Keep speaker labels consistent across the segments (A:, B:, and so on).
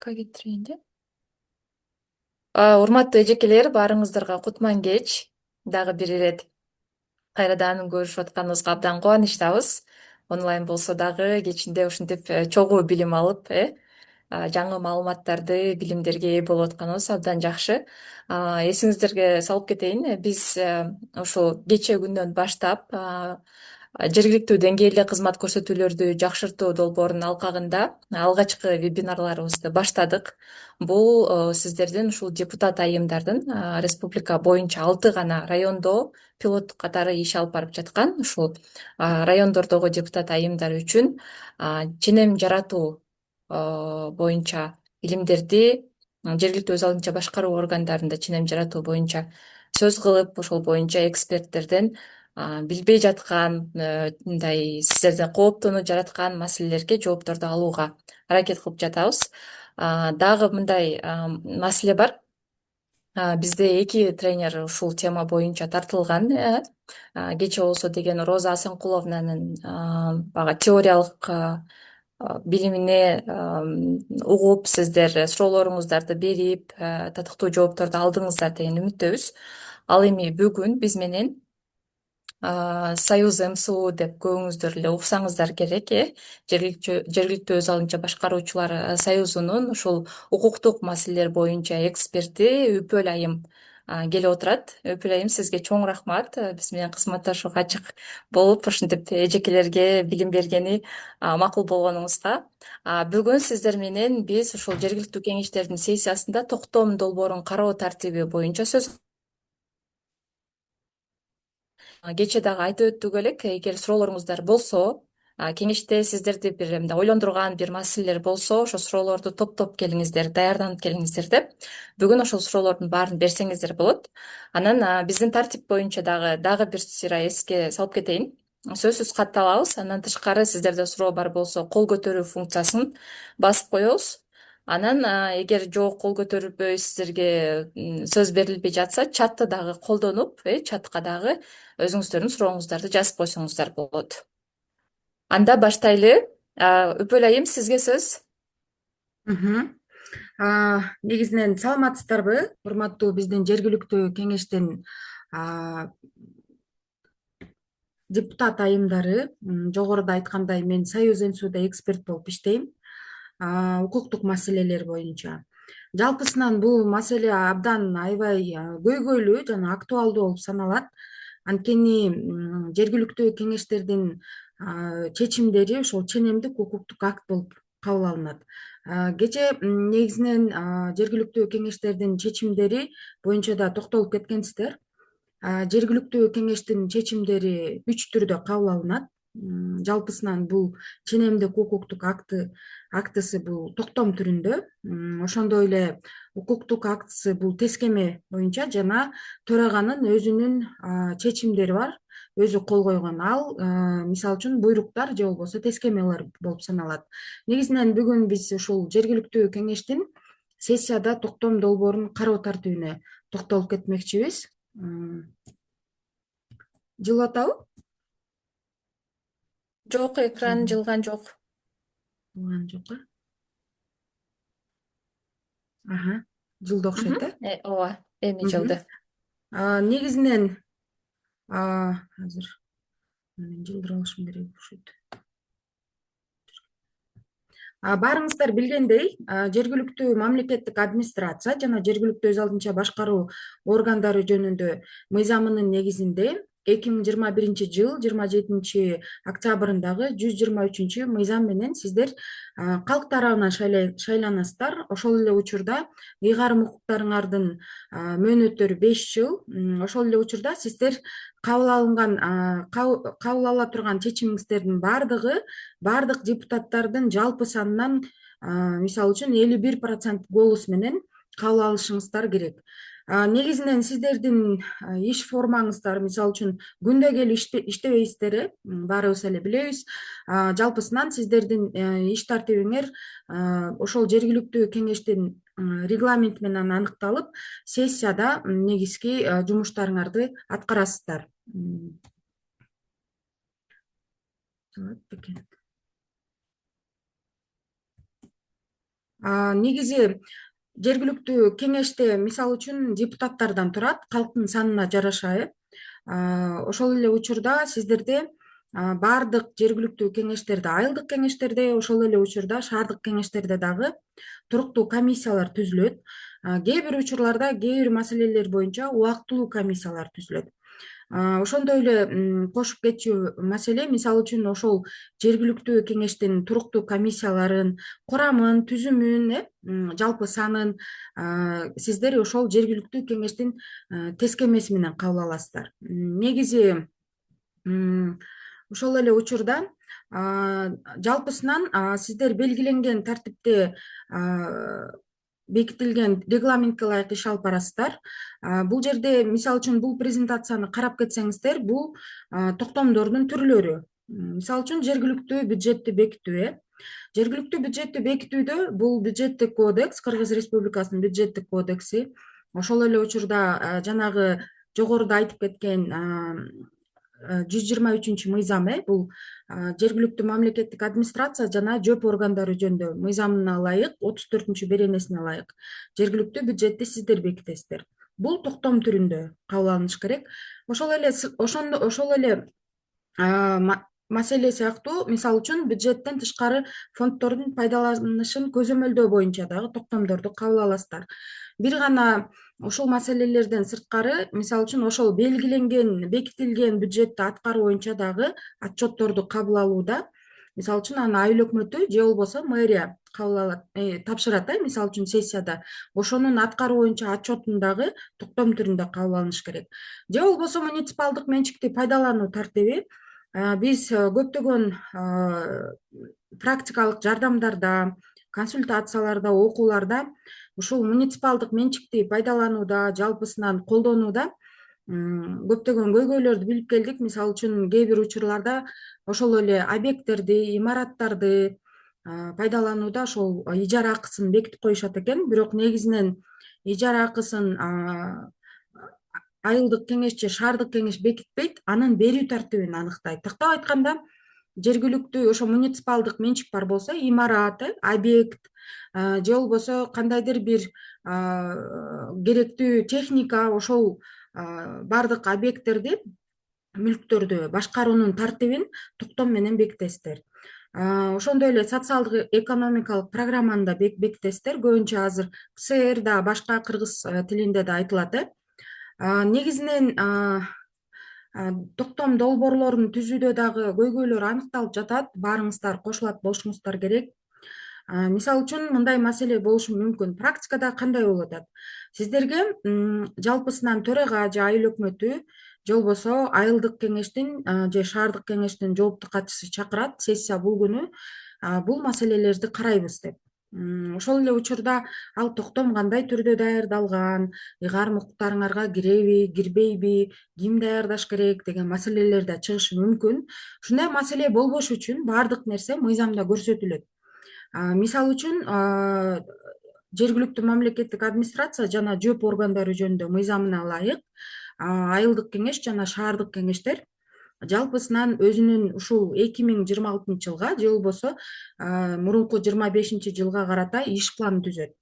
A: Кетирейинде. Урматтуу эжекелер, баарыңыздарга кутман кеч. Дагы бир ирет кайрадан көрүшүп атканыбызга абдан кубанычтабыз. Онлайн болсо дагы кечинде ушинтип чогуу билим алып, жаңы маалыматтарды, билимдерге ээ болуп атканыбыз абдан жакшы. Эсиңиздерге салып кетейин, биз ушул кечээ күндөн баштап жергиликтүү деңгээлде кызмат көрсөтүүлөрдү жакшыртуу долбоорунун алкагында алгачкы вебинарларыбызды баштадык. Бул сиздердин ушул депутат айымдардын республика боюнча 6 гана райондо пилот катары иш алып барып жаткан ушул райондордогу депутат айымдар үчүн ченем жаратуу боюнча билимдерди жергиликтүү өз алдынча башкаруу органдарында ченем жаратуу боюнча сөз кылып, ошол боюнча эксперттерден билбей жаткан мындай сиздерде кооптонуу жараткан маселелерге жоопторду алууга аракет кылып жатабыз. Дагы мындай маселе бар. Бизде 2 тренер ушул тема боюнча тартылган. Кечээ болсо деген Роза Асанкуловнанын баягы теориялык билимине угуп, сиздер суроолоруңуздарды берип, татыктуу жоопторду алдыңыздар деген үмүттөбүз. Ал эми бүгүн биз менен Союз МСУ деп көбүңүздөр эле уксаңыздар керек, жергиликтүү өз алдынча башкаруучулар союзунун ушул укуктук маселелер боюнча эксперти Үпөл айым келип отурат. Үпөл айым, сизге чоң рахмат биз менен кызматташууга ачык болуп, ушинтип эжекелерге билим бергени макул болгонуңузга. Бүгүн сиздер менен биз ушул жергиликтүү кеңештердин сессиясында токтом долбоорун кароо тартиби боюнча сөз кечээ дагы айтып өттүк элек, эгер суроолоруңуздар болсо, кеңеште сиздерди бир мындай ойлондурган бир маселелер болсо, ошо суроолорду топтоп келиңиздер, даярданып келиңиздер деп. Бүгүн ошол суроолордун баарын берсеңиздер болот. Анан биздин тартип боюнча дагы бир сыйра эске салып кетейин. Сөзсүз катталабыз. Андан тышкары сиздерде суроо бар болсо, кол көтөрүү функциясын басып коебуз. Анан эгер жок, кол көтөрүлбөй, сиздерге сөз берилбей жатса, чатты дагы колдонуп, чатка дагы өзүңүздөрдүн сурооңуздарды жазып койсоңуздар болот. Анда баштайлы. Үпөл айым, сизге сөз.
B: Мгм. Негизинен саламатсыздарбы, урматтуу биздин жергиликтүү кеңештин депутат айымдары. Жогоруда айткандай, мен Союз МСУда эксперт болуп иштейм, укуктук маселелер боюнча. Жалпысынан бул маселе абдан аябай көйгөйлүү жана актуалдуу болуп саналат. Анткени жергиликтүү кеңештердин чечимдери ошол ченемдик укуктук акт болуп кабыл алынат. Кечээ негизинен жергиликтүү кеңештердин чечимдери боюнча да токтолуп кеткенсиздер. Жергиликтүү кеңештин чечимдери 3 түрдө кабыл алынат. Жалпысынан бул ченемдик укуктук актысы бул токтом түрүндө. Ошондой эле укуктук актысы бул тескеме боюнча жана төраганын өзүнүн чечимдери бар, өзү кол койгон. Ал мисалы үчүн буйруктар же болбосо тескемелер болуп саналат. Негизинен бүгүн биз ушул жергиликтүү кеңештин сессияда токтом долбоорун кароо тартибине токтолуп кетмекчибиз. Жылып атабы?
A: Жок, экран жылган жок.
B: Жылган жок э? Жылды окшойт э?
A: Ооба, эми жылды.
B: Негизинен азыр мен жылдыра алышым керек окшойт. Баарыңыздар билгендей, жергиликтүү мамлекеттик администрация жана жергиликтүү өз алдынча башкаруу органдары жөнүндө мыйзамынын негизинде 2021 жыл 27 октябрындагы 123 мыйзам менен сиздер калк тарабынан шайланасыздар. Ошол эле учурда ыйгарым укуктарыңардын мөөнөттөрү 5 жыл. Ошол эле учурда сиздер кабыл ала турган чечимиңиздердин бардык депутаттардын жалпы санынан мисалы үчүн 51% голос менен кабыл алышыңыздар керек. Негизинен сиздердин иш формаңыздар, мисалы үчүн күндө келип иштебейсиздер, баарыбыз эле билебиз. Жалпысынан сиздердин иш тартибиңер ошол жергиликтүү кеңештин регламенти менен аныкталып, сессияда негизги жумуштарыңарды аткарасыздар. Негизи жергиликтүү кеңеште мисалы үчүн депутаттардан турат, калктын санына жараша. Ошол эле учурда сиздерде баардык жергиликтүү кеңештерде, айылдык кеңештерде, ошол эле учурда шаардык кеңештерде дагы туруктуу комиссиялар түзүлөт. Кээ бир учурларда кээ бир маселелер боюнча убактылуу комиссиялар түзүлөт. Ошондой эле кошуп кетчү маселе, мисалы үчүн ошол жергиликтүү кеңештин туруктуу комиссияларын курамын, түзүмүн, жалпы санын сиздер ошол жергиликтүү кеңештин тескемеси менен кабыл аласыздар. Негизи ошол эле учурда жалпысынан сиздер белгиленген тартипте бекитилген регламентке ылайык иш алып барасыздар. Бул жерде мисалы үчүн бул презентацияны карап кетсеңиздер, бул токтомдордун түрлөрү. Мисалы үчүн жергиликтүү бюджетти бекитүү. Жергиликтүү бюджетти бекитүүдө бул бюджеттик кодекс, Кыргыз Республикасынын бюджеттик кодекси, ошол эле учурда жанагы жогоруда айтып кеткен 123 мыйзам, бул жергиликтүү мамлекеттик администрация жана ЖӨП органдары жөнүндө мыйзамына ылайык, 34 беренесине ылайык жергиликтүү бюджетти сиздер бекитесиздер. Бул токтом түрүндө кабыл алыныш керек. Ошол эле маселе сыяктуу, мисалы үчүн бюджеттен тышкары фонддордун пайдаланышын көзөмөлдөө боюнча дагы токтомдорду кабыл аласыздар. Бир гана ушул маселелерден сырткары, мисалы үчүн ошол белгиленген, бекитилген бюджетти аткаруу боюнча дагы отчетторду кабыл алууда, мисалы үчүн аны айыл өкмөтү же болбосо мэрия кабыл алат, тапшырат, мисалы үчүн сессияда. Ошонун аткаруу боюнча отчетун дагы токтом түрүндө кабыл алыныш керек. Же болбосо муниципалдык менчикти пайдалануу тартиби. Биз көптөгөн практикалык жардамдарда, консультацияларда, окууларда ушул муниципалдык менчикти пайдаланууда, жалпысынан колдонууда көптөгөн көйгөйлөрдү билип келдик. Мисалы үчүн кээ бир учурларда ошол эле объекттерди, имараттарды пайдаланууда ошол ижара акысын бекитип коюшат экен, бирок негизинен ижара акысын айылдык кеңеш же шаардык кеңеш бекитпейт, анын берүү тартибин аныктайт. Тактап айтканда, жергиликтүү ошо муниципалдык менчик бар болсо, имарат, объект же болбосо кандайдыр бир керектүү техника, ошол баардык объекттерди, мүлктөрдү башкаруунун тартибин токтом менен бекитесиздер. Ошондой эле социалдык экономикалык программаны да бекитесиздер. Көбүнчө азыр ПСР да, башка кыргыз тилинде да айтылат. Негизинен токтом долбоорлорун түзүүдө дагы көйгөйлөр аныкталып жатат. Баарыңыздар кошулат болушуңуздар керек. Мисалы үчүн мындай маселе болушу мүмкүн. Практикада кандай болуп атат? Сиздерге жалпысынан төрага же айыл өкмөтү же болбосо айылдык кеңештин же шаардык кеңештин жооптуу катчысы чакырат, сессия бул күнү бул маселелерди карайбыз деп. Ошол эле учурда ал токтом кандай түрдө даярдалган, ыйгарым укуктарыңарга киреби, кирбейби, ким даярдаш керек деген маселелер да чыгышы мүмкүн. Ушундай маселе болбош үчүн баардык нерсе мыйзамда көрсөтүлөт. Мисалы үчүн жергиликтүү мамлекеттик администрация жана ЖӨП органдары жөнүндө мыйзамына ылайык айылдык кеңеш жана шаардык кеңештер жалпысынан өзүнүн ушул 2026 жылга же болбосо мурунку 25 жылга карата иш план түзөт.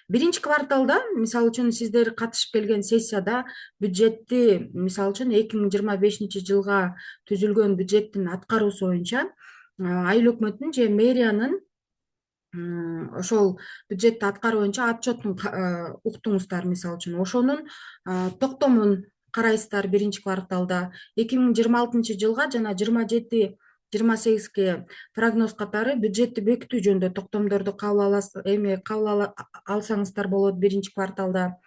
B: Биринчи кварталда, мисалы үчүн сиздер катышып келген сессияда бюджетти, мисалы үчүн 2025 жылга түзүлгөн бюджеттин аткаруусу боюнча айыл өкмөтүнүн же мэриянын ошол бюджетти аткаруу боюнча отчетун уктуңуздар. Мисалы үчүн ошонун токтомун карайсыздар биринчи кварталда. 2026 жылга жана 27-28ге прогноз катары бюджетти бекитүү жөнүндө токтомдорду кабыл алсаңыздар болот биринчи кварталда.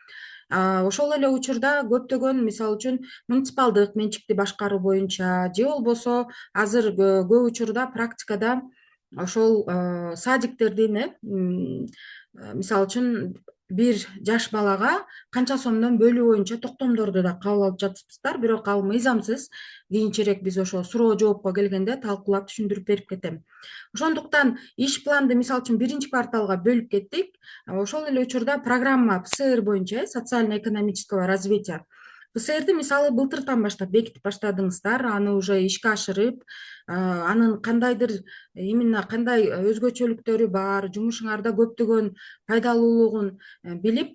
B: Ошол эле учурда көптөгөн, мисалы үчүн муниципалдык менчикти башкаруу боюнча же болбосо азыр көп учурда практикада ошол садиктердин мисалы үчүн бир жаш балага канча сомдон бөлүү боюнча токтомдорду да кабыл алып жатышпыздар, бирок ал мыйзамсыз. Кийинчерээк биз ошо суроо жоопко келгенде талкуулап түшүндүрүп берип кетем. Ошондуктан иш планды мисалы үчүн биринчи кварталга бөлүп кеттик. Ошол эле учурда программа ПСР боюнча, социально-экономического развития, ФСРди мисалы былтыртан баштап бекитип баштадыңыздар, аны уже ишке ашырып, анын кандайдыр именно кандай өзгөчөлүктөрү бар, жумушуңарда көптөгөн пайдалуулугун билип,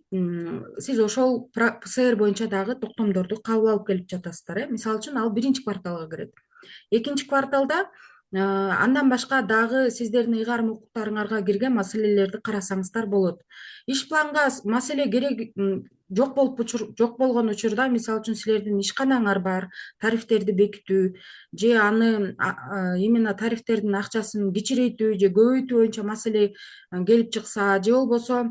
B: сиз ошол ПСР боюнча дагы токтомдорду кабыл алып келип жатасыздар. Мисалы үчүн ал биринчи кварталга кирет. Экинчи кварталда андан башка дагы сиздердин ыйгарым укуктарыңарга кирген маселелерди карасаңыздар болот. Иш планга маселе керек жок болгон учурда, мисалы үчүн силердин ишканаңар бар, тарифтерди бекитүү же аны именно тарифтердин акчасын кичирейтүү же көбөйтүү боюнча маселе келип чыкса, же болбосо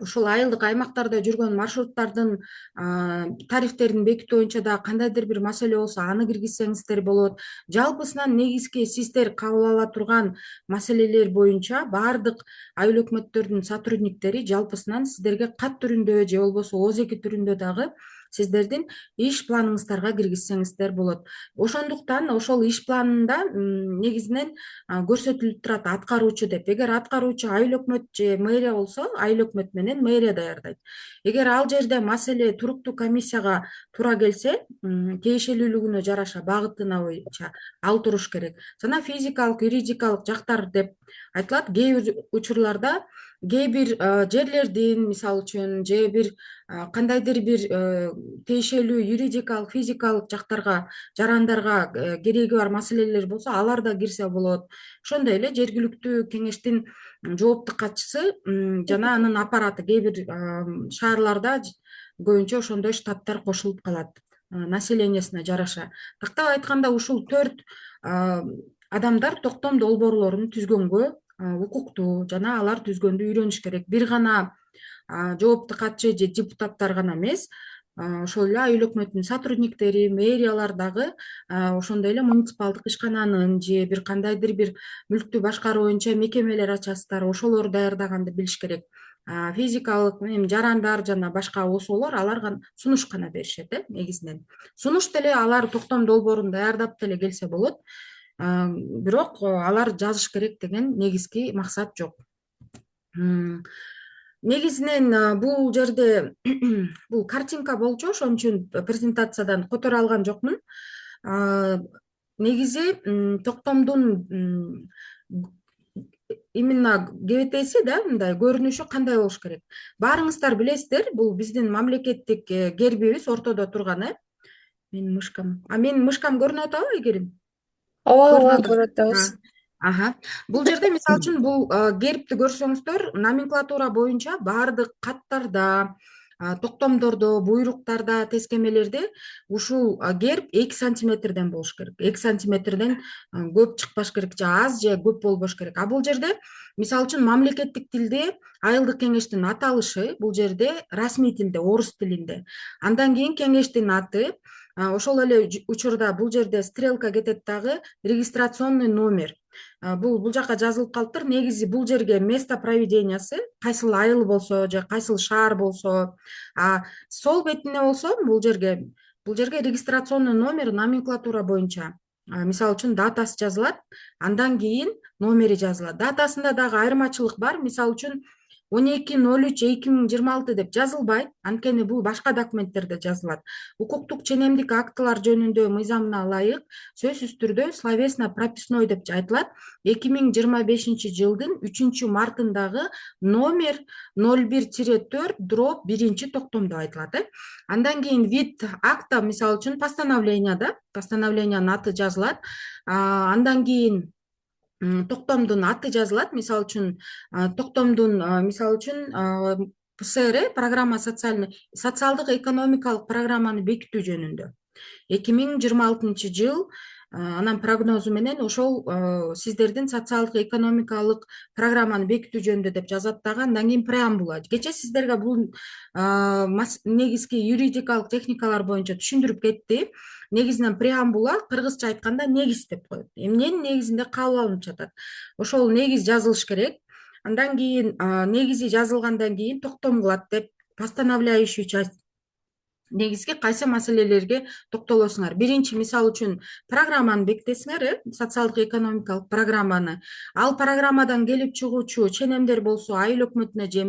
B: ушул айылдык аймактарда жүргөн маршруттардын тарифтерин бекитүү боюнча дагы кандайдыр бир маселе болсо, аны киргизсеңиздер болот. Жалпысынан негизги сиздер кабыл ала турган маселелер боюнча баардык айыл өкмөттөрдүн сотрудниктери жалпысынан сиздерге кат түрүндө же болбосо ооз-эки түрүндө дагы сиздердин иш планыңыздарга киргизсеңиздер болот. Ошондуктан ошол иш планында негизинен көрсөтүлүп турат аткаруучу деп. Эгер аткаруучу айыл өкмөт же мэрия болсо, айыл өкмөт менен мэрия даярдайт. Эгер ал жерде маселе туруктуу комиссияга туура келсе, тиешелүүлүгүнө жараша багытына боюнча ал туруш керек. Жана физикалык, юридикалык жактар деп айтылат. Кээ бир учурларда кээ бир жерлердин, мисалы үчүн, же бир кандайдыр бир тиешелүү юридикалык, физикалык жактарга, жарандарга кереги бар маселелер болсо, алар да кирсе болот. Ошондой эле жергиликтүү кеңештин жооптук катчысы жана анын аппараты кээ бир шаарларда көбүнчө ошондой штаттар кошулуп калат населениясына жараша. Тактап айтканда, ушул 4 адамдар токтом долбоорлорун түзгөнгө укуктуу жана алар түзгөндү үйрөнүш керек. Бир гана жооптук катчы же депутаттар гана эмес, ошол эле айыл өкмөтүнүн сотрудниктери, мэриялар дагы ошондой эле муниципалдык ишкананын же бир кандайдыр бир мүлктү башкаруу боюнча мекемелер ачасыздар, ошолорду даярдаганды билиш керек. Физикалык жарандар жана башка осоолор алар сунуш гана беришет, негизинен. Сунуш деле алар токтом долбоорун даярдап деле келсе болот. Бирок алар жазыш керек деген негизги максат жок. Негизинен бул жерде бул картинка болчу, ошон үчүн презентациядан которо алган жокмун. Негизи токтомдун именно кебетеси да, мындай көрүнүшү кандай болуш керек? Баарыңыздар билесиздер, бул биздин мамлекеттик гербибиз ортодо турган, менин мышкам көрүнүп атабы, Айгерим?
A: Ооба, ооба,
B: Көрүнүп
A: көрүп атабыз.
B: атат. Бул жерде мисалы үчүн бул гербти көрсөңүздөр, номенклатура боюнча баардык каттарда, токтомдордо, буйруктарда, тескемелерде ушул герб 2 сантиметрден болуш керек. 2 сантиметрден көп чыкпаш керек, же аз же көп болбош керек. А бул жерде мисалы үчүн мамлекеттик тилде айылдык кеңештин аталышы бул жерде расмий тилде, орус тилинде. Андан кийин кеңештин аты, ошол эле учурда бул жерде стрелка кетет дагы, регистрационный номер. Бул жака жазылып калыптыр. Негизи бул жерге место проведениясы, кайсыл айыл болсо же кайсыл шаар болсо, сол бетине болсо бул жерге регистрационный номер номенклатура боюнча, мисалы үчүн датасы жазылат, андан кийин номери жазылат. Датасында дагы айырмачылык бар. Мисалы үчүн 12.03.2026 деп жазылбайт, анткени бул башка документтерде жазылат. Укуктук ченемдик актылар жөнүндө мыйзамына ылайык сөзсүз түрдө словесно прописной деп айтылат. 2025-жылдын 3-мартындагы номер 01-4/1 токтомдо айтылат. Андан кийин вид акта, мисалы үчүн постановлениянын аты жазылат. Андан кийин токтомдун аты жазылат. Мисалы үчүн токтомдун мисалы үчүн ПСР программа социалдык экономикалык программаны бекитүү жөнүндө 2026-жыл анан прогнозу менен ошол сиздердин социалдык экономикалык программаны бекитүү жөнүндө деп жазат дагы. Андан кийин преамбула. Кечээ сиздерге бул негизги юридикалык техникалар боюнча түшүндүрүп кетти. Негизинен преамбула кыргызча айтканда негиз деп коет. Эмненин негизинде кабыл алынып жатат. Ошол негиз жазылыш керек. Андан кийин негизи жазылгандан кийин токтом кылат деп постановляющий часть негизги кайсы маселелерге токтолосуңар? Биринчи, мисалы үчүн, программаны бекитесиңер, социалдык экономикалык программаны. Ал программадан келип чыгуучу ченемдер болсо айыл өкмөтүнө же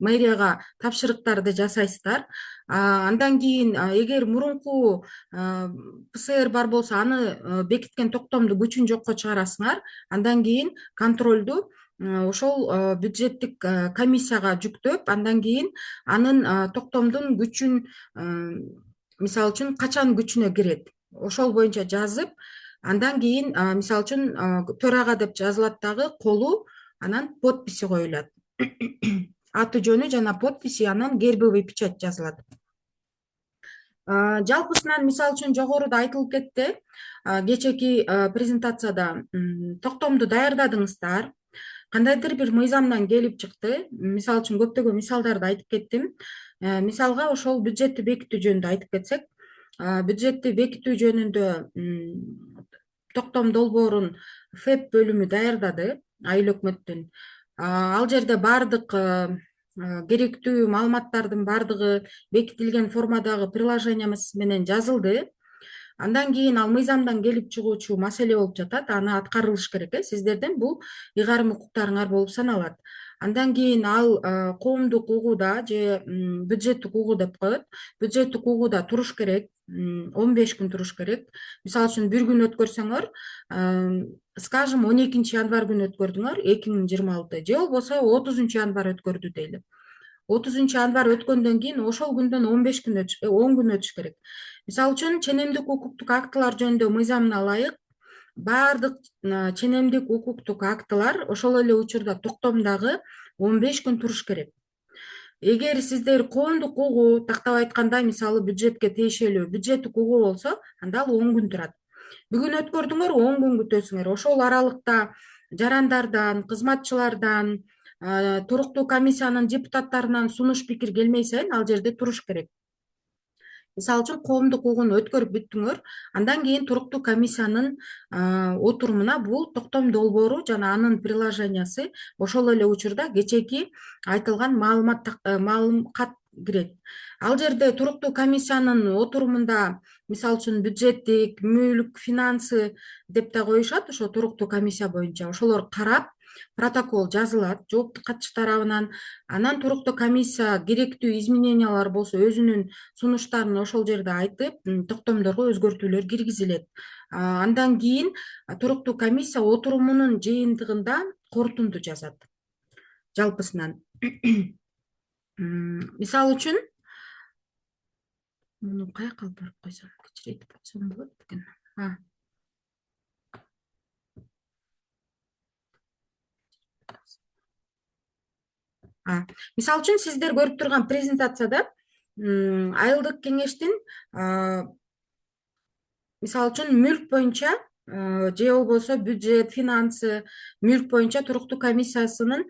B: мэрияга тапшырыктарды жасайсыздар. Андан кийин эгер мурунку ПСР бар болсо аны бекиткен токтомду күчүн жокко чыгарасыңар. Андан кийин контролду ошол бюджеттик комиссияга жүктөп, андан кийин анын токтомдун күчүн, мисалы үчүн качан күчүнө кирет, ошол боюнча жазып, андан кийин мисалы үчүн төрага деп жазылат дагы, колу, анан подписи коюлат. Аты жөнү жана подписи, анан гербовый печать жазылат. Жалпысынан, мисалы үчүн, жогоруда айтылып кетти, кечээки презентацияда токтомду даярдадыңыздар, кандайдыр бир мыйзамдан келип чыкты. Мисалы үчүн, көптөгөн мисалдарды айтып кеттим. Мисалга ошол бюджетти бекитүү жөнүндө айтып кетсек, бюджетти бекитүү жөнүндө токтом долбоорун ФЭП бөлүмү даярдады, айыл өкмөттүн. Ал жерде бардык керектүү маалыматтардын бардыгы бекитилген формадагы приложение менен жазылды. Андан кийин ал мыйзамдан келип чыгуучу маселе болуп жатат, аны аткарылыш керек. Сиздердин бул ыйгарым укуктарыңар болуп саналат. Андан кийин ал коомдук угууда же бюджеттик угуу деп коет. Бюджеттик угууда туруш керек, 15 күн туруш керек. Мисалы үчүн, бир күн өткөрсөңөр, скажем, 12-январь күнү өткөрдүңөр, 2026, же болбосо 30-январь өткөрдү дейли. 30-январь өткөндөн кийин ошол күндөн 15 күн 10 күн өтүш керек. Мисалы үчүн, ченемдик укуктук актылар жөнүндө мыйзамына ылайык бардык ченемдик укуктук актылар ошол эле учурда токтомдогу 15 күн туруш керек. Эгер сиздер коомдук угуу, тактап айтканда, мисалы бюджетке тиешелүү бюджеттик угуу болсо, анда ал 10 күн турат. Бүгүн өткөрдүңөр, 10 күн күтөсүңөр. Ошол аралыкта жарандардан, кызматчылардан, туруктуу комиссиянын депутаттарынан сунуш пикир келмей сайын ал жерде туруш керек. Мисалы үчүн, коомдук угууну өткөрүп бүттүңөр, андан кийин туруктуу комиссиянын отурумуна бул токтом долбоору жана анын приложениясы ошол эле учурда кечээки айтылган маалымат кирет. Ал жерде туруктуу комиссиянын отурумунда, мисалы үчүн, бюджеттик, мүлк, финансы деп да коюшат, ошо туруктуу комиссия боюнча. Ошолор карап, протокол жазылат жооптуу катчы тарабынан. Анан туруктуу комиссия керектүү изменениялар болсо өзүнүн сунуштарын ошол жерде айтып, токтомдорго өзгөртүүлөр киргизилет. Андан кийин туруктуу комиссия отурумунун жыйынтыгында корутунду жазат, жалпысынан. Мисалы үчүн, муну каяка алып барып койсом, кичирейтип койсом болот экен. Мисалы үчүн, сиздер көрүп турган презентацияда айылдык кеңештин, мисалы үчүн, мүлк боюнча же болбосо бюджет, финансы, мүлк боюнча туруктуу комиссиясынын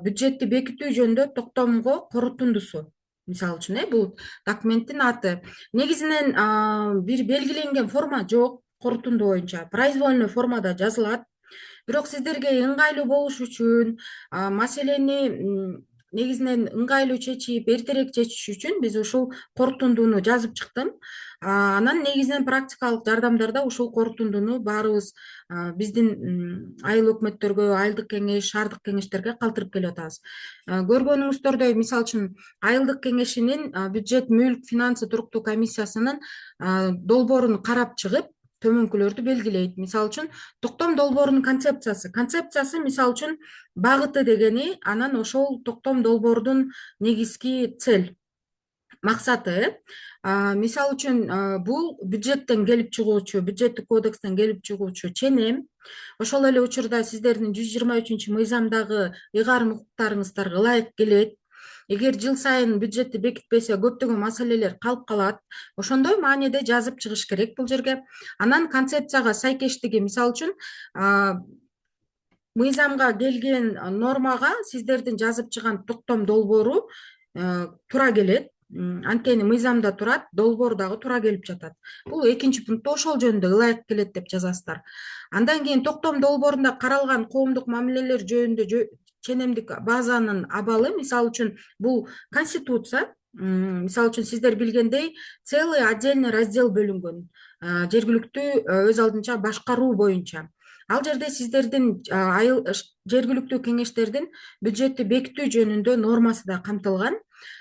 B: бюджетти бекитүү жөнүндө токтомго корутундусу. Мисалы үчүн, бул документтин аты. Негизинен бир белгиленген форма жок, корутунду боюнча произвольный формада жазылат. Бирок сиздерге ыңгайлуу болуш үчүн, маселени негизинен ыңгайлуу чечип, эртерээк чечиш үчүн биз ушул корутундуну жазып чыктым. Анан негизинен практикалык жардамдарда ушул корутундуну баарыбыз биздин айыл өкмөттөргө, айылдык кеңеш, шаардык кеңештерге калтырып келип атабыз. Көргөнүңүздөрдөй, мисалы үчүн, айылдык кеңешинин бюджет, мүлк, финансы туруктуу комиссиясынын долбоорун карап чыгып, төмөнкүлөрдү белгилейт. Мисалы үчүн, токтом долбоорунун концепциясы, мисалы үчүн, багыты дегени, анан ошол токтом долбоордун негизги цель, максаты. Мисалы үчүн, бул бюджеттен келип чыгуучу, бюджеттик кодекстен келип чыгуучу ченем. Ошол эле учурда сиздердин 123 мыйзамдагы ыйгарым укуктарыңыздарга ылайык келет. Эгер жыл сайын бюджетти бекитпесе, көптөгөн маселелер калып калат. Ошондой мааниде жазып чыгыш керек бул жерге. Анан концепцияга сайкештиги, мисалы үчүн, мыйзамга келген нормага сиздердин жазып чыган токтом долбоору туура келет. Анткени мыйзамда турат, долбоор дагы туура келип жатат. Бул экинчи пунктта ошол жөнүндө ылайык келет деп жазасыздар. Андан кийин токтом долбоорунда каралган коомдук мамилелер жөнүндө ченемдик базанын абалы, мисалы үчүн, бул конституция, мисалы үчүн сиздер билгендей целый отдельный раздел бөлүнгөн жергиликтүү өз алдынча башкаруу боюнча. Ал жерде сиздердин жергиликтүү кеңештердин бюджетти бекитүү жөнүндө нормасы да камтылган.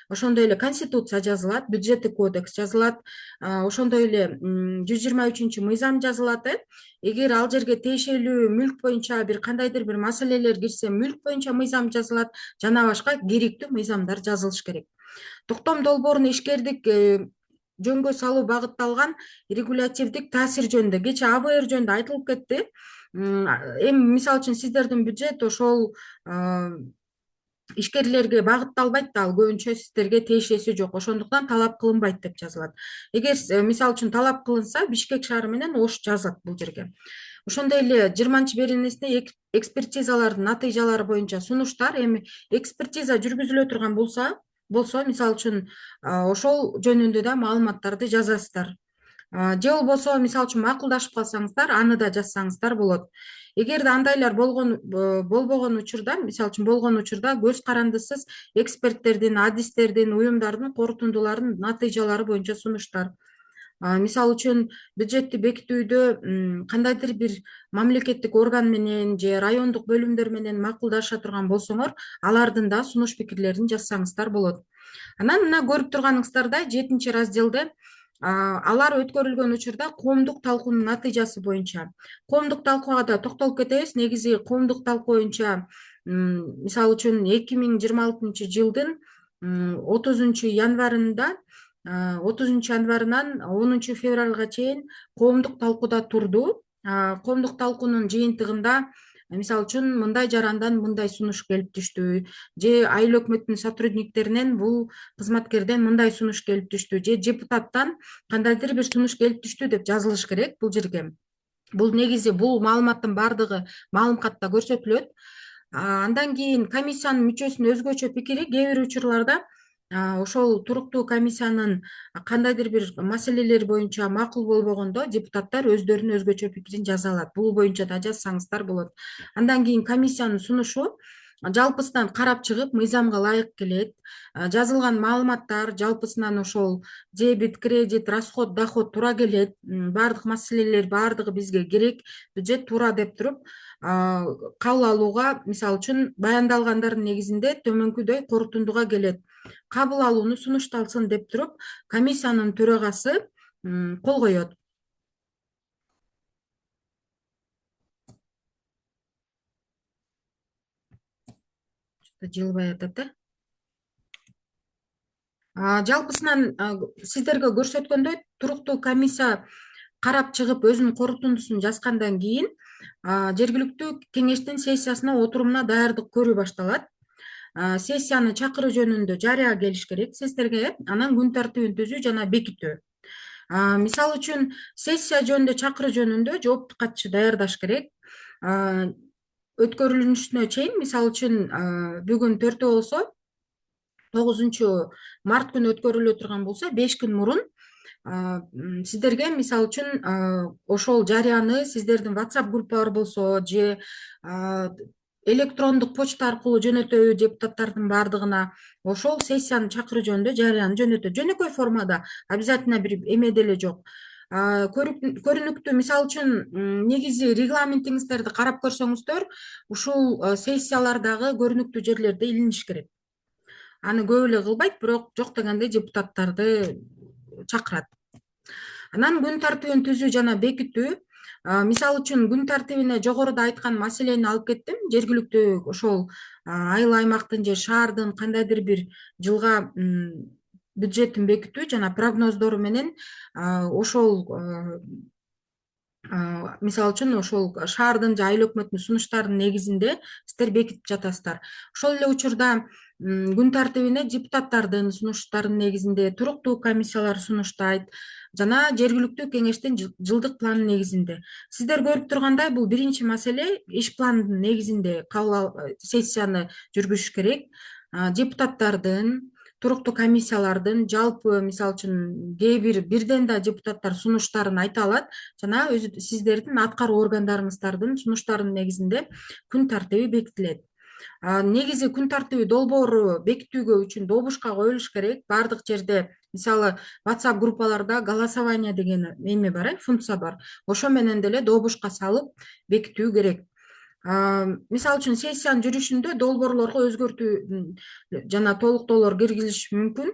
B: Ошондой эле конституция жазылат, бюджеттик кодекс жазылат, ошондой эле 123 мыйзам жазылат. Эгер ал жерге тиешелүү мүлк боюнча бир кандайдыр бир маселелер кирсе, мүлк боюнча мыйзам жазылат, жана башка керектүү мыйзамдар жазылыш керек. Токтом долбоорун ишкердик жөнгө салуу багытталган регулятивдик таасир жөнүндө кечээ АВР жөнүндө айтылып кетти. Эми мисалы үчүн сиздердин бюджет ошол ишкерлерге багытталбайт да, ал көбүнчө сиздерге тиешеси жок, ошондуктан талап кылынбайт деп жазылат. Эгер мисалы үчүн талап кылынса, Бишкек шаары менен Ош жазат бул жерге. Ошондой эле 20-беренесинде экспертизалардын натыйжалары боюнча сунуштар, эми экспертиза жүргүзүлө турган болсо, мисалы үчүн ошол жөнүндө да маалыматтарды жазасыздар. Же болбосо мисалы үчүн макулдашып калсаңыздар, аны да жазсаңыздар болот. Эгерде андайлар болбогон учурда, мисалы үчүн болгон учурда көз карандысыз эксперттердин, адистердин, уюмдардын корутундуларынын натыйжалары боюнча сунуштар. Мисалы үчүн бюджетти бекитүүдө кандайдыр бир мамлекеттик орган менен же райондук бөлүмдөр менен макулдаша турган болсоңор, алардын да сунуш пикирлерин жазсаңыздар болот. Анан мына көрүп турганыңыздардай 7-разделде алар өткөрүлгөн учурда коомдук талкуунун натыйжасы боюнча. Коомдук талкууга да токтолуп кетебиз. Негизи коомдук талкуу боюнча мисалы үчүн 2026-жылдын 30-январында 30-январынан 10-февралга чейин коомдук талкууда турду. Коомдук талкуунун жыйынтыгында мисалы үчүн мындай жарандан мындай сунуш келип түштү, же айыл өкмөтүнүн сотрудниктеринен бул кызматкерден мындай сунуш келип түштү, же депутаттан кандайдыр бир сунуш келип түштү деп жазылыш керек бул жерге. Бул негизи бул маалыматтын баардыгы маалым катта көрсөтүлөт. Андан кийин комиссиянын мүчөсүнүн өзгөчө пикири кээ бир учурларда ошол туруктуу комиссиянын кандайдыр бир маселелер боюнча макул болбогондо депутаттар өздөрүнүн өзгөчө пикирин жаза алат. Бул боюнча да жазсаңыздар болот. Андан кийин комиссиянын сунушу жалпысынан карап чыгып, мыйзамга ылайык келет. Жазылган маалыматтар жалпысынан ошол дебит, кредит, расход, доход туура келет. Баардык маселелер баардыгы бизге керек, бюджет туура деп туруп кабыл алууга, мисалы үчүн баяндалгандардын негизинде төмөнкүдөй корутундуга келет. Кабыл алууну сунушталсын деп туруп, комиссиянын төрагасы кол коет. Жылбай атат. Жалпысынан сиздерге көрсөткөндөй туруктуу комиссия карап чыгып өзүнүн корутундусун жазгандан кийин жергиликтүү кеңештин сессиясына отурумуна даярдык көрүү башталат. Сессияны чакыруу жөнүндө жарыя келиш керек сиздерге, анан күн тартибин түзүү жана бекитүү. Мисалы үчүн сессия жөнүндө чакыруу жөнүндө жоопту катчы даярдаш керек. Өткөрүлүшүнө чейин, мисалы үчүн бүгүн 4 болсо, 9-март күнү өткөрүлө турган болсо, 5 күн мурун сиздерге мисалы үчүн ошол жарыяны сиздердин WhatsApp группалар болсо же электрондук почта аркылуу жөнөтөбү депутаттардын баардыгына, ошол сессияны чакыруу жөнүндө жарыяны жөнөтөт. Жөнөкөй формада, обязательно бир эме деле жок. Көрүнүктүү, мисалы үчүн негизи регламентиңиздерди карап көрсөңүздөр, ушул сессиялардагы көрүнүктүү жерлерде илиниш керек. Аны көп эле кылбайт, бирок жок дегенде депутаттарды чакырат. Анан күн тартибин түзүү жана бекитүү. Мисалы үчүн күн тартибине жогоруда айткан маселени алып кеттим. Жергиликтүү ошол айыл аймактын же шаардын кандайдыр бир жылга бюджетин бекитүү жана прогноздору менен ошол мисалы үчүн ошол шаардын же айыл өкмөтүнүн сунуштарынын негизинде сиздер бекитип жатасыздар. Ошол эле учурда күн тартибине депутаттардын сунуштарынын негизинде туруктуу комиссиялар сунуштайт жана жергиликтүү кеңештин жылдык планынын негизинде. Сиздер көрүп тургандай, бул биринчи маселе, иш планынын негизинде сессияны жүргүзүш керек. Депутаттардын, туруктуу комиссиялардын жалпы, мисалы үчүн кээ бирден да депутаттар сунуштарын айта алат жана сиздердин аткаруу органдарыңыздардын сунуштарынын негизинде күн тартиби бекитилет. Негизи күн тартиби долбоору бекитүүгө үчүн добушка коюлуш керек. Баардык жерде мисалы WhatsApp группаларда голосование деген эме бар, функция бар. Ошо менен деле добушка салып бекитүү керек. Мисалы үчүн сессиянын жүрүшүндө долбоорлорго өзгөртүү жана толуктоолор киргизилиши мүмкүн.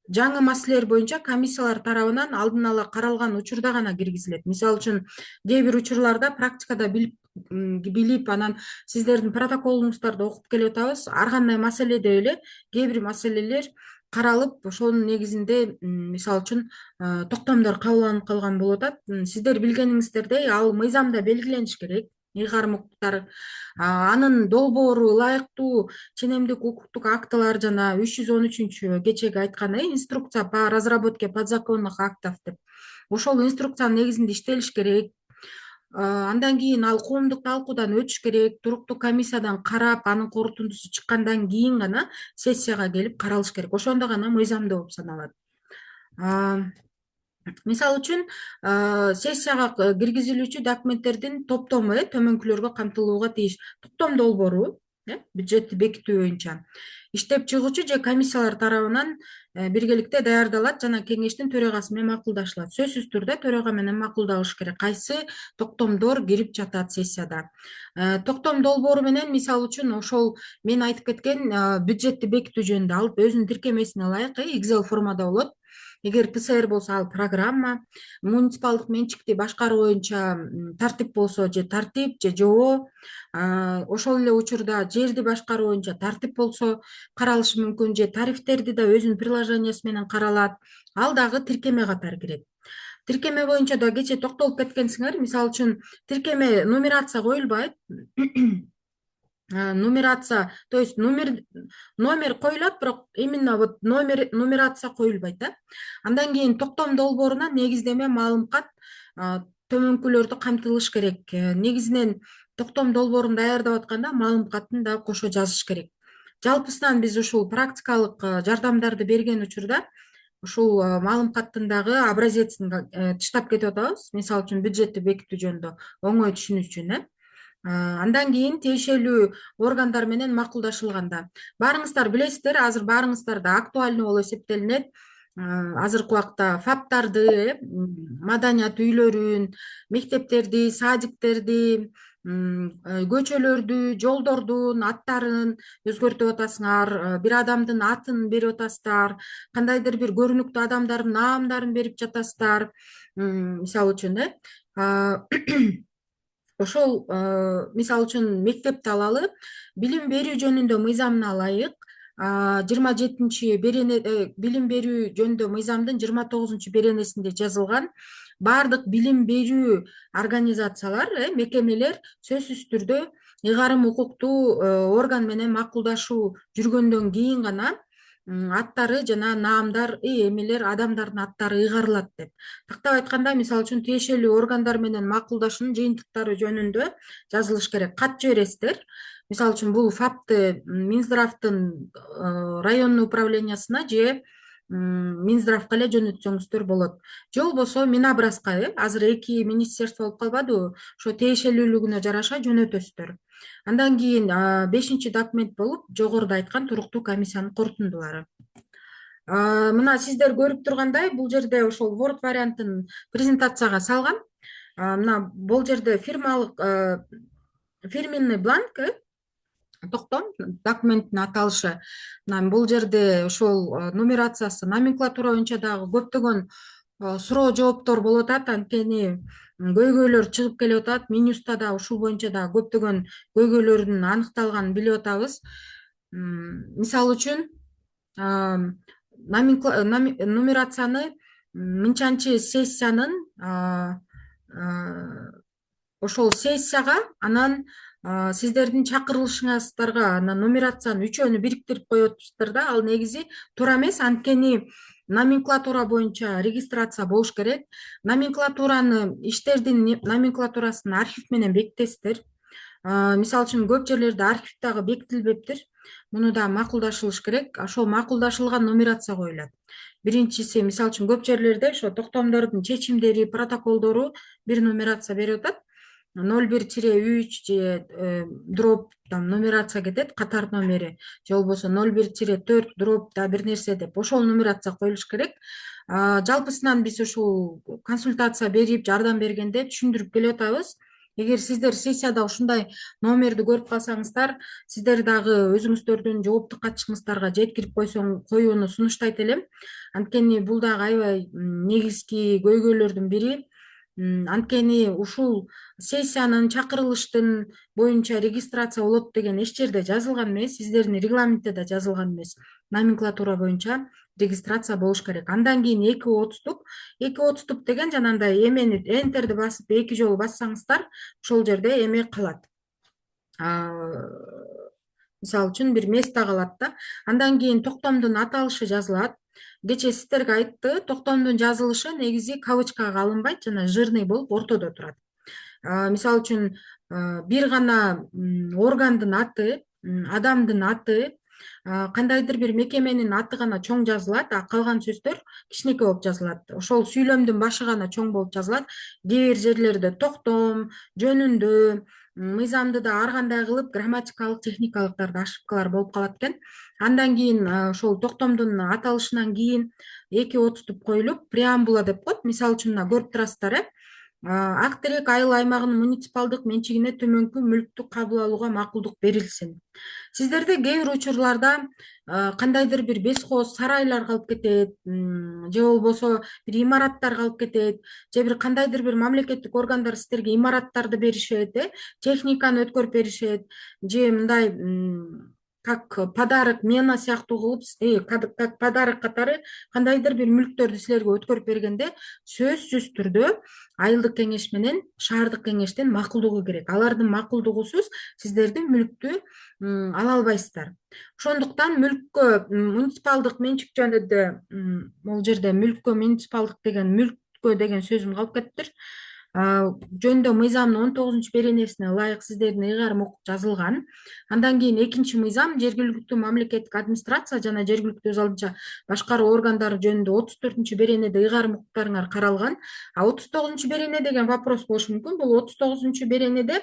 B: Жаңы маселелер боюнча комиссиялар тарабынан алдын ала каралган учурда гана киргизилет. Мисалы үчүн кээ бир учурларда практикада билип анан сиздердин протоколуңуздарды окуп келип атабыз. Ар кандай маселеде эле кээ бир маселелер каралып, ошонун негизинде мисалы үчүн токтомдор кабыл алынып калган болуп атат. Сиздер билгениңиздердей ал мыйзамда белгилениш керек. Ыйгарым укуктары, анын долбоору ылайыктуу ченемдик укуктук актылар жана 313-кечеги айткандай инструкция по разработке подзаконных актов деп ошол инструкциянын негизинде иштелиш керек. Андан кийин ал коомдук талкуудан өтүш керек, туруктуу комиссиядан карап, анын корутундусу чыккандан кийин гана сессияга келип каралыш керек. Ошондо гана мыйзамдуу болуп саналат. Мисалы үчүн сессияга киргизилүүчү документтердин топтому төмөнкүлөргө камтылууга тийиш. Токтом долбоору бюджетти бекитүү боюнча иштеп чыгуучу же комиссиялар тарабынан биргеликте даярдалат жана кеңештин төрагасы менен макулдашылат. Сөзсүз түрдө төрага менен макулдалыш керек. Кайсы токтомдор кирип жатат сессияда. Токтом долбоору менен мисалы үчүн ошол мен айтып кеткен бюджетти бекитүү жөнүндө алып өзүнүн тиркемесине ылайык Excel формада болот. Эгер ПСР болсо ал программа, муниципалдык менчикти башкаруу боюнча тартип болсо же тартип же ЖО, ошол эле учурда жерди башкаруу боюнча тартип болсо каралышы мүмкүн, же тарифтерди да өзүнүн приложениясы менен каралат. Ал дагы тиркеме катары кирет. Тиркеме боюнча да кечээ токтолуп кеткенсиңер. Мисалы үчүн тиркеме нумерация коюлбайт. Нумерация, то есть номер коюлат, бирок именно вот нумерация коюлбайт да. Андан кийин токтом долбоорунан негиздеме маалымкат төмөнкүлөрдү камтылыш керек. Негизинен токтом долбоорун даярдап атканда маалымкатын да кошо жазыш керек. Жалпысынан биз ушул практикалык жардамдарды берген учурда ушул маалымкаттын дагы образецин тыштап кетип атабыз. Мисалы үчүн бюджетти бекитүү жөнүндө оңой түшүнүш үчүн. Андан кийин тиешелүү органдар менен макулдашылганда баарыңыздар билесиздер, азыр баарыңыздар да актуальный болуп эсептелинет. Азыркы убакта фаптарды, маданият үйлөрүн, мектептерди, садиктерди, көчөлөрдү, жолдордун аттарын өзгөртүп атасыңар, бир адамдын атын берип атасыздар, кандайдыр бир көрүнүктүү адамдардын наамдарын берип жатасыздар. Мисалы үчүн ошол мисалы үчүн мектепти алалы, билим берүү жөнүндө мыйзамына ылайык 27 билим берүү жөнүндө мыйзамдын 29 беренесинде жазылган баардык билим берүү организациялар, мекемелер сөзсүз түрдө ыйгарым укуктуу орган менен макулдашуу жүргөндөн кийин гана аттары жана наамдар, эмелер, адамдардын аттары ыйгарылат деп. Тактап айтканда, мисалы үчүн тиешелүү органдар менен макулдашуунун жыйынтыктары жөнүндө жазылыш керек. Кат жибересиздер. Мисалы үчүн бул фапты Минздравдын райондун управлениясына же Минздравга эле жөнөтсөңүздөр болот. Же болбосо Минобразга, азыр 2 министерство болуп калбадыбы? Ошо тиешелүүлүгүнө жараша жөнөтөсүздөр. Андан кийин 5-чи документ болуп жогоруда айткан туруктуу комиссиянын корутундулары. Мына сиздер көрүп тургандай, бул жерде ошол Word вариантын презентацияга салгам. Мына бул жерде фирменный бланк, токтом документтин аталышы. Мына бул жерде ошол нумерациясы, номенклатура боюнча дагы көптөгөн суроо жооптор болуп атат. Анткени көйгөйлөр чыгып келип атат. Минюста да ушул боюнча да көптөгөн көйгөйлөрдүн аныкталганын билип атабыз. Мисалы үчүн нумерацияны мынчанчы сессиянын ошол сессияга анан сиздердин чакырылышыңыздарга анан нумерациянын үчөөнү бириктирип коюп атыпсыздар да. Ал негизи туура эмес, анткени номенклатура боюнча регистрация болуш керек. Номенклатураны, иштердин номенклатурасын архив менен бекитесиздер. Мисалы үчүн көп жерлерде архив дагы бекитилбептир. Муну да макулдашылыш керек. Ошол макулдашылган нумерация коюлат. Биринчиси, мисалы үчүн көп жерлерде ошо токтомдордун чечимдери, протоколдору бир нумерация берип атат. 01-3 же дроп там нумерация кетет, катар номери, же болбосо 01-4 дроп да бир нерсе деп ошол нумерация коюлуш керек. Жалпысынан биз ушул консультация берип, жардам бергенде түшүндүрүп келип атабыз. Эгер сиздер сессияда ушундай номерди көрүп калсаңыздар, сиздер дагы өзүңүздөрдүн жоопту катышыңыздарга жеткирип коюуну сунуштайт элем. Анткени бул дагы аябай негизги көйгөйлөрдүн бири. Анткени ушул сессиянын чакырылыштын боюнча регистрация болот деген эч жерде жазылган эмес, сиздердин регламентте да жазылган эмес. Номенклатура боюнча регистрация болуш керек. Андан кийин 2 отступ деген жанагындай эмени энтерди басып 2 жолу бассаңыздар, ошол жерде эме калат. Мисалы үчүн бир место калат да. Андан кийин токтомдун аталышы жазылат. Кечээ сиздерге айтты, токтомдун жазылышы негизи кавычкага алынбайт, жана жирный болуп ортодо турат. Мисалы үчүн бир гана органдын аты, адамдын аты, кандайдыр бир мекеменин аты гана чоң жазылат, а калган сөздөр кичинекей болуп жазылат. Ошол сүйлөмдүн башы гана чоң болуп жазылат. Кээ бир жерлерде токтом, жөнүндө, мыйзамды да ар кандай кылып грамматикалык, техникалыктарды ошибкалар болуп калат экен. Андан кийин ошол токтомдун аталышынан кийин 2 отступ коюлуп, преамбула деп коет. Мисалы үчүн мына көрүп турасыздар, Ак Терек айыл аймагынын муниципалдык менчигине төмөнкү мүлктү кабыл алууга макулдук берилсин. Сиздерде кээ бир учурларда кандайдыр бир бескооз сарайлар калып кетет, же болбосо бир имараттар калып кетет, же бир кандайдыр бир мамлекеттик органдар сиздерге имараттарды беришет, техниканы өткөрүп беришет, же мындай как подарок мена сыяктуу кылып, как подарок катары кандайдыр бир мүлктөрдү силерге өткөрүп бергенде сөзсүз түрдө айылдык кеңеш менен шаардык кеңештен макулдугу керек. Алардын макулдугусуз сиздердин мүлктү ала албайсыздар. Ошондуктан мүлккө муниципалдык менчик жөнүндө бул жерде мүлккө муниципалдык деген мүлккө деген сөзүм калып кетиптир. Жөндөө мыйзамдын 19 беренесине ылайык сиздердин ыйгарым укук жазылган. Андан кийин экинчи мыйзам жергиликтүү мамлекеттик администрация жана жергиликтүү өз алдынча башкаруу органдары жөнүндө 34 беренеде ыйгарым укуктарыңар каралган. 39 берене деген вопрос болушу мүмкүн. Бул 39 беренеде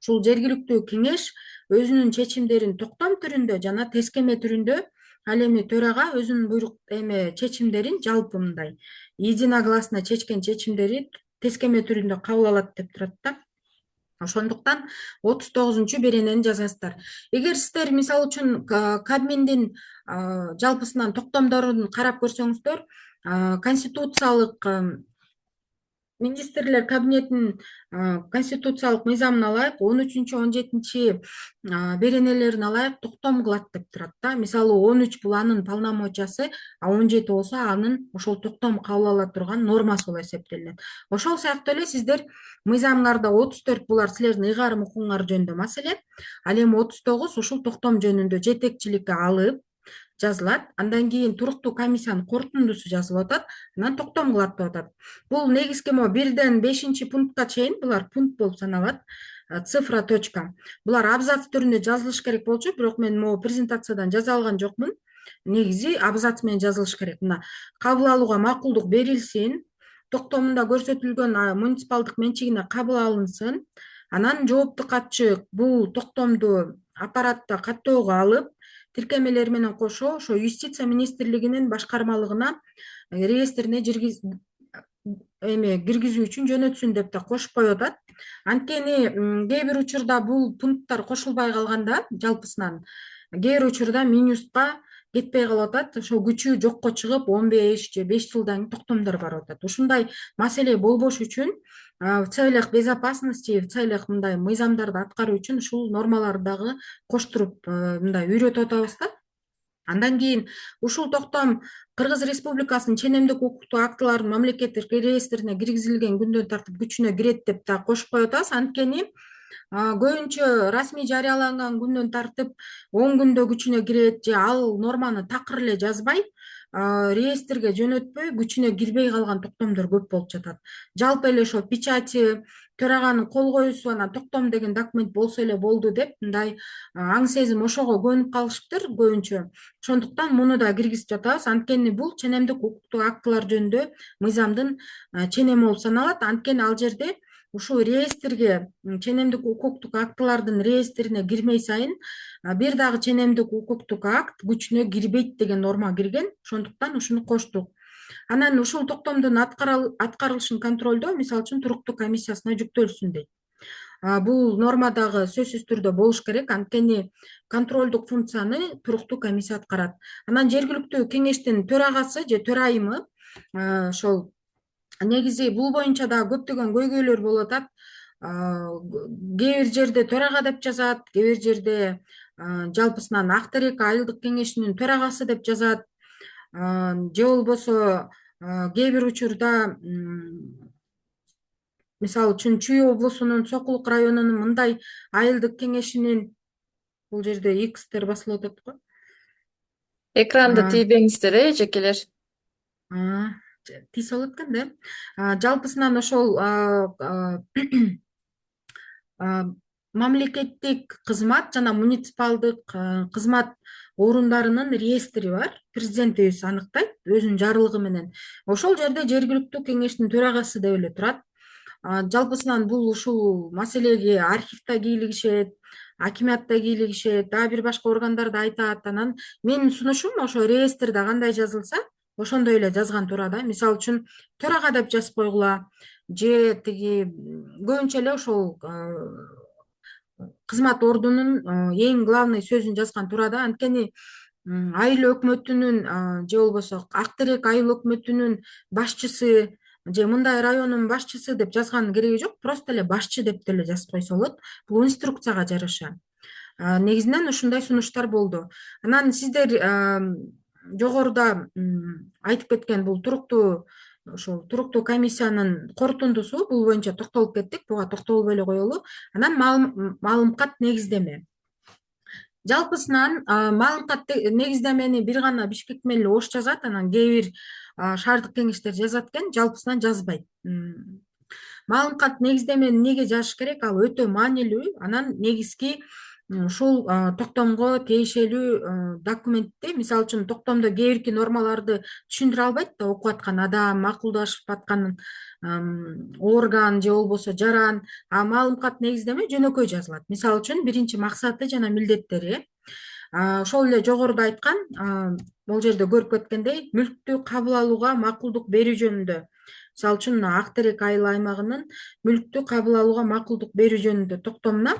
B: ушул жергиликтүү кеңеш өзүнүн чечимдерин токтом түрүндө жана тескеме түрүндө, ал эми төрага өзүнүн буйрук чечимдерин жалпы мындай единогласно чечкен чечимдери тескеме түрүндө кабыл алат деп турат да. Ошондуктан 39 беренени жазасыздар. Эгер сиздер мисалы үчүн Кабминдин жалпысынан токтомдорун карап көрсөңүздөр, конституциялык министрлер кабинетинин конституциялык мыйзамына ылайык 13-17 беренелерине ылайык токтом кылат деп турат да. Мисалы 13 бул анын полномочиясы, а 17 болсо анын ошол токтом кабыл ала турган нормасы болуп эсептелинет. Ошол сыяктуу эле сиздер мыйзамыңарда 34 булар силердин ыйгарым укугуңар жөнүндө маселе, ал эми 39 ушул токтом жөнүндө жетекчиликке алып жазылат. Андан кийин туруктуу комиссиянын корутундусу жазылып атат, анан токтом кылат деп атат. Бул негизги 1-ден 5-пунктка чейин булар пункт болуп саналат. Цифра, точка. Булар абзац түрүндө жазылыш керек болчу, бирок мен могу презентациядан жаза алган жокмун. Негизи абзац менен жазылыш керек. Мына кабыл алууга макулдук берилсин, токтомунда көрсөтүлгөн муниципалдык менчигине кабыл алынсын. Анан жоопту катчы бул токтомду аппаратта каттоого алып, тиркемелер менен кошо ошо юстиция министрлигинин башкармалыгына реестрине киргизүү үчүн жөнөтсүн деп да кошуп коюп атат. Анткени кээ бир учурда бул пункттар кошулбай калганда жалпысынан кээ бир учурда минюска кетпей калып атат. Ошол күчү жокко чыгып 15 же 5 жылдан кийин токтомдор барып атат. Ушундай маселе болбош үчүн в целях безопасности, в целях мындай мыйзамдарды аткаруу үчүн ушул нормаларды дагы коштуруп мындай үйрөтүп атабыз да. Андан кийин ушул токтом Кыргыз Республикасынын ченемдик укуктуу актыларынын мамлекеттик реестрине киргизилген күндөн тартып күчүнө кирет деп да кошуп коюп атабыз. Анткени көбүнчө расмий жарыяланган күндөн тартып 10 күндө күчүнө кирет, же ал норманы такыр эле жазбай реестрге жөнөтпөй күчүнө кирбей калган токтомдор көп болуп жатат. Жалпы эле ошо печати, төраганын кол коюусу анан токтом деген документ болсо эле болду деп мындай аң сезим ошого көнүп калышыптыр көбүнчө. Ошондуктан муну да киргизип жатабыз. Анткени бул ченемдик укуктуу актылар жөнүндө мыйзамдын ченеми болуп саналат. Анткени ал жерде ушул реестрге, ченемдик укуктук актылардын реестрине кирмей сайын бир дагы ченемдик укуктук акт күчүнө кирбейт деген норма кирген. Ошондуктан ушуну коштук. Анан ушул токтомдун аткарылышын контролдоо мисалы үчүн туруктуу комиссиясына жүктөлсүн дейт. Бул норма дагы сөзсүз түрдө болуш керек, анткени контролдук функцияны туруктуу комиссия аткарат. Анан жергиликтүү кеңештин төрагасы же төрайымы ошол негизи бул боюнча дагы көптөгөн көйгөйлөр болуп атат. Кээ бир жерде төрага деп жазат, кээ бир жерде жалпысынан Актерек айылдык кеңешинин төрагасы деп жазат. Же болбосо кээ бир учурда мисалы үчүн Чүй облусунун Сокулук районунун мындай айылдык кеңешинин, бул жерде X'тер басылып атат го.
A: Экранды тийбеңиздер, эжекелер.
B: Тийсе болот экен да. Жалпысынан ошол мамлекеттик кызмат жана муниципалдык кызмат орундарынын реестри бар. Президентибиз аныктайт өзүнүн жарлыгы менен. Ошол жерде жергиликтүү кеңештин төрагасы деп эле турат. Жалпысынан бул ушул маселеге архивда кийлигишет, акимиатта кийлигишет, дагы бир башка органдарда айтат. Анан менин сунушум ошо реестрде кандай жазылса, ошондой эле жазган туура да. Мисалы үчүн төрага деп жазып койгула, же тиги көбүнчө эле ошол кызмат ордунун эң главный сөзүн жазган туура да. Анткени айыл өкмөтүнүн же болбосо Актерек айыл өкмөтүнүн башчысы же мындай райондун башчысы деп жазганын кереги жок. Просто эле башчы деп деле жазып койсо болот. Бул инструкцияга жараша. Негизинен ушундай сунуштар болду. Анан сиздер жогоруда айтып кеткен бул туруктуу комиссиянын корутундусу, бул боюнча токтолуп кеттик, буга токтолбой эле коелу. Анан маалымкат негиздеме. Жалпысынан маалымкат негиздемени бир гана Бишкек менен эле Ош жазат, анан кээ бир шаардык кеңештер жазат экен, жалпысынан жазбайт. Маалымкат негиздемени эмнеге жазыш керек? Ал өтө маанилүү. Анан негизги ушул токтомго тиешелүү документте, мисалы үчүн токтомдо кээ бирки нормаларды түшүндүрө албайт да окуп аткан адам, макулдашып аткан орган же болбосо жаран. Маалымкат негиздеме жөнөкөй жазылат. Мисалы үчүн биринчи максаты жана милдеттери. Ошол эле жогоруда айткан, бул жерде көрүп кеткендей, мүлктү кабыл алууга макулдук берүү жөнүндө. Мисалы үчүн Актерек айыл аймагынын мүлктү кабыл алууга макулдук берүү жөнүндө токтомуна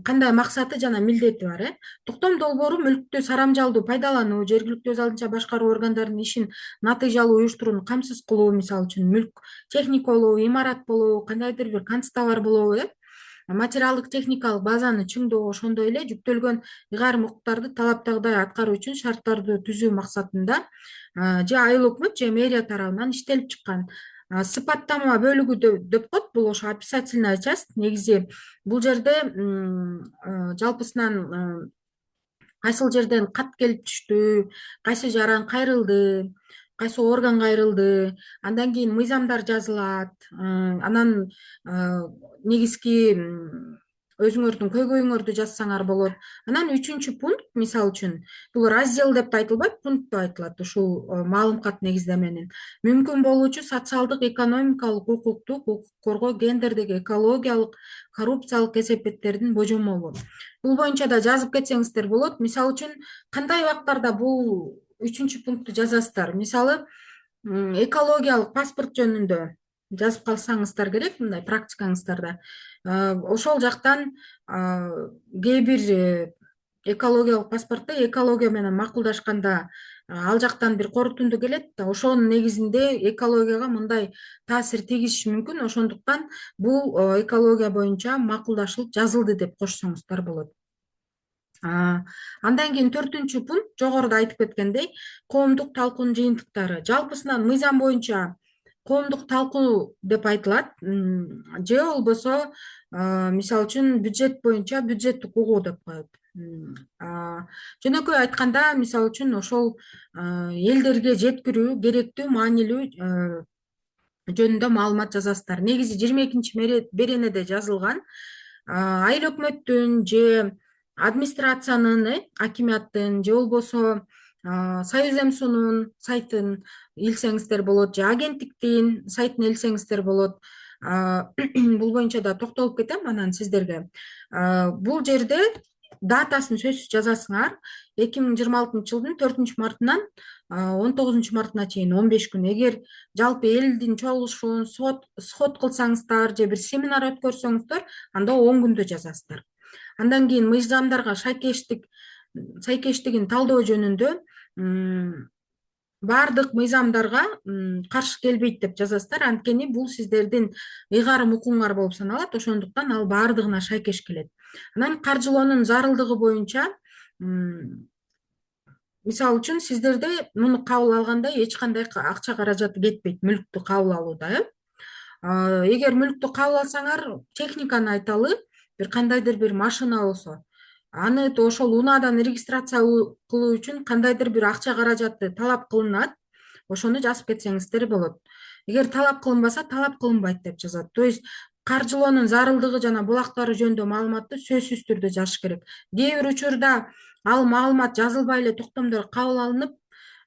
B: кандай максаты жана милдети бар. Токтом долбоору мүлктү сарамжалдуу пайдалануу, жергиликтүү өз алдынча башкаруу органдарынын ишин натыйжалуу уюштурууну камсыз кылуу, мисалы үчүн мүлк техника болобу, имарат болобу, кандайдыр бир канцтовар болобу, материалдык техникалык базаны чыңдоо, ошондой эле жүктөлгөн ыйгарым укуктарды талаптагыдай аткаруу үчүн шарттарды түзүү максатында же айыл өкмөт же мэрия тарабынан иштелип чыккан. Сыпаттама бөлүгү деп коет, бул ошо описательная часть. Негизи бул жерде жалпысынан кайсыл жерден кат келип түштү, кайсы жаран кайрылды, кайсы орган кайрылды, андан кийин мыйзамдар жазылат. Анан негизги өзүңөрдүн көйгөйүңөрдү жазсаңар болот. Анан 3-чү пункт, мисалы үчүн, бул раздел деп айтылбайт, пункт деп айтылат ушул маалымкат негиздеменин. Мүмкүн болуучу социалдык, экономикалык, укуктук, коргоо, гендердеги, экологиялык, коррупциялык кесепеттердин божомолу. Бул боюнча да жазып кетсеңиздер болот. Мисалы үчүн, кандай убактарда бул 3-чү пунктту жазасыздар? Мисалы, экологиялык паспорт жөнүндө жазып калсаңыздар керек, мындай практикаңыздарда. Ошол жактан кээ бир экологиялык паспортто экология менен макулдашканда ал жактан бир корутунду келет да, ошонун негизинде экологияга мындай таасир тийгизиши мүмкүн. Ошондуктан бул экология боюнча макулдашылып жазылды деп кошсоңуздар болот. Андан кийин 4-чү пункт, жогоруда айтып кеткендей, коомдук талкуунун жыйынтыктары. Жалпысынан мыйзам боюнча коомдук талкуу деп айтылат, же болбосо мисалы үчүн бюджет боюнча бюджеттик угуу деп коет. Жөнөкөй айтканда, мисалы үчүн ошол элдерге жеткирүү керектүү, маанилүү жөнүндө маалымат жазасыздар. Негизи 22-чи беренеде жазылган айыл өкмөттүн же администрациянын, акимиаттын же болбосо Союз МСУнун сайтын илсеңиздер болот, же агенттиктин сайтын илсеңиздер болот. Бул боюнча да токтолуп кетем анан сиздерге. Бул жерде датасын сөзсүз жазасыңар. 2026 жылдын 4 мартынан 19 мартына чейин 15 күн. Эгер жалпы элдин чогулушун сход кылсаңыздар же бир семинар өткөрсөңүздөр, анда 10 күндө жазасыздар. Андан кийин мыйзамдарга сайкештигин талдоо жөнүндө баардык мыйзамдарга каршы келбейт деп жазасыздар. Анткени бул сиздердин ыйгарым укугуңар болуп саналат. Ошондуктан ал баардыгына шайкеш келет. Анан каржылоонун зарылдыгы боюнча, мисалы үчүн сиздерде муну кабыл алганда эч кандай акча каражаты кетпейт, мүлктү кабыл алууда. Эгер мүлктү кабыл алсаңар, техниканы айталы, бир кандайдыр бир машина болсо, аны ошол унаадан регистрация кылуу үчүн кандайдыр бир акча каражаты талап кылынат. Ошону жазып кетсеңиздер болот. Эгер талап кылынбаса, талап кылынбайт деп жазат. То есть каржылоонун зарылдыгы жана булактары жөнүндө маалыматты сөзсүз түрдө жазыш керек. Кээ бир учурда ал маалымат жазылбай эле токтомдор кабыл алынып,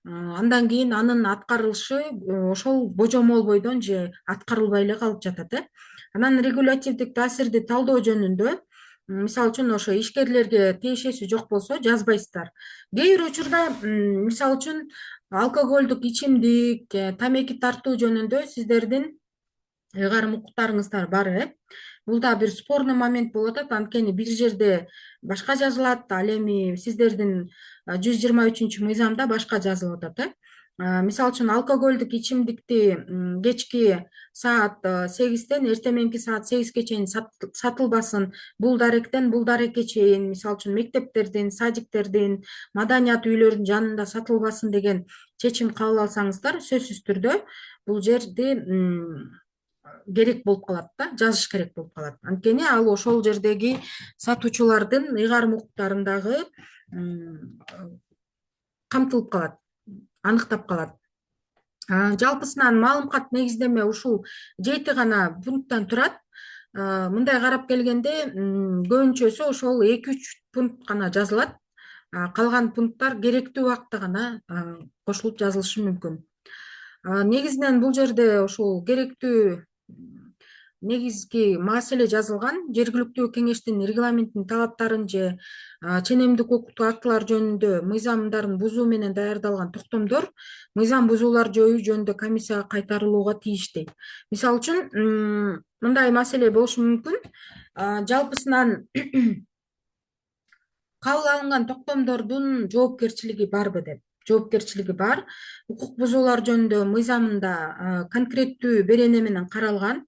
B: андан кийин анын аткарылышы ошол божомол бойдон же аткарылбай эле калып жатат. Анан регулятивдик таасирди талдоо жөнүндө, мисалы үчүн ошо ишкерлерге тиешеси жок болсо жазбайсыздар. Кээ бир учурда, мисалы үчүн алкоголдук ичимдик, тамеки тартуу жөнүндө сиздердин ыйгарым укуктарыңыздар бар. Бул да бир спорный момент болуп атат. Анткени бир жерде башка жазылат, ал эми сиздердин 123 мыйзамда башка жазылып атат. Мисалы үчүн алкоголдук ичимдикти кечки саат 8-тен эртең мененки саат 8-ге чейин сатылбасын, бул даректен бул дарекке чейин, мисалы үчүн мектептердин, садиктердин, маданият үйлөрүнүн жанында сатылбасын деген чечим кабыл алсаңыздар, сөзсүз түрдө бул жерди керек болуп калат да, жазыш керек болуп калат. Анткени ал ошол жердеги сатуучулардын ыйгарым укуктарындагы камтылып калат, аныктап калат. Жалпысынан маалымат негиздеме ушул 7 гана пункттан турат. Мындай карап келгенде, көбүнчөсү ошол 2-3 пункт гана жазылат. Калган пункттар керектүү убакытта гана кошулуп жазылышы мүмкүн. Негизинен бул жерде ошол керектүү негизги маселе жазылган. Жергиликтүү кеңештин регламентинин талаптарын же ченемдик укуктук актылар жөнүндө мыйзамдарын бузуу менен даярдалган токтомдор мыйзам бузуулар жоюу жөнүндө комиссияга кайтарылууга тийиштей. Мисалы үчүн, мындай маселе болушу мүмкүн. Жалпысынан кабыл алынган токтомдордун жоопкерчилиги барбы деп. Жоопкерчилиги бар. Укук бузуулар жөнүндө мыйзамында конкреттүү берене менен каралган.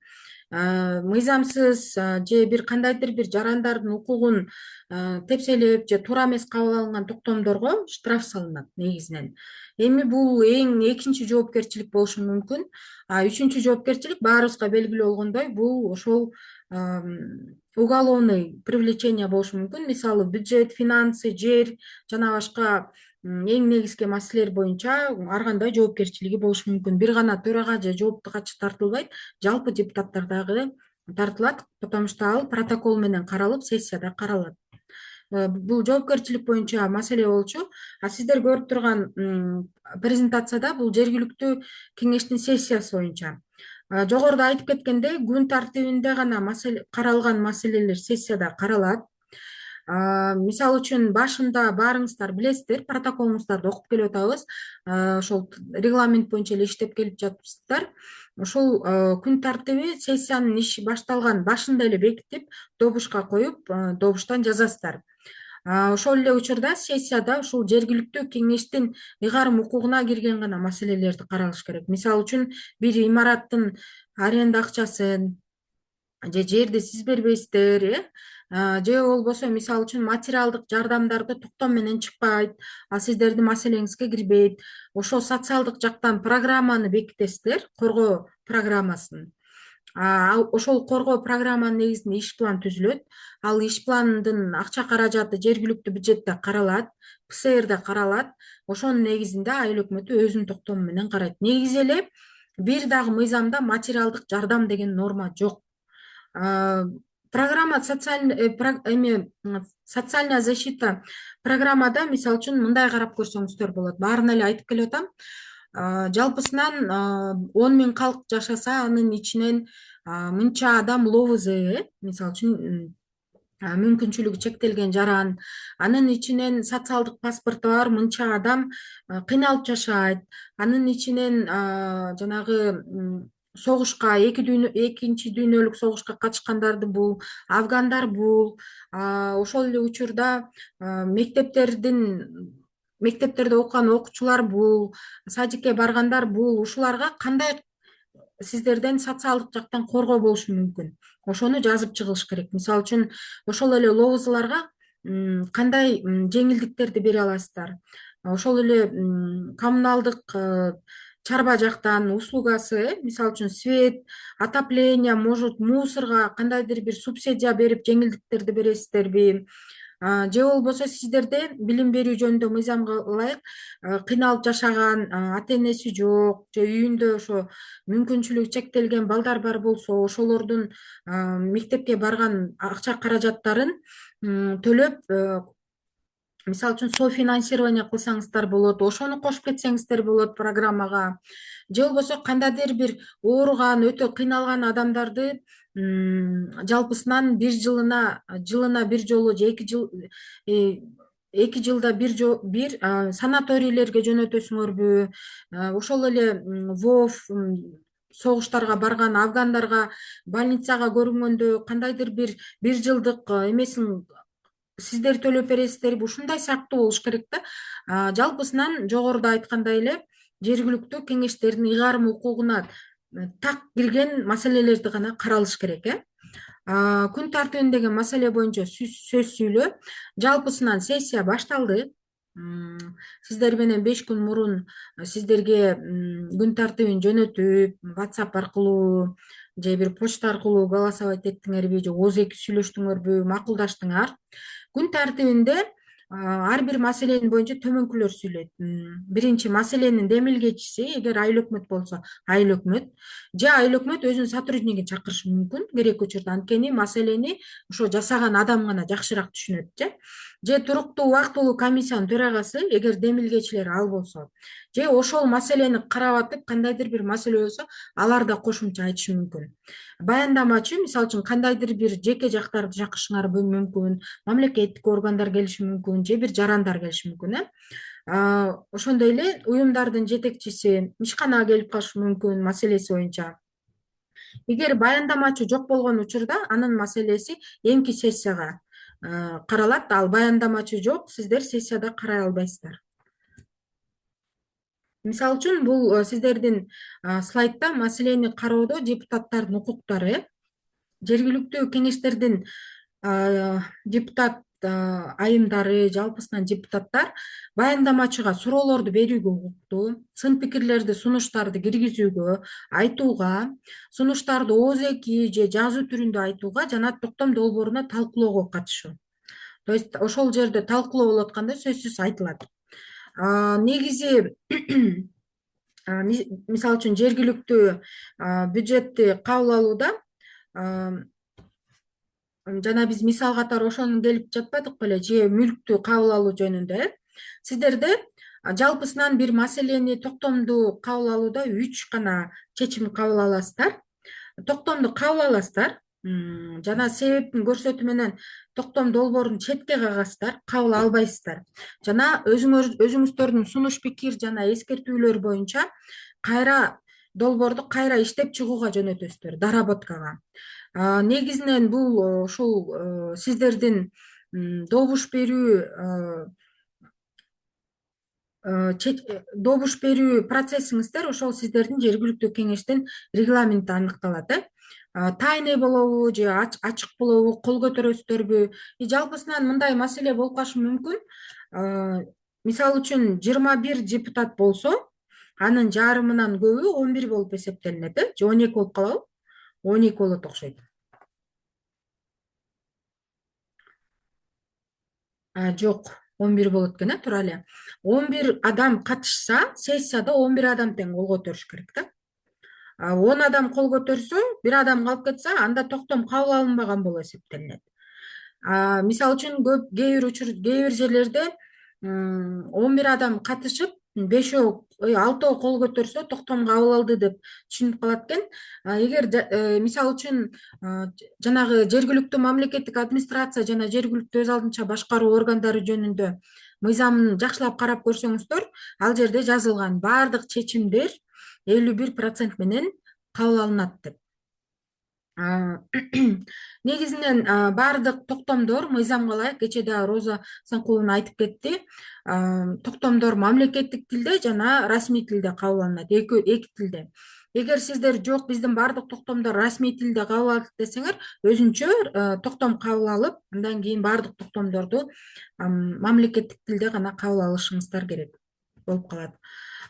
B: Мыйзамсыз же бир кандайдыр бир жарандардын укугун тепселеп же туура эмес кабыл алынган токтомдорго штраф салынат негизинен. Эми бул эң экинчи жоопкерчилик болушу мүмкүн. Үчүнчү жоопкерчилик баарыбызга белгилүү болгондой, бул ошол уголовный привлечение болушу мүмкүн. Мисалы, бюджет, финансы, жер жана башка эң негизги маселелер боюнча ар кандай жоопкерчилиги болушу мүмкүн. Бир гана төрага же жоопту катчы тартылбайт, жалпы депутаттар дагы тартылат, потому что ал протокол менен каралып, сессияда каралат. Бул жоопкерчилик боюнча маселе болчу. Сиздер көрүп турган презентацияда бул жергиликтүү кеңештин сессиясы боюнча. Жогоруда айтып кеткендей, күн тартибинде гана каралган маселелер сессияда каралат. Мисалы үчүн башында баарыңыздар билесиздер, протоколуңуздарды окуп келип атабыз. Ошол регламент боюнча эле иштеп келип жатыпсыздар. Ошол күн тартиби сессиянын иши башталган башында эле бекитип, добушка коюп, добуштан жазасыздар. Ошол эле учурда сессияда ушул жергиликтүү кеңештин ыйгарым укугуна кирген гана маселелерди каралыш керек. Мисалы үчүн, бир имараттын аренда акчасын же жерди сиз бербейсиздер, же болбосо мисалы үчүн материалдык жардамдарды токтом менен чыкпайт, ал сиздердин маселеңизге кирбейт. Ошол социалдык жактан программаны бекитесиздер, коргоо программасын. Ошол коргоо программанын негизинде иш план түзүлөт. Ал иш пландын акча каражаты жергиликтүү бюджетте каралат, ПСРде каралат. Ошонун негизинде айыл өкмөтү өзүнүн токтому менен карайт. Негизи эле бир дагы мыйзамда материалдык жардам деген норма жок. Программа социальная защита программада, мисалы үчүн, мындай карап көрсөңүздөр болот. Баарын эле айтып келип атам. Жалпысынан 10 000 калк жашаса, анын ичинен мынча адам ловз, мисалы үчүн мүмкүнчүлүгү чектелген жаран, анын ичинен социалдык паспорту бар мынча адам кыйналып жашайт, анын ичинен жанагы согушка, экинчи дүйнөлүк согушка катышкандарды бул, афгандар бул, ошол эле учурда мектептерде окуган окуучулар бул, садикке баргандар бул, ушуларга кандай сиздерден социалдык жактан коргоо болушу мүмкүн, ошону жазып чыгыш керек. Мисалы үчүн ошол эле лоозларга кандай жеңилдиктерди бере аласыздар, ошол эле коммуналдык чарба жактан услугасы, мисалы үчүн свет, отопление, может мусорго кандайдыр бир субсидия берип жеңилдиктерди бересиздерби, же болбосо сиздерде билим берүү жөнүндө мыйзамга ылайык кыйналып жашаган, ата энеси жок же үйүндө ошо мүмкүнчүлүгү чектелген балдар бар болсо, ошолордун мектепке барган акча каражаттарын төлөп, мисалы үчүн софинансирование кылсаңыздар болот, ошону кошуп кетсеңиздер болот программага. Же болбосо кандайдыр бир ооруган, өтө кыйналган адамдарды жалпысынан жылына бир жолу же 2 жылда бир санаторийлерге жөнөтөсүңөрбү, ошол эле вов, согуштарга барган афгандарга больницага көрүнгөндө кандайдыр бир жылдык эмесин сиздер төлөп бересиздерби, ушундай сыяктуу болуш керек да. Жалпысынан жогоруда айткандай эле жергиликтүү кеңештердин ыйгарым укугуна так кирген маселелерди гана каралыш керек. Күн тартибиндеги маселе боюнча сөз сүйлөө. Жалпысынан сессия башталды. Сиздер менен 5 күн мурун сиздерге күн тартибин жөнөтүп, WhatsApp аркылуу же бир почта аркылуу голосовать эттиңерби, же ооз-эки сүйлөштүңөрбү, макулдаштыңар. Күн тартибинде ар бир маселенин боюнча төмөнкүлөр сүйлөйт. Биринчи, маселенин демилгечиси, эгер айыл өкмөт болсо, айыл өкмөт же айыл өкмөт өзүнүн сотруднигин чакырышы мүмкүн керек учурда, анткени маселени ошо жасаган адам гана жакшыраак түшүнөт. Же туруктуу убактылуу комиссиянын төрагасы, эгер демилгечилер ал болсо, же ошол маселени карап атып кандайдыр бир маселе болсо, алар да кошумча айтышы мүмкүн. Баяндамачы, мисалы үчүн, кандайдыр бир жеке жактарды чакырышыңар мүмкүн, мамлекеттик органдар келиши мүмкүн, же бир жарандар келиши мүмкүн. Ошондой эле уюмдардын жетекчиси, ишканага келип калышы мүмкүн маселеси боюнча. Эгер баяндамачы жок болгон учурда анын маселеси эмки сессияга каралат, ал баяндамачы жок, сиздер сессияда карай албайсыздар. Мисалы үчүн, бул сиздердин слайдта маселени кароодо депутаттардын укуктары, жергиликтүү кеңештердин депутат айымдары, жалпысынан депутаттар баяндамачыга суроолорду берүүгө укуктуу, сын пикирлерди, сунуштарды киргизүүгө, айтууга, сунуштарды ооз-эки же жазуу түрүндө айтууга жана токтом долбооруна талкуулоого катышуу. То есть ошол жерде талкуулоо болуп атканда сөзсүз айтылат. Негизи мисалы үчүн жергиликтүү бюджетти кабыл алууда жана биз мисал катары ошону келип жатпадык беле, же мүлктү кабыл алуу жөнүндө. Сиздерде жалпысынан бир маселени токтомдуу кабыл алууда 3 гана чечим кабыл аласыздар. Токтомду кабыл аласыздар, жана себептин көрсөтүү менен токтом долбоорун четке кагасыздар, кабыл албайсыздар. Жана өзүңүздөрдүн сунуш пикир жана эскертүүлөр боюнча долбоорду кайра иштеп чыгууга жөнөтөсүздөр, доработкага. Негизинен бул ушул сиздердин добуш берүү процессиңиздер ошол сиздердин жергиликтүү кеңештин регламентте аныкталат. Тайный болобу же ачык болобу, кол көтөрөсүздөрбү? Жалпысынан мындай маселе болуп калышы мүмкүн. Мисалы үчүн 21 депутат болсо, анын жарымынан көбү 11 болуп эсептелинет, же 12 болуп калабы? 12 болот окшойт. Жок, 11 болот экен, тура эле. 11 адам катышса, сессияда 11 адам тең кол көтөрүш керек да. 10 адам кол көтөрсө, бир адам калып кетсе, анда токтом кабыл алынбаган болуп эсептелинет. Мисалы үчүн, кээ бир жерлерде 11 адам катышып, бешөө, алтоо кол көтөрсө токтом кабыл алды деп түшүнүп калат экен. Эгер мисалы үчүн жанагы жергиликтүү мамлекеттик администрация жана жергиликтүү өз алдынча башкаруу органдары жөнүндө мыйзамын жакшылап карап көрсөңүздөр, ал жерде жазылган баардык чечимдер 51% менен кабыл алынат деп. Негизинен баардык токтомдор мыйзамга ылайык, кечээ дагы Роза Санкуловна айтып кетти. Токтомдор мамлекеттик тилде жана расмий тилде кабыл алынат, эки тилде. Эгер сиздер жок, биздин баардык токтомдор расмий тилде кабыл алат десеңер, өзүнчө токтом кабыл алып, андан кийин баардык токтомдорду мамлекеттик тилде гана кабыл алышыңыздар керек болуп калат.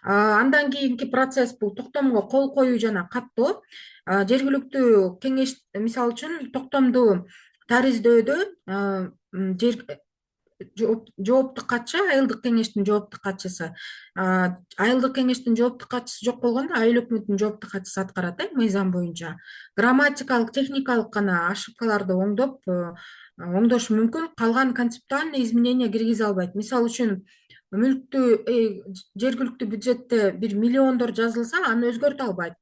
B: Андан кийинки процесс бул токтомго кол коюу жана каттоо. Жергиликтүү кеңеш, мисалы үчүн, токтомду тариздөөдө жооптук катчы, айылдык кеңештин жооптук катчысы, айылдык кеңештин жооптук катчысы жок болгондо айыл өкмөтүнүн жооптук катчысы аткарат, мыйзам боюнча. Грамматикалык, техникалык гана ошибкаларды оңдошу мүмкүн, калган концептуальный изменения киргизе албайт. Мисалы үчүн, жергиликтүү бюджетте бир миллиондор жазылса, аны өзгөртө албайт.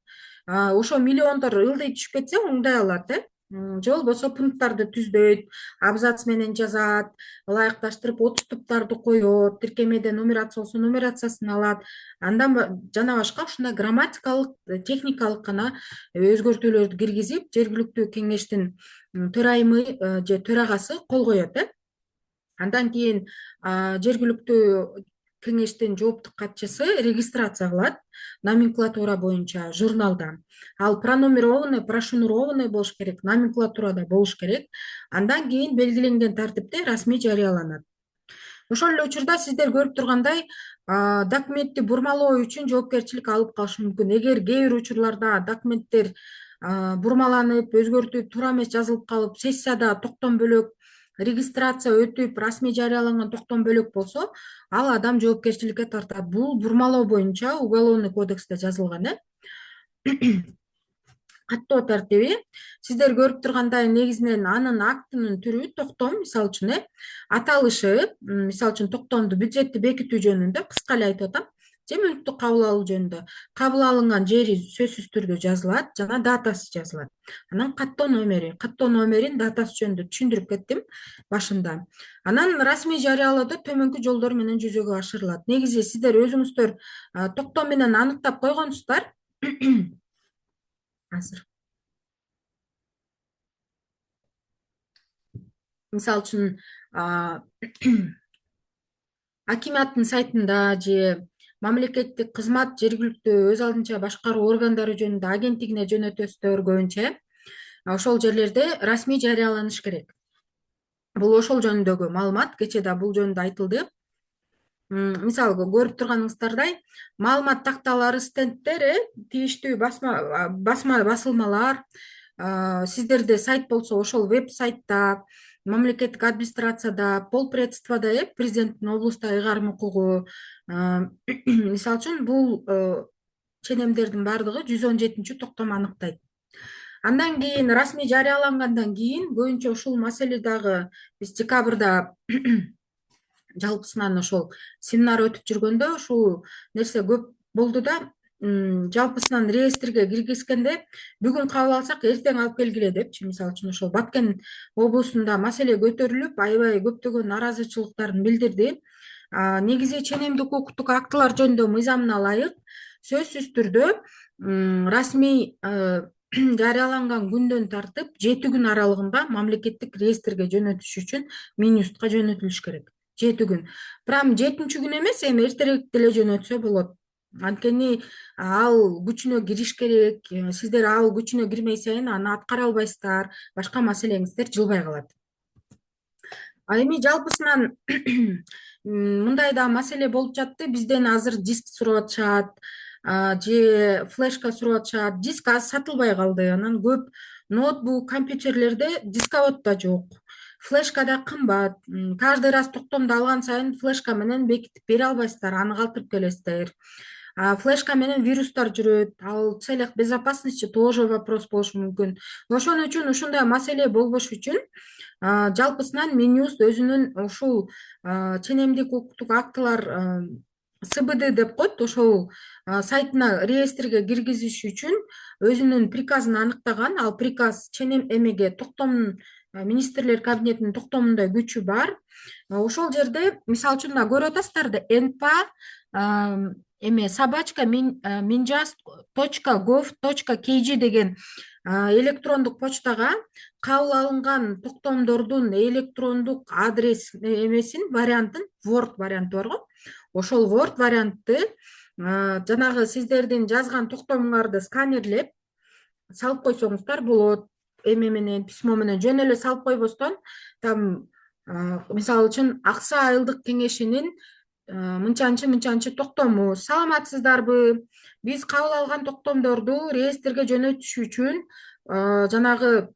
B: Ошо миллиондор ылдый түшүп кетсе оңдой алат, же болбосо пункттарды түздөйт, абзац менен жазат, ылайыкташтырып 30 туптарды коет, тиркемеде нумерация болсо нумерациясын алат. Андан жана башка ушундай грамматикалык, техникалык гана өзгөртүүлөрдү киргизип, жергиликтүү кеңештин төрайымы же төрагасы кол коет. Андан кийин жергиликтүү кеңештин жооптук катчысы регистрация кылат номенклатура боюнча журналда. Ал пронумерованный, прошнурованный болуш керек, номенклатурада болуш керек. Андан кийин белгиленген тартипте расмий жарыяланат. Ошол эле учурда сиздер көрүп тургандай, документти бурмалоо үчүн жоопкерчилик алып калышы мүмкүн. Эгер кээ бир учурларда документтер бурмаланып, өзгөртүп, туура эмес жазылып калып, сессияда токтом бөлөк, регистрация өтүп, расмий жарыяланган токтом бөлөк болсо, ал адам жоопкерчиликке тартат. Бул бурмалоо боюнча уголовный кодексте жазылган. Каттоо тартиби сиздер көрүп тургандай, негизинен анын актынын түрү токтом, мисалы үчүн, аталышы, мисалы үчүн токтомду бюджетти бекитүү жөнүндө, кыска эле айтып атам, же мүлктү кабыл алуу жөнүндө. Кабыл алынган жери сөзсүз түрдө жазылат жана датасы жазылат. Анан каттоо номерин, датасы жөнүндө түшүндүрүп кеттим башында. Анан расмий жарыялоодо төмөнкү жолдор менен жүзөгө ашырылат. Негизи сиздер өзүңүздөр токтом менен аныктап койгонсуздар. Азыр. Мисалы үчүн, акиматтын сайтында же мамлекеттик кызмат, жергиликтүү өз алдынча башкаруу органдары жөнүндө агенттигине жөнөтөсүздөр көбүнчө, ошол жерлерде расмий жарыяланыш керек. Бул ошол жөнүндөгү маалымат, кечээ да бул жөнүндө айтылды. Мисалы көрүп турганыңыздардай, маалымат такталары, стендтер, тийиштүү басылмалар, сиздерде сайт болсо ошол веб-сайтта, мамлекеттик администрацияда, полпредствода, президенттин облуста ыйгарым укугу, мисалы үчүн бул ченемдердин баардыгы 117 токтом аныктайт. Андан кийин расмий жарыялангандан кийин көбүнчө ушул маселе дагы биз декабрда жалпысынан ошол семинар өтүп жүргөндө ушул нерсе көп болду да, жалпысынан реестрге киргизгенде бүгүн кабыл алсак эртең алып келгиле депчи. Мисалы үчүн ошол Баткен облусунда маселе көтөрүлүп, аябай көптөгөн нааразычылыктарын билдирди. Негизи ченемдик укуктук актылар жөнүндө мыйзамына ылайык сөзсүз түрдө расмий жарыяланган күндөн тартып 7 күн аралыгында мамлекеттик реестрге жөнөтүш үчүн Минюстка жөнөтүлүш керек. 7 күн. Прям 7-күн эмес, эми эртерээк деле жөнөтсө болот. Анткени ал күчүнө кириш керек. Сиздер ал күчүнө кирмей сайын аны аткара албайсыздар, башка маселеңиздер жылбай калат. Эми жалпысынан мындай да маселе болуп жатты. Бизден азыр диск сурап атышат, же флешка сурап атышат. Диск азыр сатылбай калды. Анан көп ноутбук, компьютерлерде дисковод да жок. Флешка да кымбат. Каждый раз токтомду алган сайын флешка менен бекитип бере албайсыздар, аны калтырып келесиздер. Флешка менен вирустар жүрөт. Ал в целях безопасности тоже вопрос болушу мүмкүн. Ошон үчүн ушундай маселе болбош үчүн жалпысынан Минюст өзүнүн ушул ченемдик укуктук актылар СБД деп коет. Ошол сайтына реестрге киргизиш үчүн өзүнүн приказын аныктаган. Ал приказ чен эмеге токтом министрлер кабинетинин токтомундай күчү бар. Ошол жерде мисалы үчүн мына көрүп атасыздар да НПА эме собачка minjust.gov.kg деген электрондук почтага кабыл алынган токтомдордун электрондук адрес эмесин вариантын Word варианты барго. Ошол Word вариантты жанагы сиздердин жазган токтомуңарды сканерлеп салып койсоңуздар болот. Эме менен письмо менен жөн эле салып койбостон там мисалы үчүн Аксы айылдык кеңешинин мынчанчы токтому саламатсыздарбы, биз кабыл алган токтомдорду реестрге жөнөтүш үчүн жанагы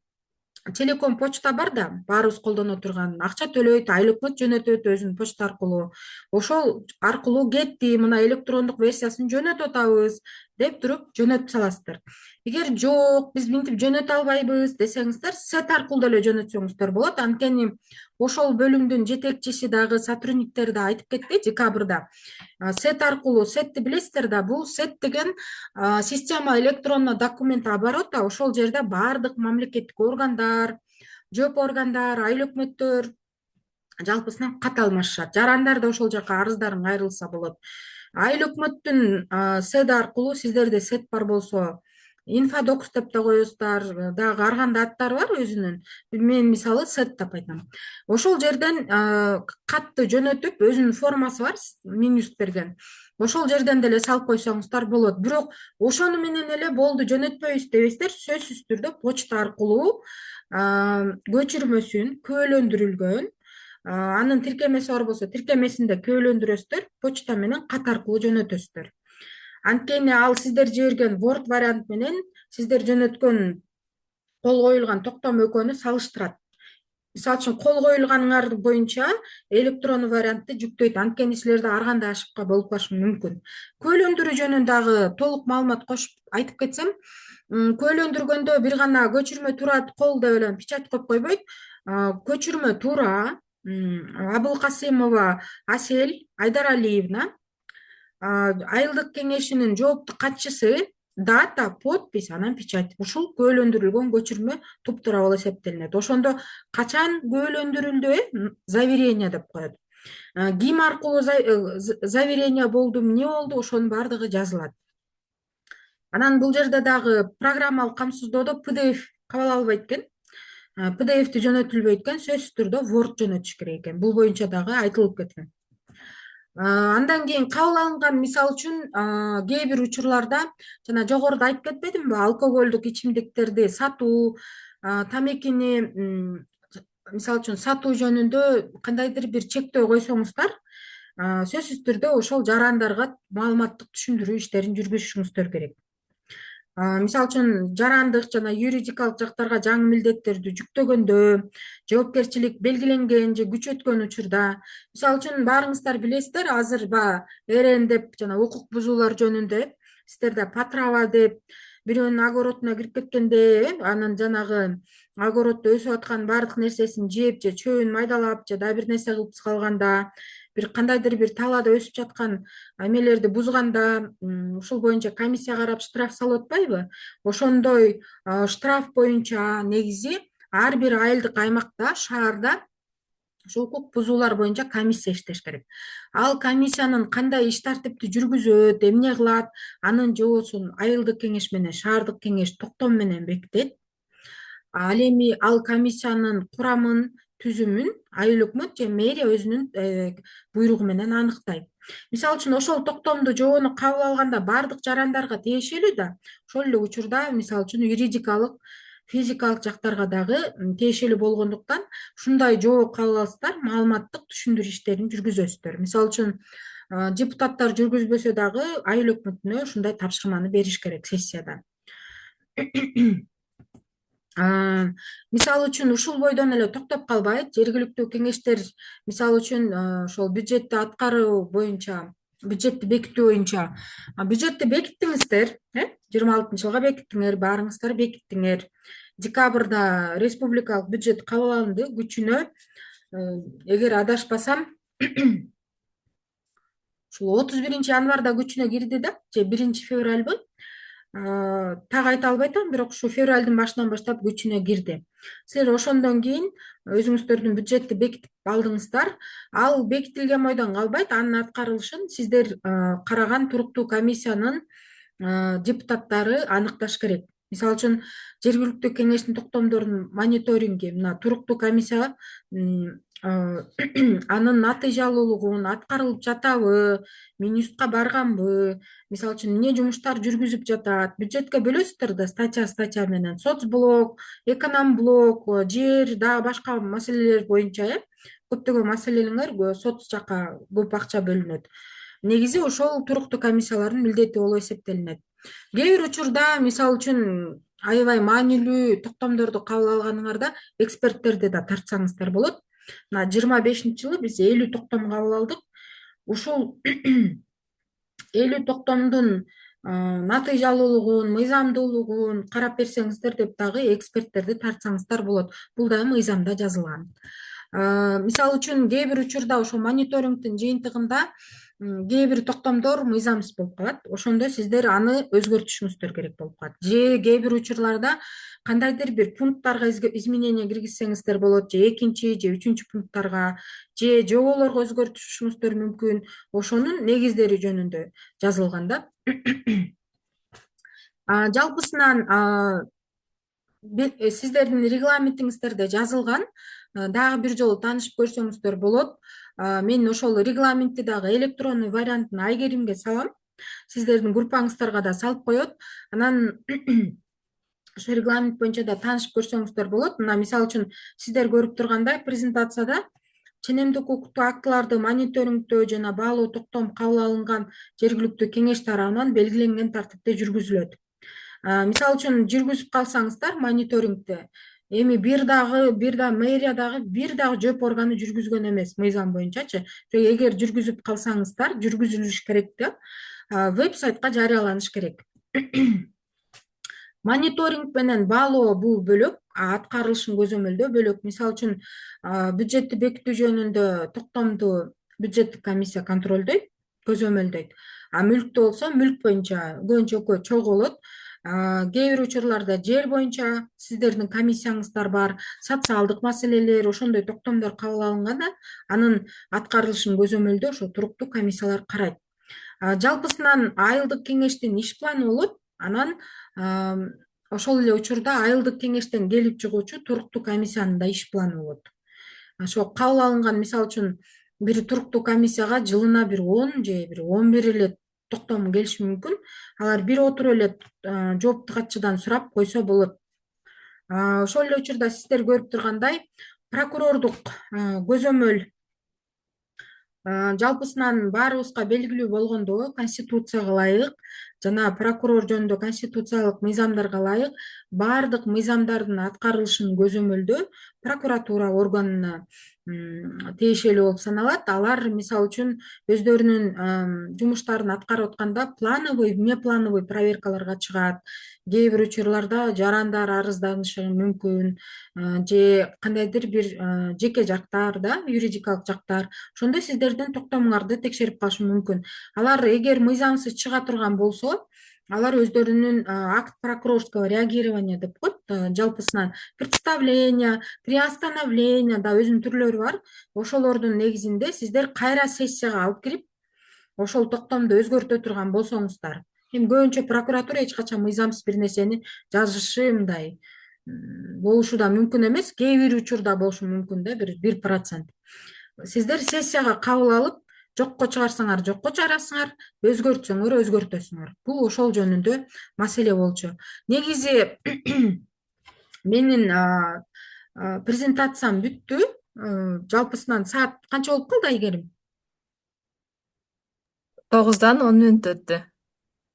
B: телеком почта бар да, баарыбыз колдоно турган, акча төлөйт, айлык өкмөт жөнөтөт өзүнүн почта аркылуу. Ошол аркылуу кетти, мына электрондук версиясын жөнөтүп атабыз деп туруп жөнөтүп саласыздар. Эгер жок, биз минтип жөнөтө албайбыз десеңиздер, сет аркылуу деле жөнөтсөңүздөр болот. Анткени ошол бөлүмдүн жетекчиси дагы сотрудниктери да айтып кетти декабрда. Сет аркылуу, сетти билесиздер да, бул сет деген система электронно документ оборот да, ошол жерде баардык мамлекеттик органдар, жооп органдар, айыл өкмөттөр жалпысынан кат алмашышат. Жарандар да ошол жака арыздарын кайрылса болот. Айыл өкмөттүн сет аркылуу сиздерде сет бар болсо инфодокс деп да коесуздар, дагы ар кандай аттары бар өзүнүн. Мен мисалы сет деп айтам. Ошол жерден катты жөнөтүп, өзүнүн формасы бар, Минюст берген. Ошол жерден деле салып койсоңуздар болот. Бирок ошону менен эле болду жөнөтпөйбүз дебейсиздер, сөзсүз түрдө почта аркылуу көчүрмөсүн күбөлөндүрүлгөн анын тиркемеси бар болсо тиркемесинде күбөлөндүрөсүздөр, почта менен кат аркылуу жөнөтөсүздөр. Анткени ал сиздер жиберген Word вариант менен сиздер жөнөткөн кол коюлган токтом экөөнү салыштырат. Мисалы үчүн кол коюлганыңар боюнча электрондук вариантты жүктөйт. Анткени силерде ар кандай ошибка болуп калышы мүмкүн. Күбөлөндүрүү жөнүндө дагы толук маалымат кошуп айтып кетсем, күбөлөндүргөндө бир гана көчүрмө турат кол деп эле печать коюп койбойт. Көчүрмө тура Абылкасымова Асель Айдаралиевна, айылдык кеңешинин жоопту катчысы, дата, подпись, анан печать. Ушул күбөлөндүрүлгөн көчүрмө туптура болуп эсептелинет. Ошондо качан күбөлөндүрүлдү, заверение деп коет. Ким аркылуу заверение болду, эмне болду, ошонун баардыгы жазылат. Анан бул жерде дагы программалык камсыздоодо PDF кабыл албайт экен. PDF-ти жөнөтүлбөйт экен, сөзсүз түрдө Word жөнөтүш керек экен. Бул боюнча дагы айтылып кеткен. Андан кийин кабыл алынган, мисалы үчүн кээ бир учурларда жана жогоруда айтып кетпедимби, алкоголдук ичимдиктерди сатуу, тамекини мисалы үчүн сатуу жөнүндө кандайдыр бир чектөө койсоңуздар, сөзсүз түрдө ошол жарандарга маалыматтык түшүндүрүү иштерин жүргүзүшүңүздөр керек. Мисалы үчүн жарандык жана юридикалык жактарга жаңы милдеттерди жүктөгөндө, жоопкерчилик белгиленген же күч өткөн учурда, мисалы үчүн баарыңыздар билесиздер, азыр РН деп жана укук бузуулар жөнүндө сиздерде Патрава деп бирөөнүн огородуна кирип кеткенде, анын жанагы огороддо өсүп аткан баардык нерсесин жеп же чөбүн майдалап же дагы бир нерсе кылып калганда, бир кандайдыр бир талаада өсүп жаткан эмелерди бузганда, ушул боюнча комиссия карап штраф салып атпайбы? Ошондой штраф боюнча негизи ар бир айылдык аймакта, шаарда ошол укук бузуулар боюнча комиссия иштеш керек. Ал комиссиянын кандай иш тартипти жүргүзөт, эмне кылат, анын жоосун айылдык кеңеш менен шаардык кеңеш токтом менен бекитет. Ал эми ал комиссиянын курамын, түзүмүн айыл өкмөт же мэрия өзүнүн буйругу менен аныктайт. Мисалы үчүн ошол токтомду жоonu кабыл алганда баардык жарандарга тиешелүү да, ошол эле учурда мисалы үчүн юридикалык, физикалык жактарга дагы тиешелүү болгондуктан ушундай жоо кабыл алсадар, маалыматтык түшүндүрүү иштерин жүргүзөсүздөр. Мисалы үчүн депутаттар жүргүзбөсө дагы айыл өкмөтүнө ушундай тапшырманы бериш керек сессияда. Мисалы үчүн ушул бойдон эле токтоп калбайт, жергиликтүү кеңештер мисалы үчүн ошол бюджетти аткаруу боюнча, бюджетти бекитүү боюнча бюджетти бекиттиңиздер, 26-жылга бекиттиңер, баарыңыздар бекиттиңер. Декабрда республикалык бюджет кабыл алынды, күчүнө эгер адашпасам ушул 31 январда күчүнө кирди да, же 1 февральбы? Так айта албай атам, бирок ушу февралдын башынан баштап күчүнө кирди. Силер ошондон кийин өзүңүздөрдүн бюджетти бекитип алдыңыздар. Ал бекитилген бойдон калбайт, анын аткарылышын сиздер караган туруктуу комиссиянын депутаттары аныкташ керек. Мисалы үчүн жергиликтүү кеңештин токтомдорунун мониторинги мына туруктуу комиссия анын натыйжалуулугун, аткарылып жатабы, Минюстка барганбы, мисалы үчүн эмне жумуштар жүргүзүп жатат, бюджетке бөлөсүздөр да статья менен, соцблок, экономблок, жер, дагы башка маселелер боюнча көптөгөн маселелер соц жака көп акча бөлүнөт. Негизи ошол туруктуу комиссиялардын милдети болуп эсептелинет. Кээ бир учурда мисалы үчүн аябай маанилүү токтомдорду кабыл алганыңарда эксперттерди да тартсаңыздар болот. Мына 25-жылы биз 50 токтом кабыл алдык. Ушул 50 токтомдун натыйжалуулугун, мыйзамдуулугун карап берсеңиздер деп дагы эксперттерди тартсаңыздар болот. Бул дагы мыйзамда жазылган. Мисалы үчүн кээ бир учурда ошол мониторингдин жыйынтыгында кээ бир токтомдор мыйзамсыз болуп калат. Ошондо сиздер аны өзгөртүшүңүздөр керек болуп калат. Же кээ бир учурларда кандайдыр бир пункттарга изменение киргизсеңиздер болот, же 2-чи, же 3-чү пункттарга, же жоболорго өзгөртүшүңүздөр мүмкүн. Ошонун негиздери жөнүндө жазылган да. Жалпысынан сиздердин регламентиңиздерде жазылган. Дагы бир жолу таанышып көрсөңүздөр болот. Мен ошол регламентти дагы электронный вариантын Айгеримге салам. Сиздердин группаңыздарга да салып коет. Анан ошо регламент боюнча да таанышып көрсөңүздөр болот. Мына мисалы үчүн сиздер көрүп тургандай презентацияда ченемдик укуктуу актыларды мониторингдөө жана баалоо токтом кабыл алынган жергиликтүү кеңеш тарабынан белгиленген тартипте жүргүзүлөт. Мисалы үчүн жүргүзүп калсаңыздар мониторингди, эми бир дагы мэрия дагы бир дагы жооп органы жүргүзгөн эмес мыйзам боюнчачы. Эгер жүргүзүп калсаңыздар, жүргүзүлүш керек да, веб-сайтка жарыяланыш керек. Мониторинг менен баалоо бул бөлөк, аткарылышын көзөмөлдөө бөлөк. Мисалы үчүн бюджетти бекитүү жөнүндө токтомду бюджеттик комиссия контролдойт, көзөмөлдөйт. Мүлктө болсо мүлк боюнча көбүнчө чогуу болот. Кээ бир учурларда жер боюнча сиздердин комиссияңыздар бар, социалдык маселелер, ошондой токтомдор кабыл алынганда анын аткарылышын көзөмөлдөө ошо туруктуу комиссиялар карайт. Жалпысынан айылдык кеңештин иш планы болот. Анан ошол эле учурда айылдык кеңештен келип чыгуучу туруктуу комиссиянын да иш планы болот. Ошо кабыл алынган мисалы үчүн бир туруктуу комиссияга жылына бир 10 же бир 11 эле токтом келиши мүмкүн. Алар бир отуруп эле жоопту катчыдан сурап койсо болот. Ошол эле учурда сиздер көрүп тургандай прокурордук көзөмөл жалпысынан баарыбызга белгилүү болгондо конституцияга ылайык жана прокурор жөнүндө конституциялык мыйзамдарга ылайык баардык мыйзамдардын аткарылышын көзөмөлдөө прокуратура органына тиешелүү болуп саналат. Алар мисалы үчүн өздөрүнүн жумуштарын аткарып атканда плановый, внеплановый проверкаларга чыгат. Кээ бир учурларда жарандар арызданышы мүмкүн, же кандайдыр бир жеке жактар да, юридикалык жактар. Ошондо сиздердин токтомуңарды текшерип калышы мүмкүн. Алар эгер мыйзамсыз чыга турган болсо, алар өздөрүнүн акт прокурорского реагирования деп коет, жалпысынан представление, приостановление да өзүнүн түрлөрү бар. Ошолордун негизинде сиздер кайра сессияга алып кирип, ошол токтомду өзгөртө турган болсоңуздар. Эми көбүнчө прокуратура эч качан мыйзамсыз бир нерсени жазышы мындай болушу да мүмкүн эмес. Кээ бир учурда болушу мүмкүн да, 1%. Сиздер сессияга кабыл алып, жокко чыгарсаңар жокко чыгарасыңар, өзгөртсөңөр өзгөртөсүңөр. Бул ошол жөнүндө маселе болчу. Негизи менин презентациям бүттү. Жалпысынан саат канча болуп калды Айгерим?
A: 9-дан 10 мүнөт өттү.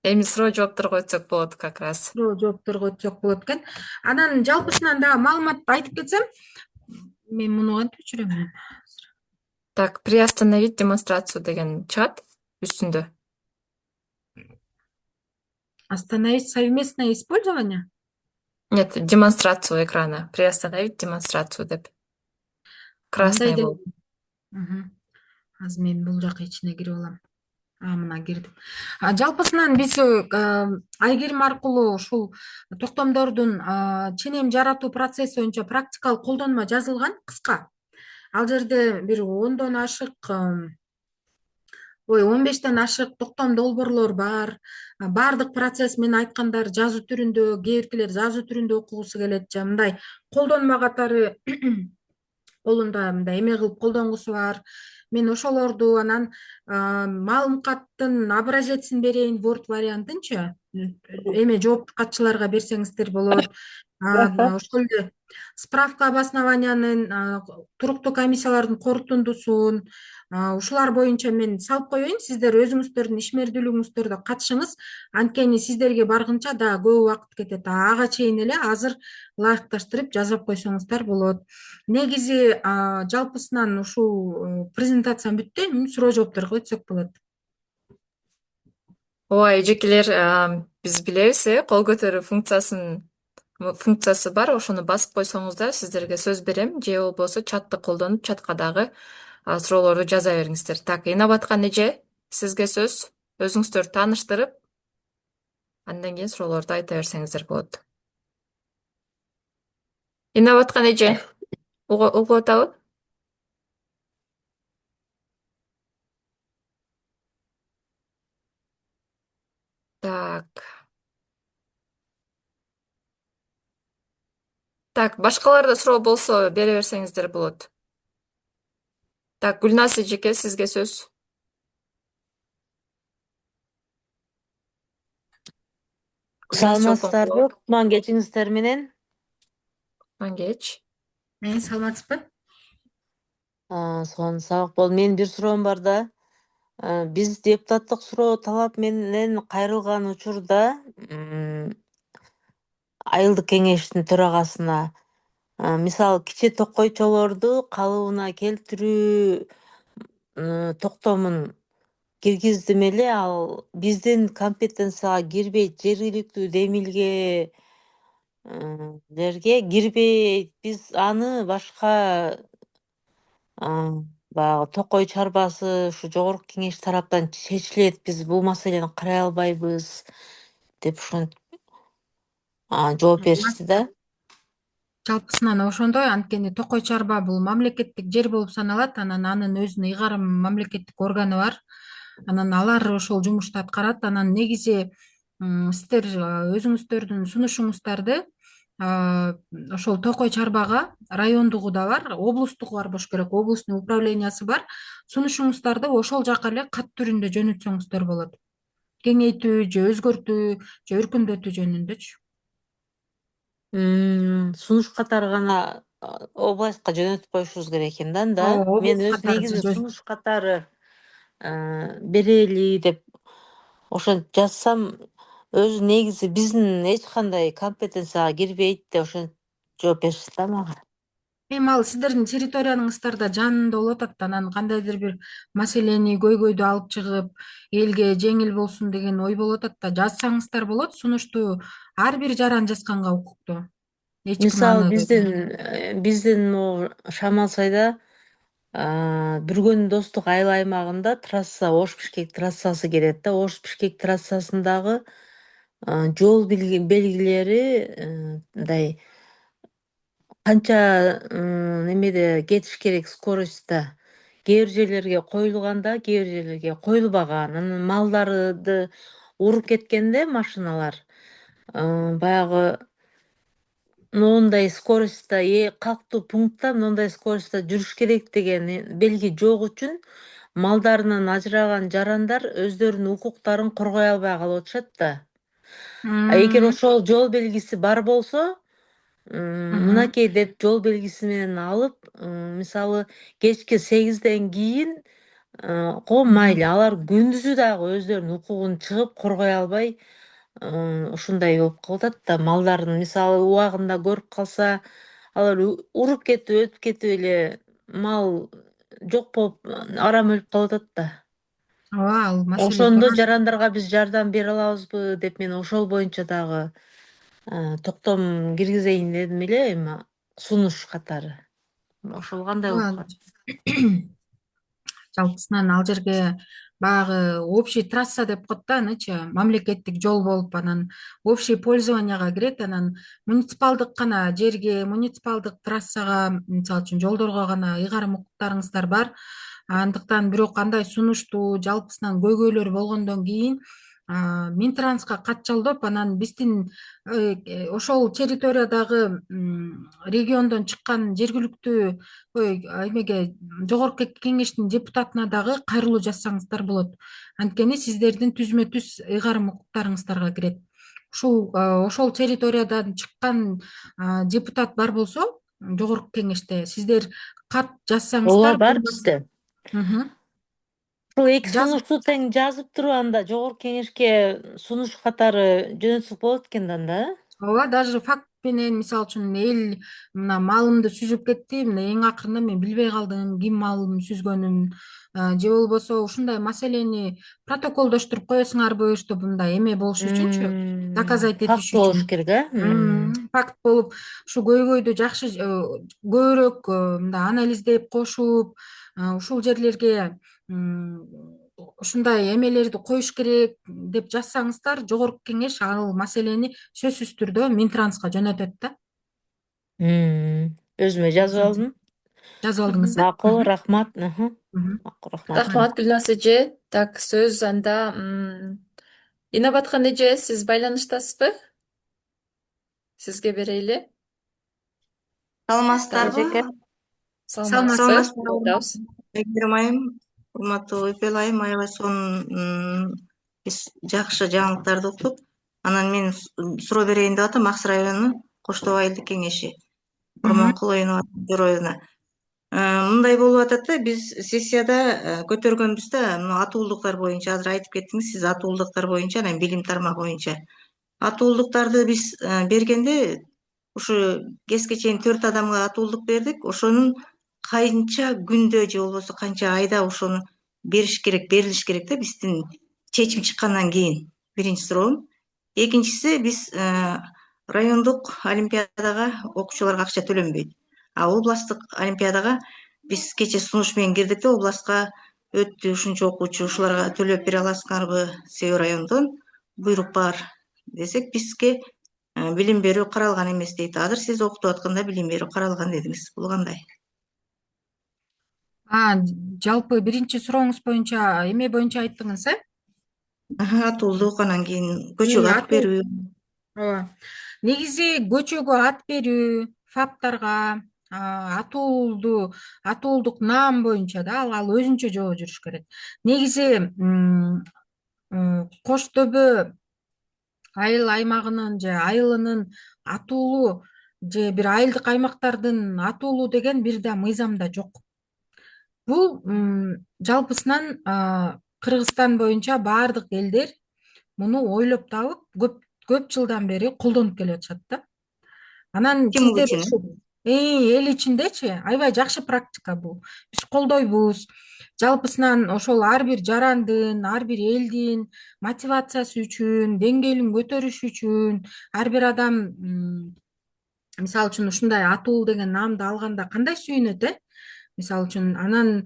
A: Эми суроо жоопторго өтсөк болот как раз.
B: Суроо жоопторго өтсөк болот экен. Анан жалпысынан дагы маалымат айтып кетсем, мен муну кантип өчүрөм?
A: Так, приостановить демонстрацию деген чыгат үстүндө.
B: Остановить совместное использование?
A: Нет, демонстрацию экрана. Приостановить демонстрацию деп. Красный болуп.
B: Азыр мен бул жака ичине кирип алам. токтомуна кирдим. Жалпысынан биз Айгерим аркылуу ушул токтомдордун ченем жаратуу процесси боюнча практикалык колдонма жазылган кыска. Ал жерде бир 10дон ашык, ой 15тен ашык токтом долбоорлор бар. Баардык процесс мен айткандар жазуу түрүндө, кээ биркилер жазуу түрүндө окугусу келет же мындай колдонма катары колунда мындай эме кылып колдонгусу бар. Мен ошолорду анан маалымкаттын образецин берейин Word вариантынчы. Эме жоопту катчыларга берсеңиздер болот. Ошол эле справка обоснованиянын, туруктуу комиссиялардын корутундусун, ушулар боюнча мен салып коеюн. Сиздер өзүңүздөрдүн ишмердүүлүгүңүздөрдө катышыңыз. Анткени сиздерге баргынча дагы көп убакыт кетет. Ага чейин эле азыр ылайыкташтырып жазып койсоңуздар болот. Негизи жалпысынан ушул презентациям бүттү. Эми суроо жоопторго өтсөк болот.
A: Ооба, эжекелер, биз билебиз, кол көтөрүү функциясы бар. Ошону басып койсоңуздар сиздерге сөз берем, же болбосо чатты колдонуп, чатка дагы суроолорду жаза бериңиздер. Так, Инабаткан эже, сизге сөз. Өзүңүздөрдү тааныштырып, андан кийин суроолорду айта берсеңиздер болот. Инабаткан эже, угуп атабы? Так. Так, башкаларда суроо болсо бере берсеңиздер болот. Так, Гүлназ эжеке, сизге сөз. Гүлназ
C: Саламатсыздарбы? Кутман кечиңиздер менен.
A: Мангеч.
B: Саламатсызбы?
C: Сонун сабак болду. Менин бир суроом бар да. Биз депутаттык суроо талап менен кайрылган учурда айылдык кеңештин төрагасына мисалы кичи токойчолорду калыбына келтирүү токтомун киргиздим эле, ал биздин компетенцияга кирбейт, жергиликтүү демилгелерге кирбейт. Биз аны башка баягы токой чарбасы ушу жогорку кеңеш тараптан чечилет. Биз бул маселени карай албайбыз деп ушинтип жооп беришти да.
B: Жалпысынан ошондой. Анткени токой чарба бул мамлекеттик жер болуп саналат. Анан анын өзүнүн ыйгарым мамлекеттик органы бар. Анан алар ошол жумушту аткарат. Анан негизи сиздер өзүңүздөрдүн сунушуңуздарды ошол токой чарбага райондугу да бар, облустугу бар болуш керек. Облустный управлениясы бар. Сунушуңуздарды ошол жака эле кат түрүндө жөнөтсөңүздөр болот. Кеңейтүү же өзгөртүү же өркүндөтүү жөнүндөчү.
C: Сунуш катары гана областка жөнөтүп коюшубуз керек экен да анда.
B: Ооба,
C: Мен
B: облус
C: өз
B: катары
C: негизи сунуш катары берели деп ошентип жазсам, өзү негизи биздин эч кандай компетенцияга кирбейт деп ошентип жооп беришти да мага.
B: Эми ал сиздердин территорияңыздарда жанында болуп атат. Анан кандайдыр бир маселени, көйгөйдү алып чыгып, элге жеңил болсун деген ой болуп атат да. Жазсаңыздар болот. Сунушту ар бир жаран жазганга укуктуу. Эч ким
C: Мисалы
B: аны
C: биздин могу Шамал сайда Бүргөн Достук айыл аймагында трасса, Ош Бишкек трассасы келет да. Ош Бишкек трассасындагы жол белгилери мындай канча немеде кетиш керек скоростьта. Кээ бир жерлерге коюлганда, кээ бир жерлерге коюлбаган. Анан малдарды уруп кеткенде машиналар баягы моундай скоростьта калктуу пунктта моундай скоростьта жүрүш керек деген белги жок үчүн малдарынан ажыраган жарандар өздөрүнүн укуктарын коргой албай калып атышат да. Эгер ошол жол белгиси бар болсо, мынакей деп жол белгиси менен алып, мисалы кечки 8ден кийин майли, алар күндүзү дагы өздөрүнүн укугун чыгып коргой албай ушундай болуп калып атат да. Малдарын мисалы убагында көрүп калса, алар уруп кетип, өтүп кетип эле мал жок болуп, арам өлүп калып атат да.
B: ооба, ал маселе
C: Ошондо
B: туура.
C: жарандарга биз жардам бере алабызбы деп мен ошол боюнча дагы токтом киргизейин дедим эле, эми сунуш катары. Ошол кандай болуп калат?
B: Жалпысынан ал жерге баягы общий трасса деп коет да анычы, мамлекеттик жол болуп анан общий пользованияга кирет, анан муниципалдык гана жерге, муниципалдык трассага, мисалы үчүн жолдорго гана ыйгарым укуктарыңыздар бар. Андыктан бирок андай сунуштуу жалпысынан көйгөйлөр болгондон кийин Минтрансқа кат жолдоп, анан биздин ошол территориядагы региондон чыккан жергиликтүү эмеге жогорку кеңештин депутатына дагы кайрылуу жазсаңыздар болот. Анткени сиздердин түзмө түз ыйгарым укуктарыңыздарга кирет. Ошол территориядан чыккан депутат бар болсо, жогорку кеңеште сиздер кат
C: Ооба,
B: жазсаңыздар
C: бар бизде.
B: Мгм.
C: Ушул эки
B: Жаз-
C: сунушту тең жазып туруп анда жогорку кеңешке сунуш катары жөнөтсөк болот экен да анда.
B: Ооба, даже факт менен, мисалы үчүн эл мына малымды сүзүп кетти, мына эң акырында мен билбей калдым ким малын сүзгөнүн, же болбосо ушундай маселени протоколдоштуруп коесуңарбы, чтобы мындай эме болуш үчүнчү, доказать
C: Факт
B: этиш
C: болуш
B: үчүн.
C: керек,
B: Факт болуп, ушу көйгөйдү жакшы көбүрөөк мындай анализдеп кошуп, ушул жерлерге ушундай эмелерди коюш керек деп жазсаңыздар, жогорку кеңеш ал маселени сөзсүз түрдө Минтранска жөнөтөт да.
C: Өзүмө жазып алдым.
B: Жазып алдыңыз, э?
C: Макул, рахмат.
B: Мгм.
C: Макул, рахмат.
A: Рахмат Гүлназ эже. Так, сөз анда Инабатхан эже, сиз байланыштасызбы? Сизге берели.
D: Саламатсыздарбы?
A: Саламатсызбы?
B: Саламатсызбы?
A: Айтабыз.
D: Айгерим айым, урматтуу Эпел айым, аябай сонун биз жакшы жаңылыктарды уктук. Анан мен суроо берейин деп атам, Аксай району Коштоо айылдык кеңеши. Курманкул Жороевна. Мындай болуп атат да, биз сессияда көтөргөнбүз да, атуулдуктар боюнча, азыр айтып кеттиңиз, сиз атуулдуктар боюнча, анан билим тармагы боюнча. Атуулдуктарды биз бергенде ушу кечке чейин 4 адамга атуулдук бердик. Ошонун канча күндө же болбосо канча айда ошону берилиш керек да, биздин чечим чыккандан кийин. Биринчи суроом. Экинчиси, биз райондук олимпиадага окуучуларга акча төлөнбөйт. А областтык олимпиадага биз кече сунуш менен кирдик да, областка өттү ушунча окуучу, ушуларга төлөп бере аласыңарбы, Себер райондон буйрук бар десек, бизге билим берүү каралган эмес дейт. Азыр сиз окутуп атканда билим берүү каралган дедиңиз. Бул кандай?
B: Жалпы биринчи сурооңуз боюнча эме боюнча айттыңыз, э?
D: Атуулдук, анан кийин көчөгө ат
B: Атуу.
D: берүү.
B: Ооба. Негизи көчөгө ат берүү, фаптарга, атуулдук наам боюнча да ал өзүнчө жолу жүрүш керек. Негизи Кош Төбө айыл аймагынын же айылынын атуулу же бир айылдык аймактардын атуулу деген бир да мыйзамда жок. Бул жалпысынан Кыргызстан боюнча баардык элдер муну ойлоп табып көп жылдан бери колдонуп келе атышат да. Анан
D: Стимул
B: сиздер
D: үчүн,
B: эл ичиндечи аябай жакшы практика бул. Биз колдойбуз. Жалпысынан ошол ар бир жарандын, ар бир элдин мотивациясы үчүн, деңгээлин көтөрүш үчүн ар бир адам мисалы үчүн ушундай атуул деген наамды алганда кандай сүйүнөт, э? Мисалы үчүн анан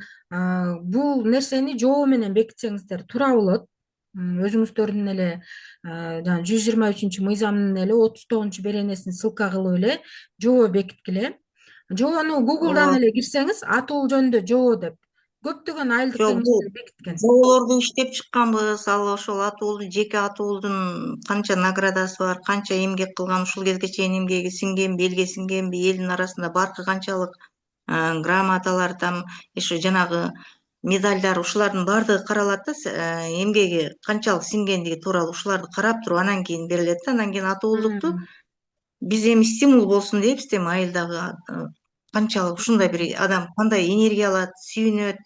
B: бул нерсени жобо менен бекитсеңиздер туура болот. Өзүңүздөрдүн эле жана 123 мыйзамдын эле 39 беренесин ссылка кылып эле жобо бекиткиле. Жобону Google'дан эле кирсеңиз, атуул жөнүндө жобо деп көптөгөн айылдык
D: жок, бул
B: кеңештер бекиткен.
D: жоболорду иштеп чыкканбыз. Ал ошол атуулду, жеке атуулдун канча наградасы бар, канча эмгек кылган, ушул кезге чейин эмгеги сингенби, элге сингенби, элдин арасында баркы канчалык грамоталар, там еще жанагы медальдар, ушулардын баардыгы каралат да, эмгеги канчалык сингендиги тууралуу ушуларды карап туруп анан кийин берилет да. Анан кийин атуулдукту биз эми стимул болсун дейбиз да, эми айылдагы канчалык ушундай бир адам кандай энергия алат, сүйүнөт,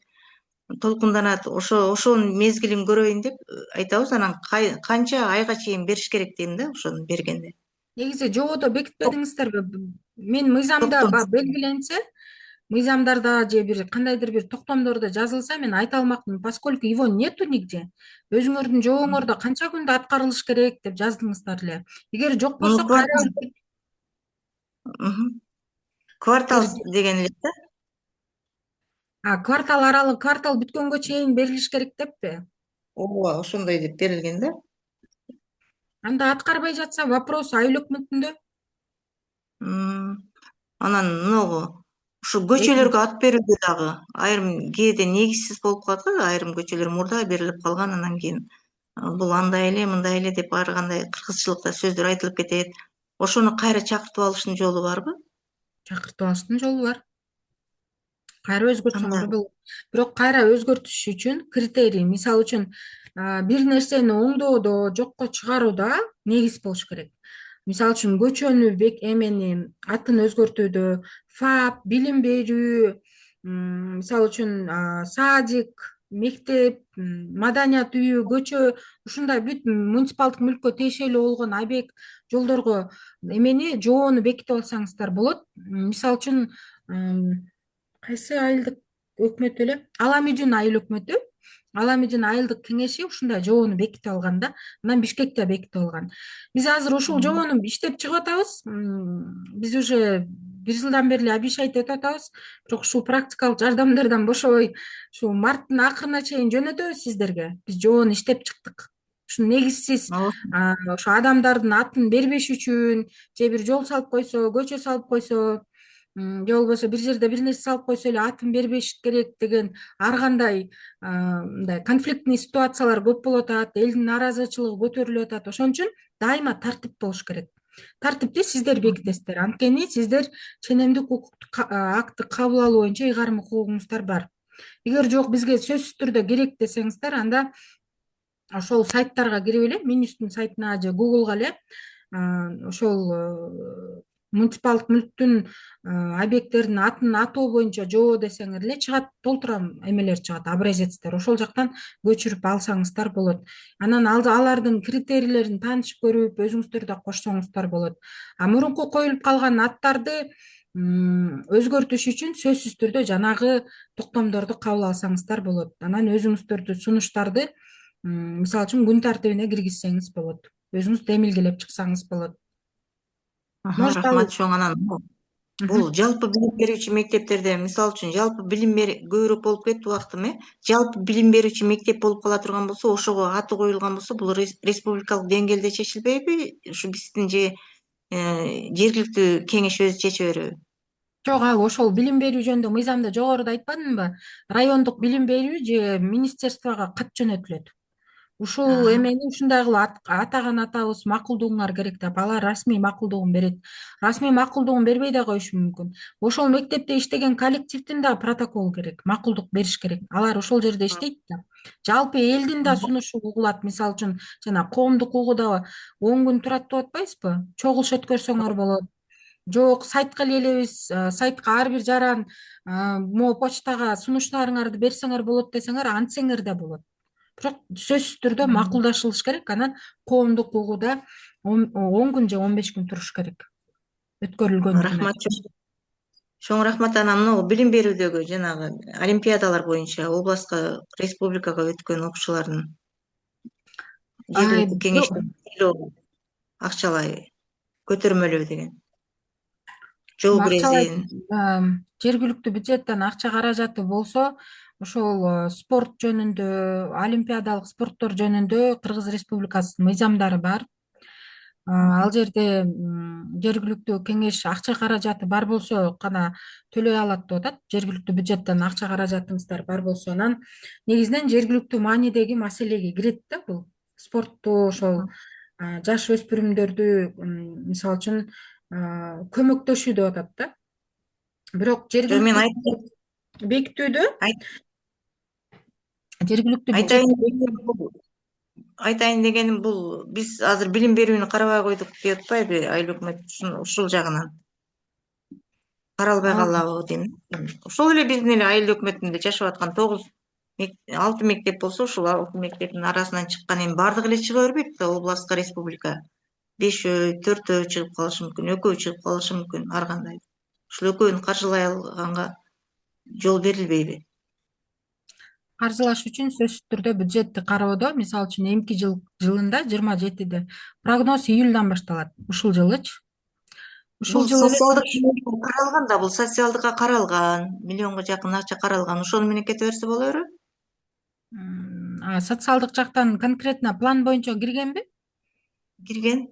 D: толкунданат, ошонун мезгилин көрөйүн деп айтабыз. Анан канча айга чейин бериш керек дейм да, ошону бергенде.
B: Негизи жободо бекитпедиңиздерби? Мен мыйзамда белгиленсе, мыйзамдарда же бир кандайдыр бир токтомдордо жазылса, мен айта алмакмын, поскольку его нету нигде. Өзүңөрдүн жобоңордо канча күндө аткарылыш керек деп жаздыңыздар эле. Эгер жок болсо кайра
D: квартал деген эле да.
B: квартал аралык, квартал бүткөнгө чейин берилиш керек деппи?
D: ооба ошондой деп берилген да.
B: Анда аткарбай жатса вопрос айыл өкмөтүндө.
D: Анан могу ушу
B: Экинчи.
D: көчөлөргө ат берүүдө дагы айрым кээде негизсиз болуп калат го, айрым көчөлөр мурда берилип калган, анан кийин бул андай эле мындай эле деп ар кандай кыргызчылыкта сөздөр айтылып кетет. Ошону кайра чакыртып алыштын жолу барбы?
B: Чакыртып алыштын жолу бар. Кайра өзгөртсөңөр
D: Кандай?
B: болот. Бирок кайра өзгөртүш үчүн критерий, мисалы үчүн бир нерсени оңдоодо, жокко чыгарууда негиз болуш керек. Мисалы үчүн көчөнү атын өзгөртүүдө ФАП, билим берүү, мисалы үчүн садик, мектеп, маданият үйү, көчө ушундай бүт муниципалдык мүлккө тиешелүү болгон объект, жолдорго жоону бекитип алсаңыздар болот. Мисалы үчүн кайсы айылдык өкмөт эле? Аламүдүн айыл өкмөтү, Аламүдүн айылдык кеңеши ушундай жобону бекитип алган да. Анан Бишкекте бекитип алган. Биз азыр ушул жобону иштеп чыгып атабыз. Биз уже бир жылдан бери обещать этип атабыз. Бирок ушул практикалык жардамдардан бошобой, ушул марттын акырына чейин жөнөтөбүз сиздерге. Биз жобону иштеп чыктык. Ушу негизсиз ошо адамдардын атын бербеш үчүн, же бир жол салып койсо, көчө салып койсо, же болбосо бир жерде бир нерсе салып койсо эле атын бербеш керек деген ар кандай мындай конфликтный ситуациялар көп болуп атат, элдин нааразычылыгы көтөрүлүп атат. Ошон үчүн дайыма тартип болуш керек. Тартипти сиздер бекитесиздер. Анткени сиздер ченемдик укуктук акты кабыл алуу боюнча ыйгарым укугуңуздар бар. Эгер жок бизге сөзсүз түрдө керек десеңиздер, анда ошол сайттарга кирип эле, Минюстун сайтына же Googleга эле ошол муниципалдык мүлктүн объекттердин атын атоо боюнча жоо десеңер эле чыгат, толтура эмелер чыгат, образецтер. Ошол жактан көчүрүп алсаңыздар болот. Анан алардын критерийлерин таанышып көрүп, өзүңүздөр да кошсоңуздар болот. Мурунку коюлуп калган аттарды өзгөртүш үчүн сөзсүз түрдө жанагы токтомдорду кабыл алсаңыздар болот. Анан өзүңүздөрдү сунуштарды мисалы үчүн күн тартибине киргизсеңиз болот. Өзүңүз демилгелеп чыксаңыз болот. Может,
D: Рахмат чоң. Анан бул жалпы билим берүүчү мектептерде мисалы үчүн жалпы билим көбүрөөк болуп кетти убактым, жалпы билим берүүчү мектеп болуп кала турган болсо, ошого аты коюлган болсо, бул республикалык деңгээлде чечилбейби? Ушу биздин же жергиликтүү кеңеш өзү чече береби?
B: Жок, ал ошол билим берүү жөнүндө мыйзамда жогоруда айтпадымбы? Райондук билим берүү же министерствого кат жөнөтүлөт. Ушул эмени ушундай кылып атаган атабыз, макулдугуңар керек деп, алар расмий макулдугун берет. Расмий макулдугун бербей да коюшу мүмкүн. Ошол мектепте иштеген коллективдин да протоколу керек, макулдук бериш керек. Алар ошол жерде иштейт да. Жалпы элдин да сунушу угулат. Мисалы үчүн, жана коомдук угууда 10 күн турат деп атпайсызбы? Чогулуш өткөрсөңөр болот. Жок, сайтка келебиз, сайтка ар бир жаран могу почтага сунуштарыңарды берсеңер болот десеңер, антсеңер да болот. Бирок сөзсүз түрдө макулдашылыш керек. Анан коомдук угууда 10 күн же 15 күн туруш керек. Өткөрүлгөн
D: Рахмат чоң рахмат. Анан могу билим берүүдөгү жанагы олимпиадалар боюнча областка, республикага өткөн окуучулардын жергиликтүү кеңештин акчалай көтөрмөлөө деген. Жол кирезин.
B: Жергиликтүү бюджеттен акча каражаты болсо, ошол спорт жөнүндө, олимпиадалык спорттор жөнүндө Кыргыз Республикасынын мыйзамдары бар. Ал жерде жергиликтүү кеңеш акча каражаты бар болсо гана төлөй алат деп атат. Жергиликтүү бюджеттен акча каражатыңыздар бар болсо, анан негизинен жергиликтүү маанидеги маселеге кирет да бул. Спортту, ошол жаш өспүрүмдөрдү мисалы үчүн көмөктөшүү деп атат да. Бирок жергиликтүү бекитүүдө
D: айтайын дегеним бул биз азыр билим берүүнү карабай койдук деп атпайбы айыл өкмөт ушул жагынан каралбай калабы дейм. Ошол эле биздин эле айыл өкмөтүндө жашап аткан 6 мектеп болсо, ушул 6 мектептин арасынан чыккан эми баардыгы эле чыга бербейт да, областка, республика. 5-өө, 4-өө чыгып калышы мүмкүн, 2-өө чыгып калышы мүмкүн, ар кандай. Ушул экөөнү каржылай алганга жол берилбейби?
B: Каржылаш үчүн сөзсүз түрдө бюджетти кароодо, мисалы үчүн эмки жылында 27-де прогноз июльдан башталат. Ушул жылычы. Ушул жылы
D: каралган да, бул социалдыкка каралган, миллионго жакын акча каралган. Ошону менен кете берсе боло береби?
B: Социалдык жактан конкретно план боюнча киргенби?
D: Кирген.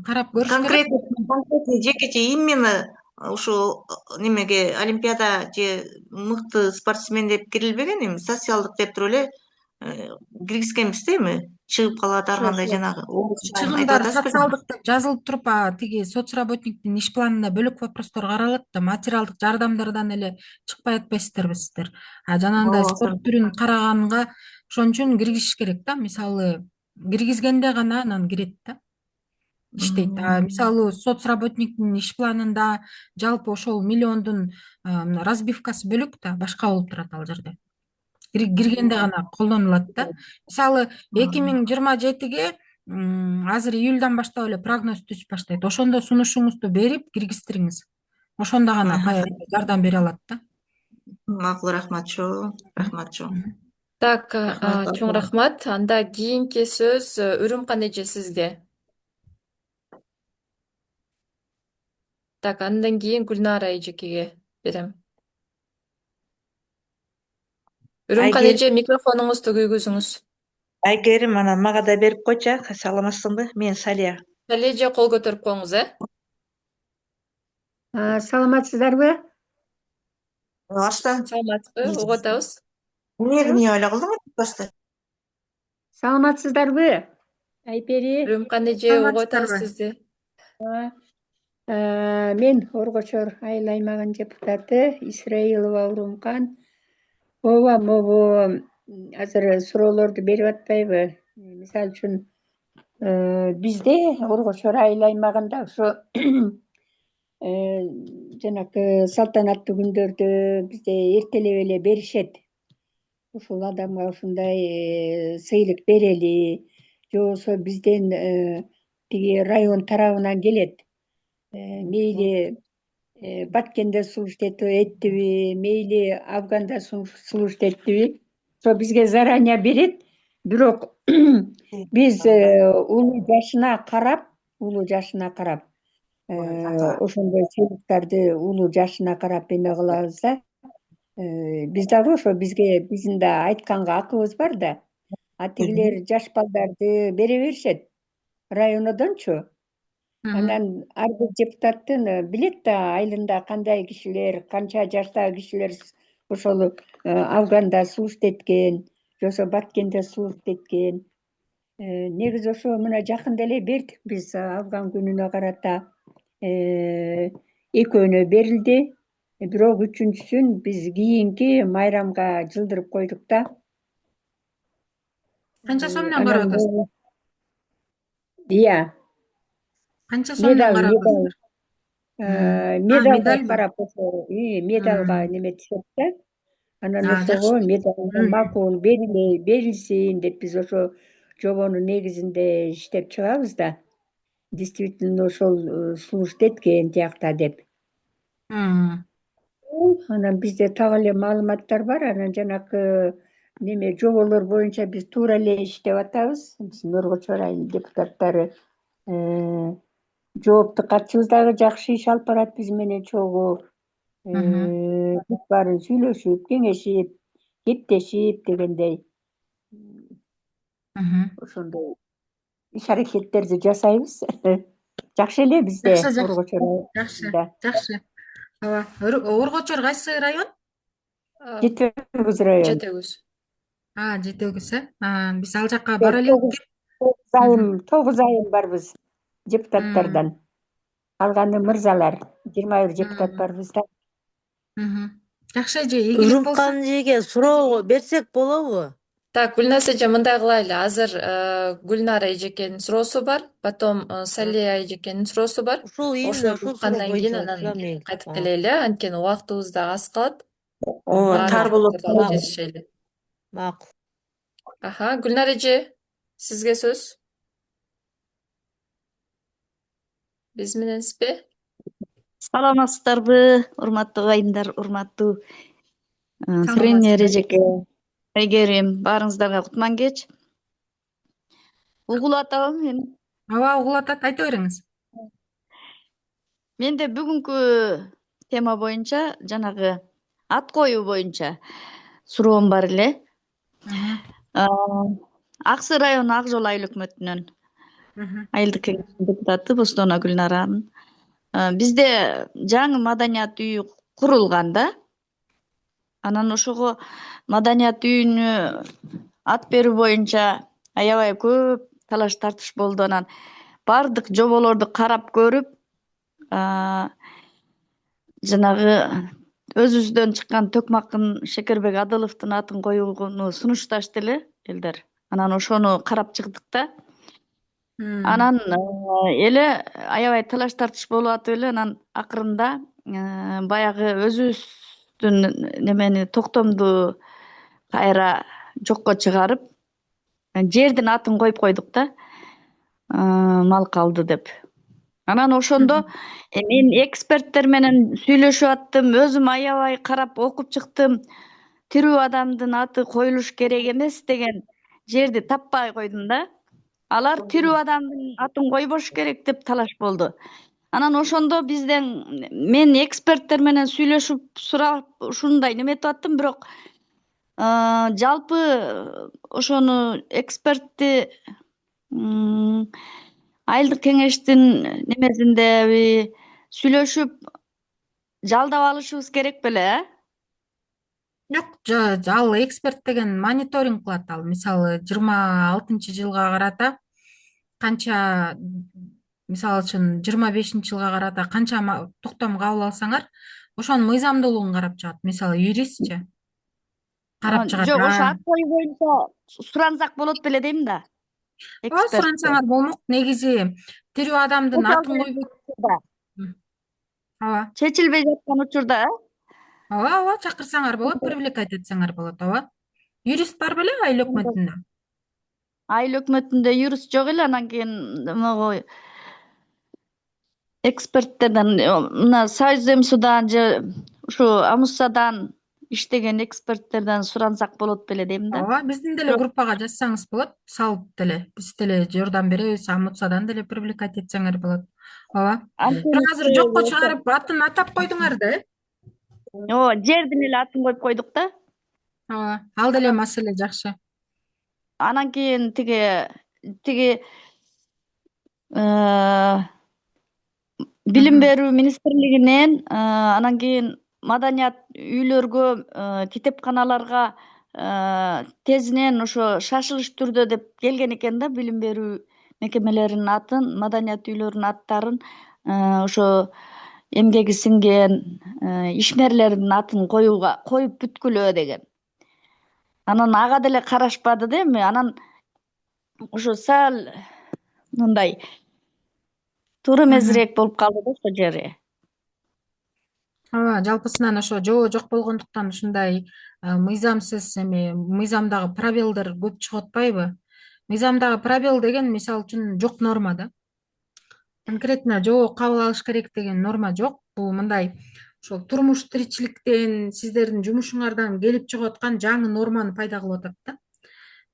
B: Карап көрүш керек.
D: Конкретный жекече именно ушул немеге олимпиада же мыкты спортсмен деп кирилбеген, эми социалдык деп туруп эле киргизгенбиз да, эми чыгып калат ар кандай жанагы айтып
B: Чыгымдар
D: атасыз белең.
B: социалдык деп жазылып туруп, тиги соцработниктин иш планында бөлөк вопростор каралат да, материалдык жардамдардан эле чыкпай атпайсыздарбы сиздер? Жанагындай
D: Ооба,
B: спорт түрүн караганга ошон үчүн киргизиш керек да. Мисалы, киргизгенде гана анан кирет да, иштейт. Мисалы, соцработниктин иш планында жалпы ошол миллиондун разбивкасы бөлөк да, башка болуп турат ал жерде. Киргенде гана колдонулат да. Мисалы, 2027-ге азыр июльдан баштап эле прогноз түсүп баштайт. Ошондо сунушуңузду берип киргизтириңиз. Ошондо гана жардам бере алат да.
D: макул, рахмат чоң.
A: Так,
D: Рахмат.
A: чоң рахмат. Анда кийинки сөз Үрүмкан эже сизге. Так, андан кийин Гүлнара эжекеге берем. Үрүмкан эже, микрофонуңузду күйгүзүңүз.
E: Айгерим, анан мага да берип койчу. Саламатсыңбы? Мен Салия.
A: Салия эже, кол көтөрүп коюңуз,
F: Саламатсыздарбы?
A: Саламатсызбы? Угуп атабыз.
D: Эмне эле кылдың басты?
F: Саламатсыздарбы? Айпери.
A: Үрүмкан эже, угуп атабыз сизди.
F: Мен Оргочор айыл аймагынын депутаты Исраилова Урумкан. Ооба, могу азыр суроолорду берип атпайбы? Мисалы үчүн бизде Оргочор айыл аймагында ошо жанагы салтанаттуу күндөрдө бизде эртелеп эле беришет. Ушул адамга ушундай сыйлык берели, же болбосо бизден тиги район тарабынан келет. Мейли Баткенде служить эттиби, мейли Афганда служить эттиби, ошо бизге заранее берет. Бирок биз улуу жашына карап, ошондой сыйлыктарды улуу жашына карап эме кылабыз да. Биз дагы ошо биздин да айтканга акыбыз бар да. Тигилер жаш балдарды бере беришет районодончу. Анан ар бир депутаттын билет да айылында кандай кишилер, канча жаштагы кишилер ошол Афганда служить эткен, же болбосо Баткенде служить эткен. Негизи ошо мына жакында эле бердик биз Афган күнүнө карата экөөнө берилди. Бирок үчүнчүсүн биз кийинки майрамга жылдырып койдук да.
B: Канча сом менен карап атасыз?
F: Iya,
B: Канча сом менен карап атасыз?
F: медалга карап ошо медалга неме түшөт да. Анан ошого медалга макул берилсин деп биз ошо жобонун негизинде иштеп чыгабыз да. Действительно ошол служить эткен тиякта деп. Анан бизде так эле маалыматтар бар. Анан жанакы неме жоболор боюнча биз туура эле иштеп атабыз. Биздин Оргочор айылынын депутаттары жоопту катчыбыз дагы жакшы иш алып барат биз менен чогуу. Биз баарын сүйлөшүп, кеңешип, кептешип дегендей ошондой иш аракеттерди жасайбыз. Жакшы эле бизде Оргочор айылында.
B: Жакшы. Ооба. Оргочор кайсы район?
F: Жети өгүз район.
A: Жети өгүз.
B: Жети өгүз, биз ал жакка бара элек.
F: 9 айым барбыз депутаттардан. Калганы мырзалар, 21 депутат барбыз да.
B: Жакшы эже, ийгилик болсун.
C: Үрүмкан эжеге суроо берсек болобу?
A: Так, Гүлназ эже, мындай кылайлы. Азыр Гүлнара эжекенин суроосу бар, потом Салия эжекенин суроосу бар.
C: Ушул
A: Ошол уккандан кийин анан кайтып келели, анткени убактыбыз да аз калат.
E: Тар болот.
A: Жетишели.
C: Макул.
A: Гүлнара эже, сизге сөз. Биз мененсизби?
G: Саламатсыздарбы, урматтуу айымдар, урматтуу тренер эжеке, Айгерим, баарыңыздарга кутман кеч. Угулуп атабы эми?
B: Ооба, угулуп атат, айта бериңиз.
G: Менде бүгүнкү тема боюнча, жанагы ат коюу боюнча суроом бар эле. Ак Сый району Ак Жол айыл өкмөтүнөн айылдык кеңештин депутаты Бостонова Гүлнара. Бизде жаңы маданият үйү курулган да. Анан ошого маданият үйүнө ат берүү боюнча аябай көп талаш тартыш болду. Анан бардык жоболорду карап көрүп, жанагы өзүбүздөн чыккан Төкмакын Шекербек Адыловдун атын коюуну сунушташты эле элдер. Анан ошону карап чыктык да. Анан эле аябай талаш тартыш болуп атып эле анан акырында баягы өзүбүздүн немени токтомду кайра жокко чыгарып, жердин атын коюп койдук да. Мал калды деп. Анан ошондо мен эксперттер менен сүйлөшүп аттым, өзүм аябай карап окуп чыктым. Тирүү адамдын аты коюлуш керек эмес деген жерди таппай койдум да. Алар тирүү адамдын атын койбош керек деп талаш болду. Анан ошондо мен эксперттер менен сүйлөшүп сурап ушундай неметип аттым, бирок жалпы ошону экспертти айылдык кеңештин немесиндеби сүйлөшүп жалдап алышыбыз керек беле,
B: Жок, ал эксперт деген мониторинг кылат. Ал мисалы 26-жылга карата канча, мисалы үчүн 25-жылга карата канча токтом кабыл алсаңар, ошонун мыйзамдуулугун карап чыгат. Мисалы юристчи карап чыгат.
G: жок ошо ат коюу боюнча сурансак болот беле дейм да.
B: Ооба, сурансаңар болмок. Негизи тирүү адамдын атын койбойт. Ооба.
G: Чечилбей жаткан учурда,
B: Ооба, чакырсаңар болот, привлекать этсеңер болот, ооба. Юрист бар беле айыл өкмөтүндө?
G: айыл өкмөтүндө юрист жок эле, анан кийин могу эксперттерден мына Союземсудан же ушу Амуссадан иштеген эксперттерден сурансак болот беле дейм да.
B: Ооба, биздин деле группага жазсаңыз болот, салып деле. Биз деле жардам беребиз, Амуцадан деле привлекать этсеңер болот. Ооба. Бирок азыр жокко чыгарып атын атап койдуңар да,
G: Ооба, жердин эле атын коюп койдук да.
B: Ооба, ал деле маселе жакшы.
G: Анан кийин тиги билим берүү министрлигинен, анан кийин маданият үйлөргө, китепканаларга тезинен ошо шашылыш түрдө деп келген экен да, билим берүү мекемелеринин атын, маданият үйлөрүнүн аттарын ошо эмгеги сиңген ишмерлердин атын коюп бүткүлө деген. Анан ага деле карашпады да эми. Анан ошо сал мындай туура эмесирээк болуп калды да ошол жери.
B: Ооба, жалпысынан ошо жобо жок болгондуктан ушундай мыйзамсыз мыйзамдагы пробелдер көп чыгып атпайбы? Мыйзамдагы пробел деген мисалы үчүн жок норма да. Конкретно жобо кабыл алыш керек деген норма жок. Бул мындай ошол турмуш тиричиликтен, сиздердин жумушуңардан келип чыгып аткан жаңы норманы пайда кылып атат да.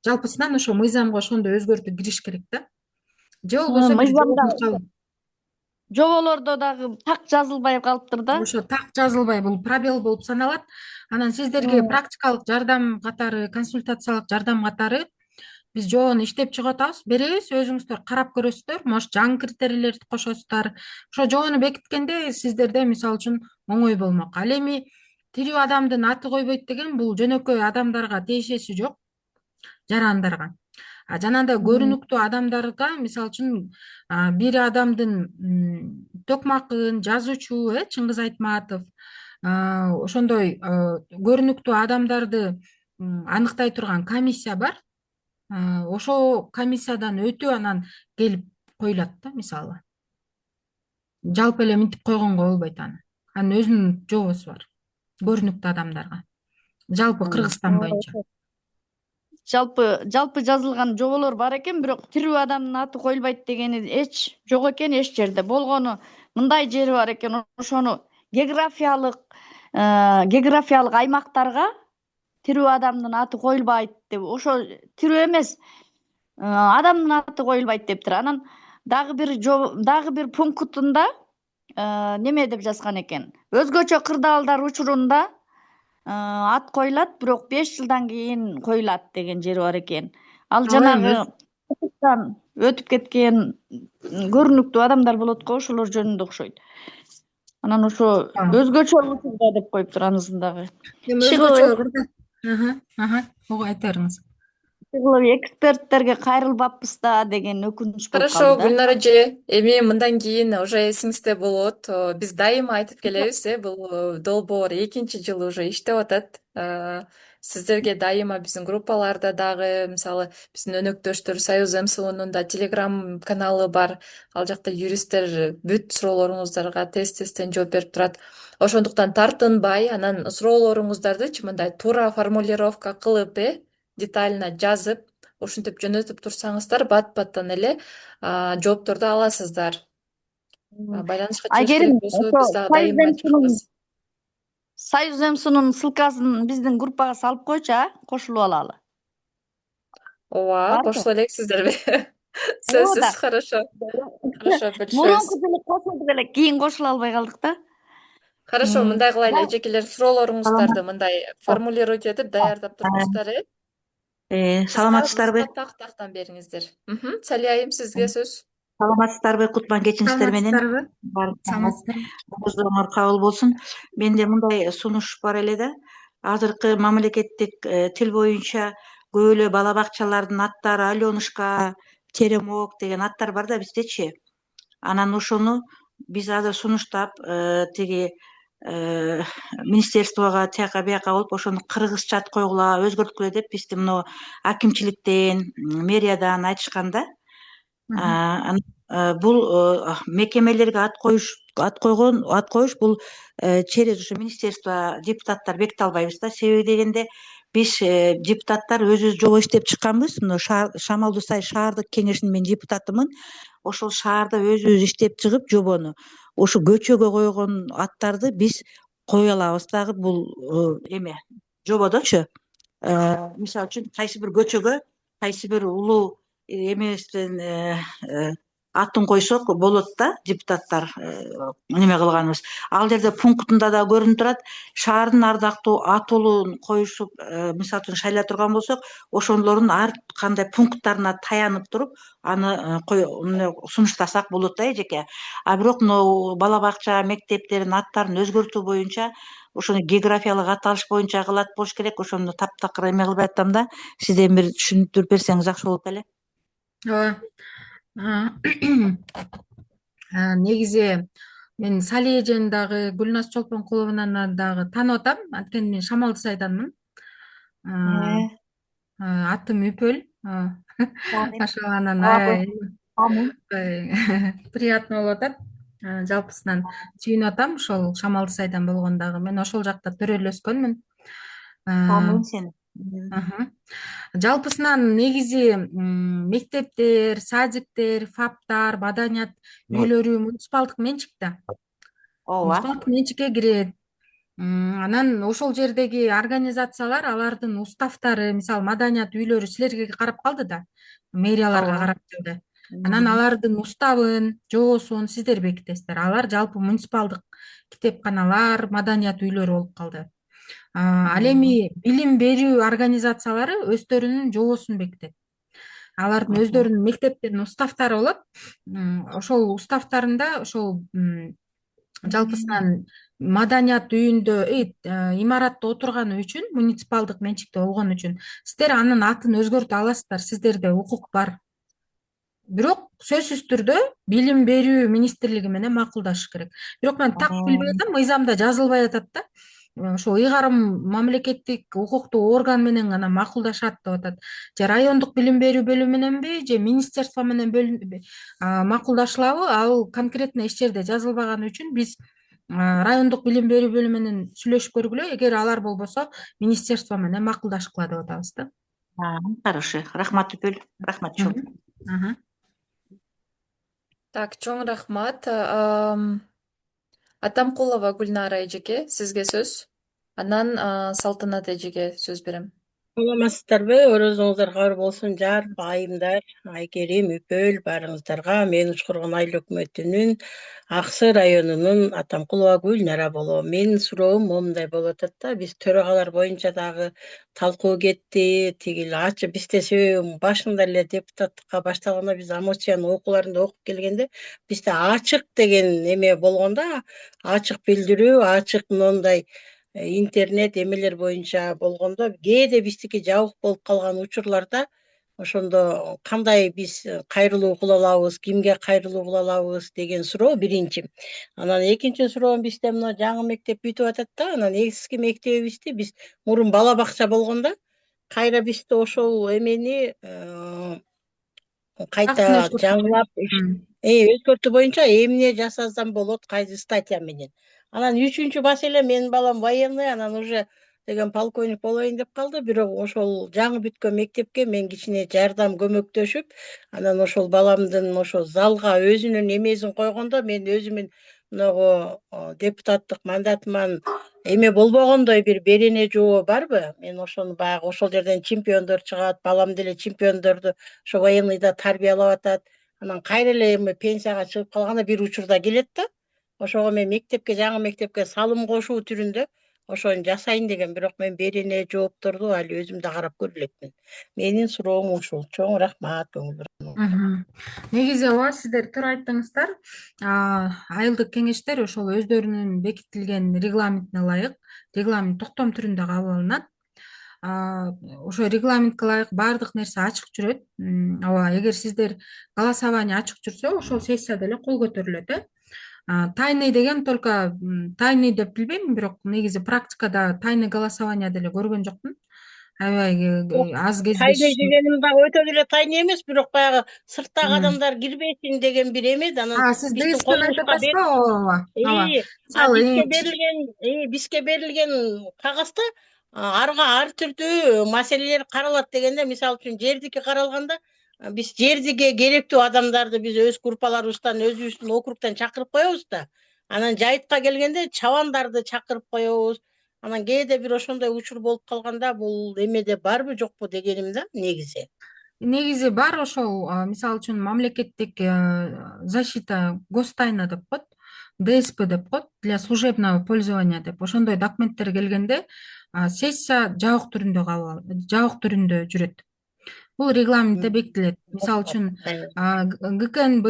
B: Жалпысынан ошо мыйзамга ошондой өзгөртүү кириш керек да. Же болбосо
G: Жоболордо дагы так жазылбай калыптыр да.
B: ошо так жазылбай, бул пробел болуп саналат. Анан сиздерге практикалык жардам катары, консультациялык жардам катары биз жобону иштеп чыгып атабыз, беребиз, өзүңүздөр карап көрөсүздөр, может жаңы критерийлерди кошосуздар. Ошо жобону бекиткенде сиздерде мисалы үчүн оңой болмок. Ал эми тирүү адамдын аты койбойт деген бул жөнөкөй адамдарга тиешеси жок, жарандарга. Жанагындай көрүнүктүү адамдарга, мисалы үчүн бир адамдын Төкмакын, жазуучу, Чыңгыз Айтматов, ошондой көрүнүктүү адамдарды аныктай турган комиссия бар. Ошо комиссиядан өтүп анан келип коюлат да, мисалы. Жалпы эле мынтип койгонго болбойт аны. Анын өзүнүн жобосу бар. Көрүнүктүү адамдарга. Жалпы Кыргызстан боюнча.
G: Жалпы жазылган жоболор бар экен, бирок тирүү адамдын аты коюлбайт дегени эч жок экен эч жерде. Болгону мындай жери бар экен, ошону географиялык аймактарга тирүү адамдын аты коюлбайт деп, ошо тирүү эмес адамдын аты коюлбайт дептир. Анан дагы бир пунктунда неме деп жазган экен. Өзгөчө кырдаалдар учурунда ат коюлат, бирок 5 жылдан кийин коюлат деген жери бар экен. Ал
B: Ал
G: жанагы
B: эми
G: өтүп кеткен көрүнүктүү адамдар болот го, ошолор жөнүндө окшойт. Анан ошо өзгөчө учурда деп коюптур анысын дагы.
B: эми өзгөчө ого айта бериңиз.
G: Эксперттерге кайрылбаппыз да деген өкүнүч болуп
A: Хорошо,
G: калды да.
A: Гүлнар эже, эми мындан кийин уже эсиңизде болот. Биз дайыма айтып келебиз, бул долбоор 2-жылы уже иштеп атат. Сиздерге дайыма биздин группаларда дагы, мисалы, биздин өнөктөштөр Союз МСУнун да Telegram каналы бар. Ал жакта юристтер бүт суроолоруңуздарга тез-тезден жооп берип турат. Ошондуктан тартынбай, анан суроолоруңуздардычы мындай туура формулировка кылып, детально жазып, ушинтип жөнөтүп турсаңыздар, бат-баттан эле жоопторду аласыздар. Байланышка чыгыш керек
G: Айгерим,
A: болсо,
G: ошо
A: биз дагы дайыма ачыкпыз.
G: Союз МСУнун ссылкасын биздин группага салып койчу, кошулуп алалы.
A: Ооба,
G: Барбы?
A: кошуло элексиздерби?
G: Ооба
A: Сөзсүз,
G: да.
A: хорошо. Хорошо, бөлүшөбүз.
G: Мурунку жылы кошулдук эле, кийин кошула албай калдык да.
A: Хорошо, мындай кылайлы, эжекелер суроолоруңуздарды мындай формулировать этип даярдап туруңуздар, Биз
D: Саламатсыздарбы?
A: кагазга так-тактан бериңиздер. Сали айым, сизге сөз.
D: Саламатсыздарбы? Кутман кечиңиздер менен.
B: Саламатсыздарбы?
D: Оңур кабыл болсун. Менде мындай сунуш бар эле да. Азыркы мамлекеттик тил боюнча көп эле бала бакчалардын аттары Алёнушка, Теремок деген аттар бар да биздечи. Анан ошону биз азыр сунуштап, тиги министерствого тияка бияка болуп ошону кыргызча ат койгула, өзгөрткүлө деп бизди мына акимчиликтен, мэриядан айтышкан да. Анан бул мекемелерге ат коюш бул через ушу министерство депутаттар беките албайбыз да. Себеби дегенде биз депутаттар өзүбүз жобо иштеп чыкканбыз. Мына Шамалдуу Сай шаардык кеңешинин мен депутатымын. Ошол шаарда өзүбүз иштеп чыгып жобону ошо көчөгө койгон аттарды биз кое алабыз дагы бул эме жободочу. Мисалы үчүн кайсы бир көчөгө кайсы бир улуу эмебизден атын койсок болот да, депутаттар неме кылганыбыз. Ал жерде пунктунда да көрүнүп турат. Шаардын ардактуу атолун коюшуп, мисалы үчүн шайлай турган болсок, ошолордун ар кандай пункттарына таянып туруп, аны сунуштасак болот да эжеке. А бирок мына бала бакча, мектептердин аттарын өзгөртүү боюнча, ошону географиялык аталыш боюнча кылат болуш керек. Ошону таптакыр эме кылбай атам да. Сизден бир түшүндүрүп берсеңиз жакшы болот эле.
B: Ооба. Негизи мен Сали эжени дагы Гүлназ Чолпонкуловнаны дагы таанып атам. Анткени мен Шамалды Сайданмын. Атым Үпөл. Ошо анан приятно болуп атат. Жалпысынан сүйүнүп атам ошол Шамалды Сайдан болгондагы. Мен ошол жакта төрөлүп өскөнмүн.
D: Тааныйм сени.
B: Жалпысынан негизи мектептер, садиктер, ФАПтар, маданият үйлөрү муниципалдык менчикте.
D: Ооба.
B: Муниципалдык менчикке кирет. Анан ошол жердеги организациялар, алардын уставтары, мисалы маданият үйлөрү силерге карап калды да, мэрияларга карап калды. Анан алардын уставын, жоосун сиздер бекитесиздер. Алар жалпы муниципалдык китепканалар, маданият үйлөрү болуп калды. Ал эми билим берүү организациялары өздөрүнүн жоосун бекитет. Алардын өздөрүнүн мектептеринин уставтары болот. Ошол уставтарында ошол жалпысынан маданият үйүндө имаратта отурганы үчүн, муниципалдык менчикте болгон үчүн сиздер анын атын өзгөртө аласыздар, сиздерде укук бар. Бирок сөзсүз түрдө билим берүү министрлиги менен макулдашыш керек. Бирок мен так билбей атам, мыйзамда жазылбай атат да. Ошо ыйгарым мамлекеттик укуктуу орган менен гана макулдашат деп атат. Же райондук билим берүү бөлүмү мененби, же министерство менен макулдашылабы, ал конкретно эч жерде жазылбаганы үчүн биз райондук билим берүү бөлүмү менен сүйлөшүп көргүлө, эгер алар болбосо министерство менен макулдашкыла деп атабыз да.
D: Хорошо. Рахмат Үпөл. Рахмат чоң.
A: Так, чоң рахмат. Атамкулова Гүлнара эжеке, сизге сөз. Анан Салтанат эжеге сөз берем.
H: Саламатсыздарбы? Орозуңуздар кабыл болсун. Жарп, айымдар, Айкерим, Үпөл баарыңыздарга мен Учкурган айыл өкмөтүнүн Аксы районунун Атамкулова Гүлнара болом. Менин суроом момундай болуп атат да. Биз төрагалар боюнча дагы талкуу кетти. Тигил ачы бизде себеби башында эле депутаттыкка башталганда биз Амочиянын окууларында окуп келгенде бизде ачык деген эме болгондо, ачык билдирүү, ачык мындай интернет эмелер боюнча болгондо кээде биздики жабык болуп калган учурларда ошондо кандай биз кайрылуу кыла алабыз, кимге кайрылуу кыла алабыз деген суроо биринчи. Анан экинчи суроом бизде мына жаңы мектеп бүтүп атат да, анан эски мектебибизди биз мурун бала бакча болгондо кайра бизде ошол эмени кайта жаңылап өзгөртүү боюнча эмне жасасам болот, кайсы статья менен. Анан үчүнчү маселе менин балам военный, анан уже деген полковник болоюн деп калды, бирок ошол жаңы бүткөн мектепке мен кичине жардам көмөктөшүп, анан ошол баламдын ошо залга өзүнүн эмесин койгондо мен өзүмүн мынагу депутаттык мандатыман эме болбогондой бир берене жоо барбы? Мен ошону баягы ошол жерден чемпиондор чыгат, балам деле чемпиондорду ошо военныйда тарбиялап атат. Анан кайра эле эми пенсияга чыгып калганда бир учурда келет да. Ошого мен мектепке, жаңы мектепке салым кошуу түрүндө ошону жасайын деген, бирок мен берене жоопторду али өзүм да карап көрө элекмин. Менин суроом ушул. Чоң рахмат көңүл буруңуздарга.
B: Негизи ооба, сиздер туура айттыңыздар. Айылдык кеңештер ошол өздөрүнүн бекитилген регламентине ылайык, регламент токтом түрүндө кабыл алынат. Ошо регламентке ылайык баардык нерсе ачык жүрөт. Ооба, эгер сиздер голосование ачык жүрсө, ошол сессияда эле кол көтөрүлөт. Тайный деген только тайный деп билбейм, бирок негизи практикада тайный голосование деле көргөн жокмун. Аябай аз
H: Тайный дегеним дагы өтө деле тайный эмес, бирок баягы сырттагы адамдар кирбесин деген бир эме да. Анан
B: сиз
H: биздин
B: ДСПны айтып атасызбы? Ооба.
H: бизге берилген кагазда ар түрдүү маселелер каралат дегенде, мисалы үчүн жердики каралганда биз жердиге керектүү адамдарды биз өз группаларыбыздан, өзүбүздүн округтан чакырып коебуз да. Анан жайытка келгенде чабандарды чакырып коебуз. Анан кээде бир ошондой учур болуп калганда бул эмеде барбы жокпу дегеним да негизи.
B: Негизи бар ошол, мисалы үчүн мамлекеттик защита гостайна деп коет, ДСП деп коет, для служебного пользования деп. Ошондой документтер келгенде сессия жабык түрүндө жүрөт. Бул регламентте бекитилет. Мисалы үчүн ГКНБ,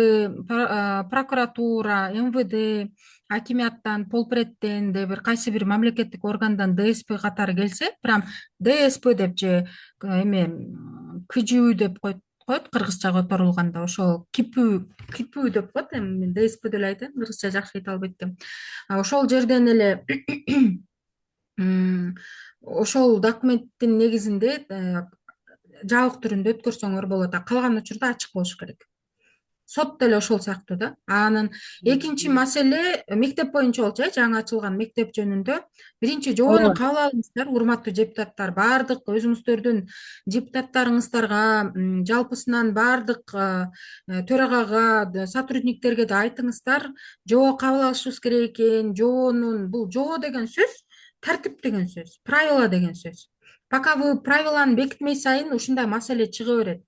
B: прокуратура, МВД, акимияттан, полпредден бир кайсы бир мамлекеттик органдан ДСП катары келсе, прям ДСП деп же эме КЖУ деп коет кыргызча которулганда, ошол КПУ деп коет. Эми мен ДСП деле айтайын, кыргызча жакшы айта албайт экенмин. Ошол жерден эле ошол документтин негизинде жабык түрүндө өткөрсөңөр болот. Калган учурда ачык болуш керек. Сот деле ошол сыяктуу да. Анан экинчи маселе мектеп боюнча болчу, жаңы ачылган мектеп жөнүндө. Биринчи жобону кабыл алыңыздар, урматтуу депутаттар. Баардык өзүңүздөрдүн депутаттарыңыздарга, жалпысынан баардык төрагага, сотрудниктерге да айтыңыздар. Жобо кабыл алышыбыз керек экен. Бул жобо деген сөз тартип деген сөз, правила деген сөз. Пока вы правиланы бекитмей сайын ушундай маселе чыга берет.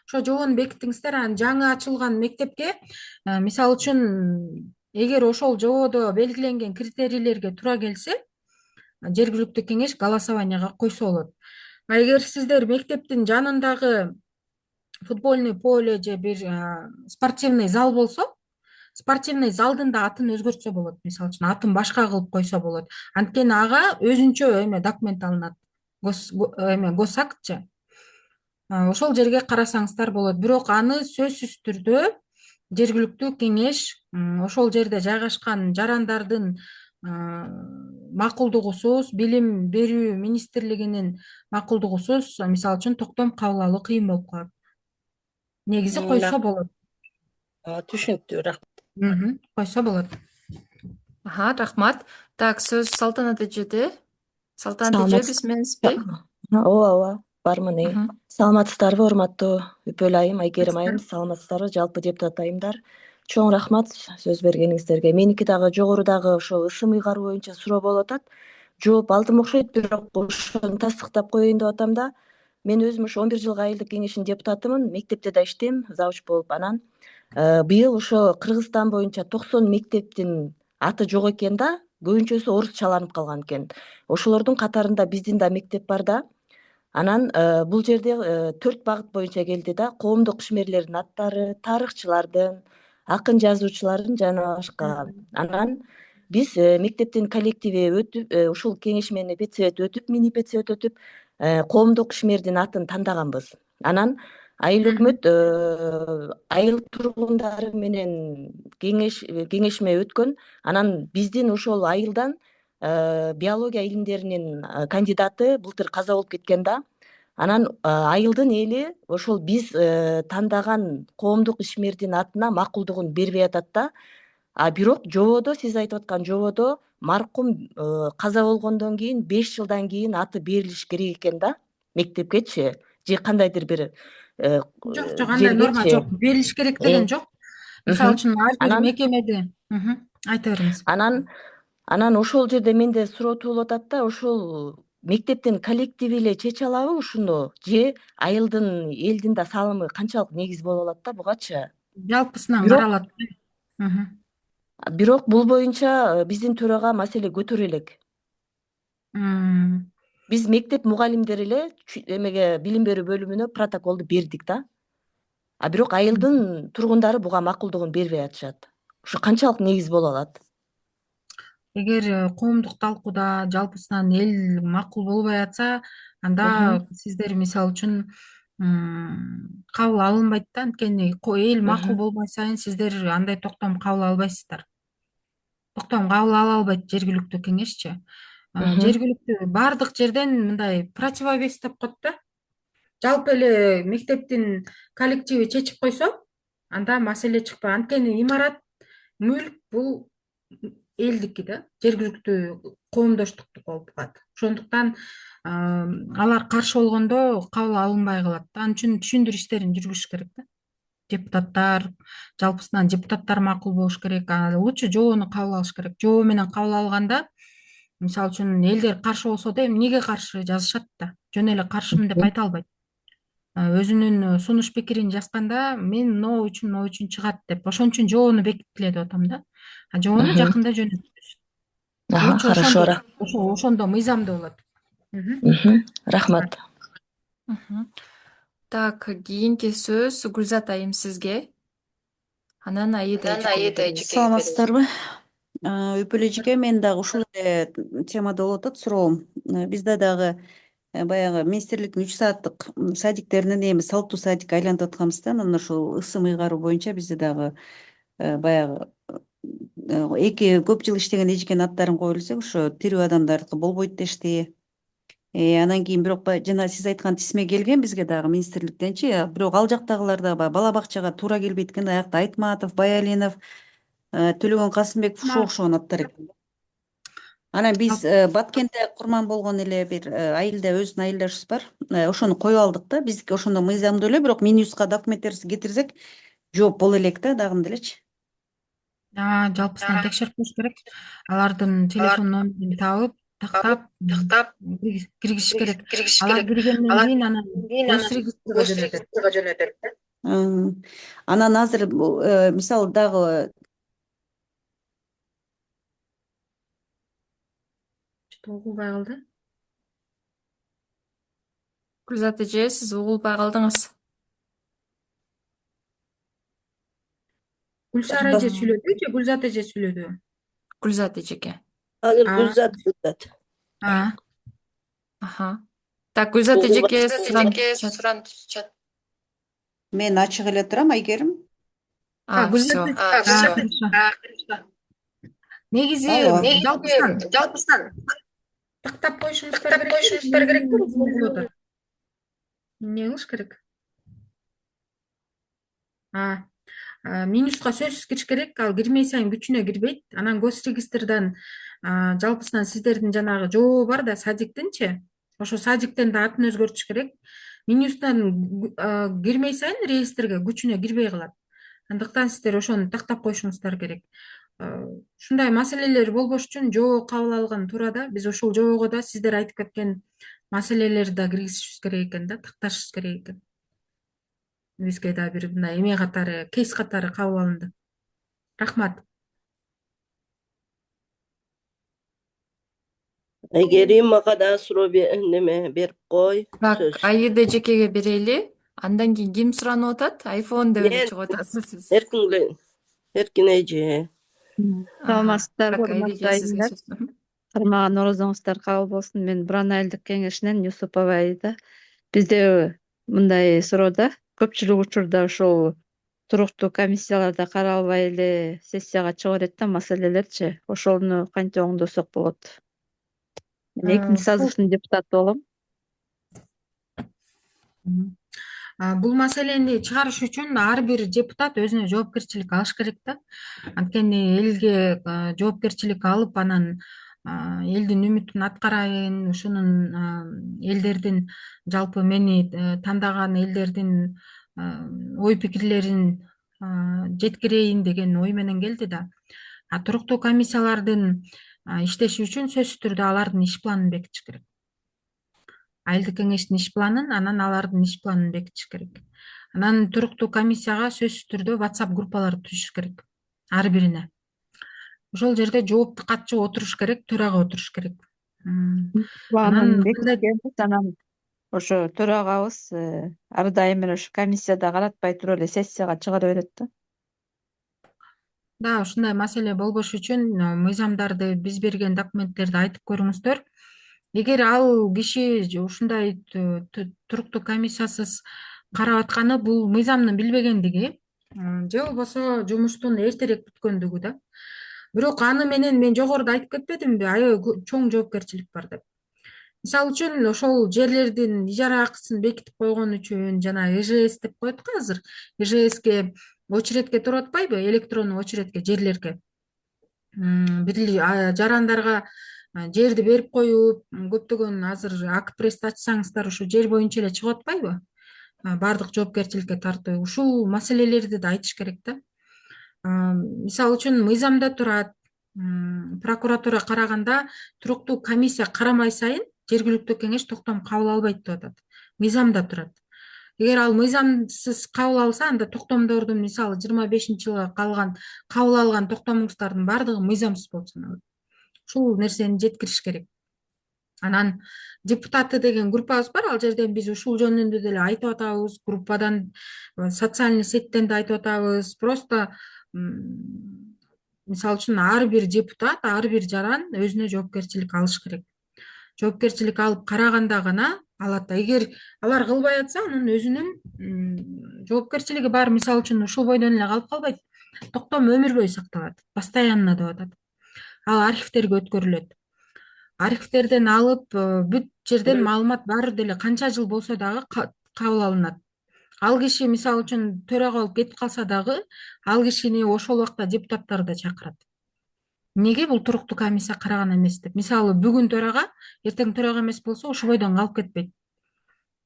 B: Ошо жобону бекитиңиздер, анан жаңы ачылган мектепке, мисалы үчүн, эгер ошол жободо белгиленген критерийлерге туура келсе, жергиликтүү кеңеш голосованияга койсо болот. Эгер сиздер мектептин жанындагы футбольный поле же бир спортивный зал болсо, спортивный залдын да атын өзгөртсө болот. Мисалы үчүн атын башка кылып койсо болот. Анткени ага өзүнчө эме документ алынат. Госактчы. Ошол жерге карасаңыздар болот. Бирок аны сөзсүз түрдө жергиликтүү кеңеш ошол жерде жайгашкан жарандардын макулдугусуз, билим берүү министрлигинин макулдугусуз, мисалы үчүн токтом кабыл алуу кыйын болуп калат. Негизи койсо болот.
H: Түшүнүктүү, рахмат.
B: Койсо болот.
A: Рахмат. Так, сөз Салтанат эжеде. Салтанат эже, биз менсизби?
I: Ооба, бармын. Саламатсыздарбы, урматтуу Үпөл айым, Айкерим айым, саламатсыздарбы, жалпы депутат айымдар. Чоң рахмат сөз бергениңиздерге. Меники дагы жогорудагы ошо ысым ыйгаруу боюнча суроо болуп атат. жооп алдым окшойт, бирок ошону тастыктап коеюн деп атам да. Мен өзүм ошо 11 жылга айылдык кеңештин депутатымын, мектепте да иштейм, завуч болуп. Анан быйыл ошо Кыргызстан боюнча 90 мектептин аты жок экен да, көбүнчөсү орусчаланып калган экен. Ошолордун катарында биздин да мектеп бар да. Анан бул жерде 4 багыт боюнча келди да. Коомдук ишмерлердин аттары, тарыхчылардын, акын жазуучулардын жана башка. Анан биз мектептин коллективи өтүп, ушул кеңеш менен педсовет өтүп, мини педсовет өтүп, коомдук ишмердин атын тандаганбыз. Анан айыл өкмөт айыл тургундары менен кеңешме өткөн. Анан биздин ошол айылдан биология илимдеринин кандидаты былтыр каза болуп кеткен да. Анан айылдын эли ошол биз тандаган коомдук ишмердин атына макулдугун бербей атат да. Бирок жободо, сиз айтып аткан жободо маркум каза болгондон кийин 5 жылдан кийин аты берилиш керек экен да, мектепкечи же кандайдыр бир
B: Жок, андай норма жок. Берилиш керек деген жок. Мисалы үчүн ар бир мекемеде. Айта бериңиз.
I: Анан ошол жерде менде суроо туулуп атат да, ошол мектептин коллективи эле чече алабы ушуну, же айылдын, элдин да салымы канчалык негиз боло алат да бугачы?
B: Жалпысынан каралат.
I: Бирок бул боюнча биздин төрага маселе көтөрө элек. Биз мектеп мугалимдери эле эмеге билим берүү бөлүмүнө протоколду бердик да. Бирок айылдын тургундары буга макулдугун бербей атышат. Ушу канчалык негиз боло алат?
B: Эгер коомдук талкууда жалпысынан эл макул болбой атса, анда сиздер мисалы үчүн кабыл алынбайт да. Анткени эл макул болбой сайын сиздер андай токтом кабыл албайсыздар. Токтом кабыл ала албайт жергиликтүү кеңешчи. Жергиликтүү баардык жерден мындай противовес деп коет да. Жалпы эле мектептин коллективи чечип койсо, анда маселе чыкпайт. Анткени имарат, мүлк бул элдики да, жергиликтүү коомдоштуктук болуп калат. Ошондуктан алар каршы болгондо кабыл алынбай калат. Ал үчүн түшүндүрүү иштерин жүргүзүш керек да. Депутаттар, жалпысынан депутаттар макул болуш керек. Лучше жобону кабыл алыш керек. Жобо менен кабыл алганда, мисалы үчүн элдер каршы болсо да, эмнеге каршы жазышат да. Жөн эле каршымын деп айта албайт. Өзүнүн сунуш пикирин жазганда, мен могу үчүн чыгат деп, ошон үчүн жобону бекиткиле деп атам да. Жобону жакында жөнөтөбүз.
I: Хорошо.
B: Ошондо мыйзамдуу болот.
I: Рахмат.
A: Так, кийинки сөз Гүлзат айым сизге. Анан Аида эжеке.
J: Саламатсыздарбы? Үпөл эжеке, мен дагы ушул эле темада болуп атат суроом. Бизде дагы баягы министрликтин 3 сааттык садиктеринен эми салттуу садикке айлантып атканбыз да. Анан ошол ысым ыйгаруу боюнча бизде дагы баягы эки көп жыл иштеген эжекенин аттарын коюп элсек, ошо тирүү адамдардыкы болбойт дешти. Анан кийин бирок жана сиз айткан тисме келген бизге дагы министрликтенчи, бирок ал жактагылар да бала бакчага туура келбейт экен. Аякта Айтматов, Баялинов, Төлөгөн Касымбеков ушул окшогон аттар экен. Анан биз Баткенде курман болгон эле бир айылда өзүнүн айылдашыбыз бар. Ошону коюп алдык да. Биздики ошондо мыйзамдуу эле, бирок Минюстка документтерибизди кетирсек, жооп боло элек да, дагымделечи.
B: Жалпысынан текшерип коюш керек. Алардын телефон номерин табып, тактап киргизиш керек. Алар киргенден кийин анан госрегистрге жөнөтөт.
J: Анан азыр мисалы дагы
B: угулбай калды.
A: Гүлзат эже, сиз угулбай калдыңыз.
B: Гүлсара эже сүйлөдү же Гүлзат эже сүйлөдү?
A: Гүлзат эжеке.
K: Азыр Гүлзат.
A: Так, Гүлзат эжеке суран.
J: Мен ачык эле турам, Айгерим.
B: Негизи жалпысынан тактап коюшубуздар керек. Эмне кылыш керек? Минюска сөзсүз кириш керек. Ал кирмей сайын күчүнө кирбейт. Анан госрегистрдан жалпысынан сиздердин жанагы жобо бар да, садиктинчи. Ошо садиктен да атын өзгөртүш керек. Минюстан кирмей сайын реестрге күчүнө кирбей калат. Андыктан сиздер ошону тактап коюшуңуздар керек. Ушундай маселелер болбош үчүн жобо кабыл алган туура да. Биз ушул жобого да сиздер айтып кеткен маселелерди да киргизишибиз керек экен да, такташыбыз керек экен. Бизге да бир мындай эме катары, кейс катары кабыл алынды. Рахмат.
K: Айгерим, мага да суроо неме берип кой.
A: Так,
K: Сөз.
A: Аида жекеге берели. Андан кийин ким суранып атат? Айфон деп эле
K: Мен
A: чыгып атасыз сиз.
K: Эркин эже.
G: Саламатсыздарбы,
A: Так,
G: урматтуу
A: Айдеже сизге
G: айымдар.
A: сөз.
G: Кармаган орозоңуздар кабыл болсун. Мен Буран айылдык кеңешинен Юсупова Аида. Бизде мындай суроо да, көпчүлүк учурда ушул туруктуу комиссияларда каралбай эле сессияга чыга берет да маселелерчи. Ошону кантип оңдосок болот? Мен экинчи созывдын депутаты болом.
B: Бул маселени чыгарыш үчүн ар бир депутат өзүнө жоопкерчилик алыш керек да. Анткени элге жоопкерчилик алып, анан элдин үмүтүн аткарайын, ушунун элдердин жалпы мени тандаган элдердин ой пикирлерин жеткирейин деген ой менен келди да. Туруктуу комиссиялардын иштеши үчүн сөзсүз түрдө алардын иш планын бекитиш керек. Айылдык кеңештин иш планын, анан алардын иш планын бекитиш керек. Анан туруктуу комиссияга сөзсүз түрдө WhatsApp группалар түзүш керек ар бирине. Ошол жерде жоопту катчы отуруш керек, төрага отуруш керек.
G: Планын бекиткенбиз, анан ошо төрагабыз ар дайым эле ушу комиссияда каратпай туруп эле сессияга чыгара берет да.
B: Да, ушундай маселе болбош үчүн мыйзамдарды, биз берген документтерди айтып көрүңүздөр. Эгер ал киши ушундай туруктуу комиссиясыз карап атканы бул мыйзамды билбегендиги же болбосо жумуштун эртерээк бүткөндүгү да. Бирок аны менен мен жогоруда айтып кетпедимби, аябай чоң жоопкерчилик бар деп. Мисалы үчүн ошол жерлердин ижара акысын бекитип койгон үчүн жана ИЖС деп коет го азыр. ИЖСке очередке туруп атпайбы, электрондук очередке жерлерге. Жарандарга жерди берип коюп, көптөгөн азыр Акпрессти ачсаңыздар ушу жер боюнча эле чыгып атпайбы? Бардык жоопкерчиликке тартуу. Ушул маселелерди да айтыш керек да. Мисалы үчүн мыйзамда турат, прокуратура караганда туруктуу комиссия карамай сайын жергиликтүү кеңеш токтом кабыл албайт деп атат. Мыйзамда турат. Эгер ал мыйзамсыз кабыл алса, анда токтомдордун мисалы 25-жылга кабыл алган токтомуңуздардын бардыгы мыйзамсыз болуп саналат. Ушул нерсени жеткириш керек. Анан депутаты деген группабыз бар, ал жерден биз ушул жөнүндө деле айтып атабыз, группадан, социальный сеттен да айтып атабыз. Просто мисалы үчүн ар бир депутат, ар бир жаран өзүнө жоопкерчилик алыш керек. Жоопкерчилик алып караганда гана алат. Эгер алар кылбай атса, анын өзүнүн жоопкерчилиги бар. Мисалы үчүн ушул бойдон эле калып калбайт. Токтом өмүр бою сакталат. Постоянно деп атат. Ал архивтерге өткөрүлөт. Архивтерден алып, бүт жерден маалымат баары деле канча жыл болсо дагы кабыл алынат. Ал киши мисалы үчүн төрага болуп кетип калса дагы, ал кишини ошол убакта депутаттар да чакырат. Неге бул туруктуу комиссия караган эмес деп. Мисалы бүгүн төрага, эртең төрага эмес болсо ошол бойдон калып кетпейт.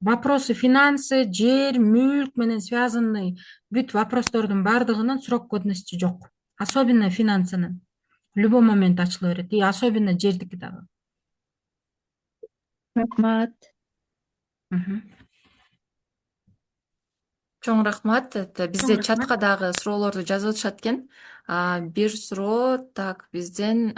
B: Вопросы финансы, жер, мүлк менен связанный бүт вопростордун бардыгынын срок годности жок. Особенно финансынын. В любой момент ачыла берет. И особенно жердики дагы.
G: Рахмат.
A: Чоң рахмат. Бизде чатка дагы суроолорду жазып атышат экен. Бир суроо, так, бизден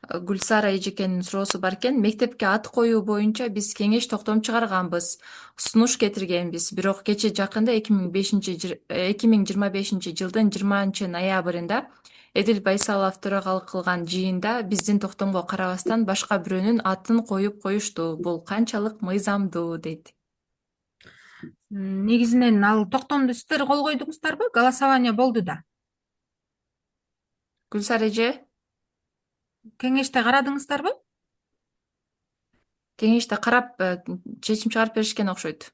A: Гүлсара эжекенин суроосу бар экен. Мектепке ат коюу боюнча биз кеңеш токтом чыгарганбыз, сунуш кетиргенбиз. Бирок кече жакында 2025 жылдын 20 ноябрында Эдил Байсалов төрагалык кылган жыйында биздин токтомго карабастан башка бирөөнүн атын коюп коюшту. Бул канчалык мыйзамдуу дейт.
B: Негизинен ал токтомду сиздер кол койдуңуздарбы? Голосование болду да.
A: Гүлсара эже,
B: Кеңеште карадыңыздарбы?
A: кеңеште карап чечим чыгарып беришкен окшойт.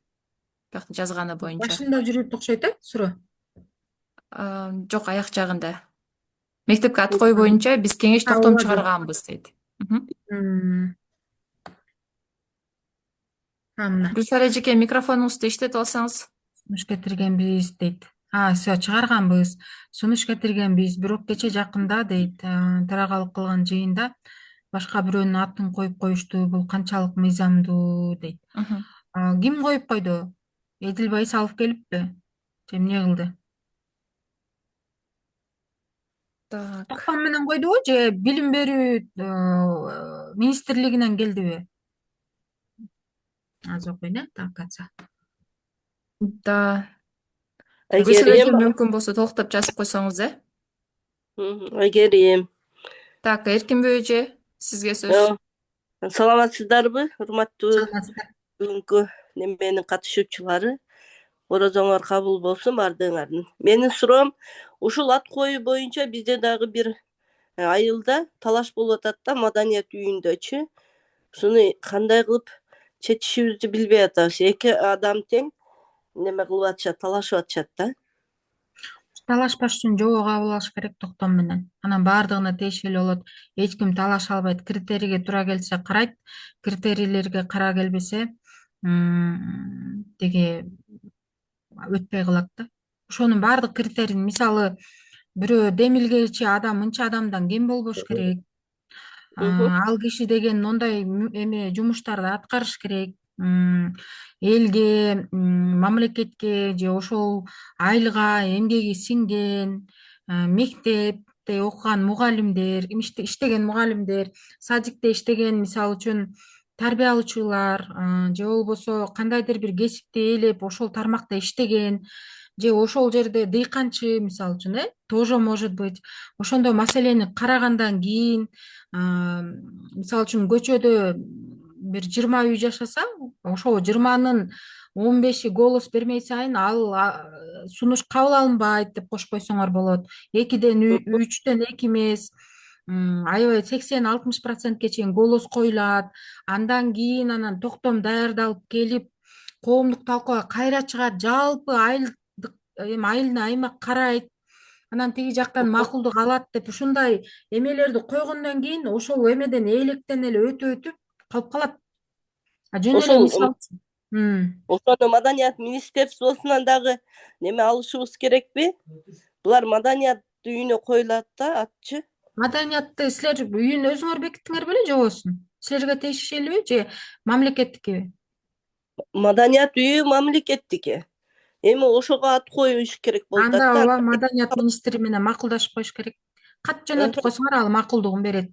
A: Бияқта жазганы боюнча.
B: Башында жүрүп окшойт, суроо?
A: Жок, аяк жагында. Мектепке ат коюу боюнча биз кеңеш токтом чыгарганбыз дейт. Гүлсара эжеке, микрофонуңузду иштетип алсаңыз.
B: Сунуш кетиргенбиз дейт. Все чыгарганбыз, сунуш кетиргенбиз. Бирок кече жакында дейт, төрагалык кылган жыйында башка бирөөнүн атын коюп коюшту. Бул канчалык мыйзамдуу дейт. Ким коюп койду? Эдил Байсалов келиппи? Же эмне кылды?
A: Так.
B: Токтом менен койдубу же билим берүү министрлигинен келдиби? Аз окуйн, так катса.
A: Да.
K: Эгер
A: Гүлсара
K: эми
A: эжем мүмкүн болсо толуктап жазып койсоңуз,
K: эгер эми
A: Так, Эркинбей эже, сизге сөз.
K: саламатсыздарбы, урматтуу
B: Саламатсыздар.
K: бүгүнкү неменин катышуучулары? Орозоңор кабыл болсун баардыгыңардын. Менин суроом ушул ат коюу боюнча бизде дагы бир айылда талаш болуп атат да, маданият үйүндөчү. Ушуну кандай кылып чечишибизди билбей атабыз. Эки адам тең неме кылып атышат, талашып атышат да.
B: Талашпаш үчүн жобо кабыл алыш керек токтом менен. Анан баардыгына тиешелүү болот. Эч ким талаша албайт. Критерийге туура келсе карайт, критерийлерге кара келбесе, тиги өтпөй калат да. Ошонун баардык критерийин, мисалы, бирөө демилгечи адам мынча адамдан кем болбош керек. Ал киши деген мондай эме жумуштарды аткарыш керек. Элге, мамлекетке же ошол айылга эмгеги сиңген, мектепте окуган мугалимдер, иштеген мугалимдер, садикте иштеген, мисалы үчүн тарбия алуучулар, же болбосо кандайдыр бир кесипти ээлеп ошол тармакта иштеген, же ошол жерде дыйканчы, мисалы үчүн, тоже может быть. Ошондой маселени карагандан кийин, мисалы үчүн көчөдө бир 20 үй жашаса, ошол 20-нын 15-и голос бермей сайын ал сунуш кабыл алынбайт деп кошуп койсоңор болот. 2-ден 3-төн 2 эмес, аябай 80-60%ке чейин голос коюлат. Андан кийин анан токтом даярдалып келип, коомдук талкууга кайра чыгат, жалпы айылына аймак карайт. Анан тиги жактан макулдук алат деп ушундай эмелерди койгондон кийин ошол эмеден электен эле өтүп калып калат. Жөн эле мисал.
K: Ошону маданият министерствосунан дагы неме алышыбыз керекпи? Булар маданият үйүнө коюлат да атчы.
B: Маданиятты силер үйүн өзүңөр бекиттиңер беле жобосун? Силерге тиешелүүбү же мамлекеттикиби?
K: Маданият үйү мамлекеттики. Эми ошого ат коюш керек болуп
B: Анда
K: атат
B: ооба
K: да.
B: маданият министри менен макулдашып коюш керек. Кат жөнөтүп койсоңор ал макулдугун берет.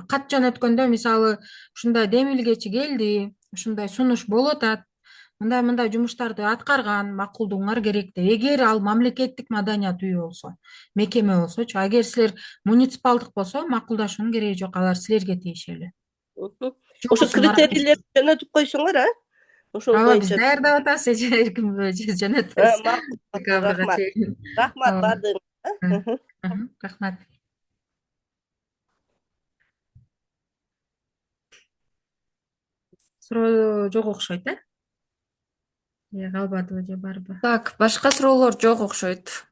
B: Кат жөнөткөндө мисалы ушундай демилгечи келди, ушундай сунуш болуп атат, мындай жумуштарды аткарган, макулдугуңар керек деп. Эгер ал мамлекеттик маданият үйү болсо, мекеме болсочу, эгер силер муниципалдык болсо макулдашуунун кереги жок, алар силерге тиешелүү.
K: Ошо критерийлерди жөнөтүп койсоңор, ошол
B: Ооба, биз
K: боюнча.
B: даярдап атабыз, эже Эркинбей эже жөнөтөбүз.
K: Рахмат баардыгыңарга.
B: Рахмат. Суроо жок окшойт, калбадыбы же барбы?
A: Так, башка суроолор жок окшойт.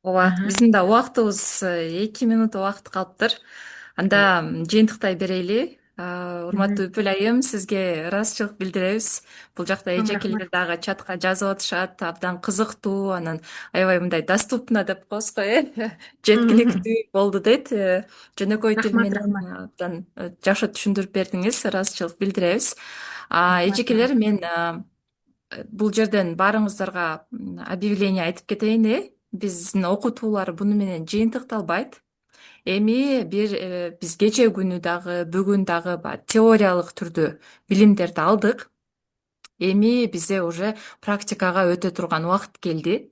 A: Ооба, биздин да убактыбыз 2 минут убакыт калыптыр. Анда жыйынтыктай берели. Урматтуу Үпүл айым, сизге ыраазычылык билдиребиз. Бул жакта эжекелер дагы чатка жазып атышат, абдан кызыктуу, анан аябай мындай доступно деп коебузго, жеткиликтүү болду дейт. Жөнөкөй тил менен абдан жакшы түшүндүрүп бердиңиз, ыраазычылык билдиребиз. Эжекелер, мен бул жерден баарыңыздарга объявление айтып кетейин, биздин окутуулар буну менен жыйынтыкталбайт. Эми биз кечээ күнү дагы, бүгүн дагы теориялык түрдө билимдерди алдык. Эми бизде уже практикага өтө турган убакыт келди.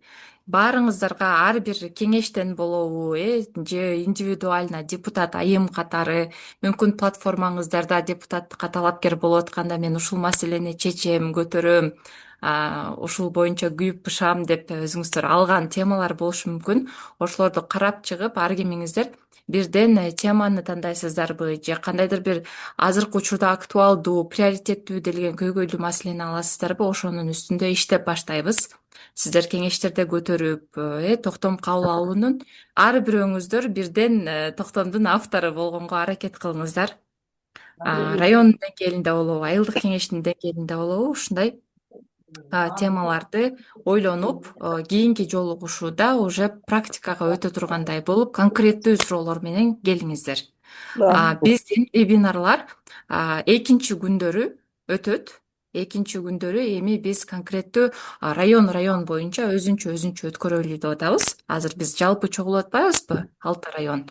A: Баарыңыздарга ар бир кеңештен болобу, же индивидуально депутат айым катары, мүмкүн платформаңыздарда депутаттыкка талапкер болуп атканда мен ушул маселени чечем, көтөрөм, ушул боюнча күйүп бышам деп өзүңүздөр алган темалар болушу мүмкүн. Ошолорду карап чыгып, ар кимиңиздер бирден теманы тандайсыздарбы, же кандайдыр бир азыркы учурда актуалдуу, приоритеттүү делген көйгөйлүү маселени аласыздарбы, ошонун үстүндө иштеп баштайбыз. Сиздер кеңештерде көтөрүп, токтом кабыл алуунун ар бирөөңүздөр бирден токтомдун автору болгонго аракет кылыңыздар. Район деңгээлинде болобу, айылдык кеңештин деңгээлинде болобу, ушундай темаларды ойлонуп, кийинки жолугушууда уже практикага өтө тургандай болуп, конкреттүү суроолор менен келиңиздер. Биздин вебинарлар экинчи күндөрү өтөт. Экинчи күндөрү эми биз конкреттүү район боюнча өзүнчө өткөрөлү деп атабыз. Азыр биз жалпы чогулуп атпайбызбы? 6 район.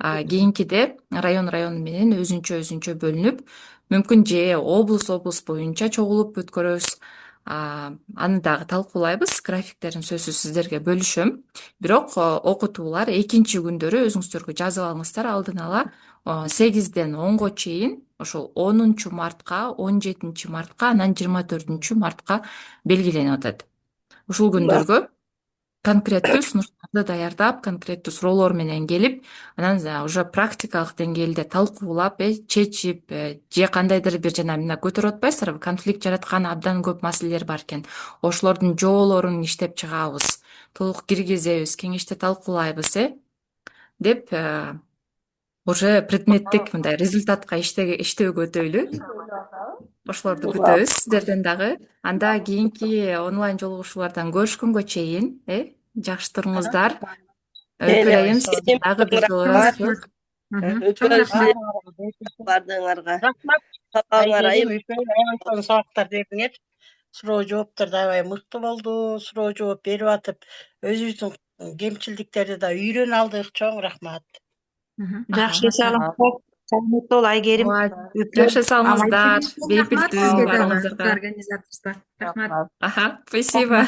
A: Кийинкиде район менен өзүнчө бөлүнүп, мүмкүн же облус боюнча чогулуп өткөрөбүз. Аны дагы талкуулайбыз. Графиктерин сөзсүз сиздерге бөлүшөм. Бирок окутуулар экинчи күндөрү өзүңүздөргө жазып алыңыздар алдын ала 8-ден 10-го чейин, ошол 10 мартка, 17 мартка, анан 24 мартка белгиленип атат. Ушул күндөргө конкреттүү сунуштарды даярдап, конкреттүү суроолор менен келип, анан уже практикалык деңгээлде талкуулап, чечип, же кандайдыр бир жана мына көтөрүп атпайсыздарбы, конфликт жараткан абдан көп маселелер бар экен. Ошолордун жоолорун иштеп чыгабыз, толук киргизебиз, кеңеште талкуулайбыз, деп уже предметтик мындай результатка иштөөгө өтөйлү. Ошолорду күтөбүз сиздерден дагы. Анда кийинки онлайн жолугушуулардан көрүшкөнгө чейин, жакшы туруңуздар. Өпүрайым, сизди дагы бир жолу ыраазычылык.
K: Өпөр бардыгыңарга.
H: Рахмат.
K: Сабагыңар
H: Айгерим өйткөн сабактар бердиңер. Суроо жооптор да аябай мыкты болду. Суроо жооп берип атып, өзүбүздүн кемчилдиктерди да үйрөнүп алдык. Чоң рахмат.
E: Жакшы, саламатта бол Айгерим.
A: Жакшы салыңыздар. Бейпил
B: Рахмат
A: түн
B: сизге дагы,
A: баарыңыздарга.
B: организаторсуздар. Рахмат.
A: Спасибо.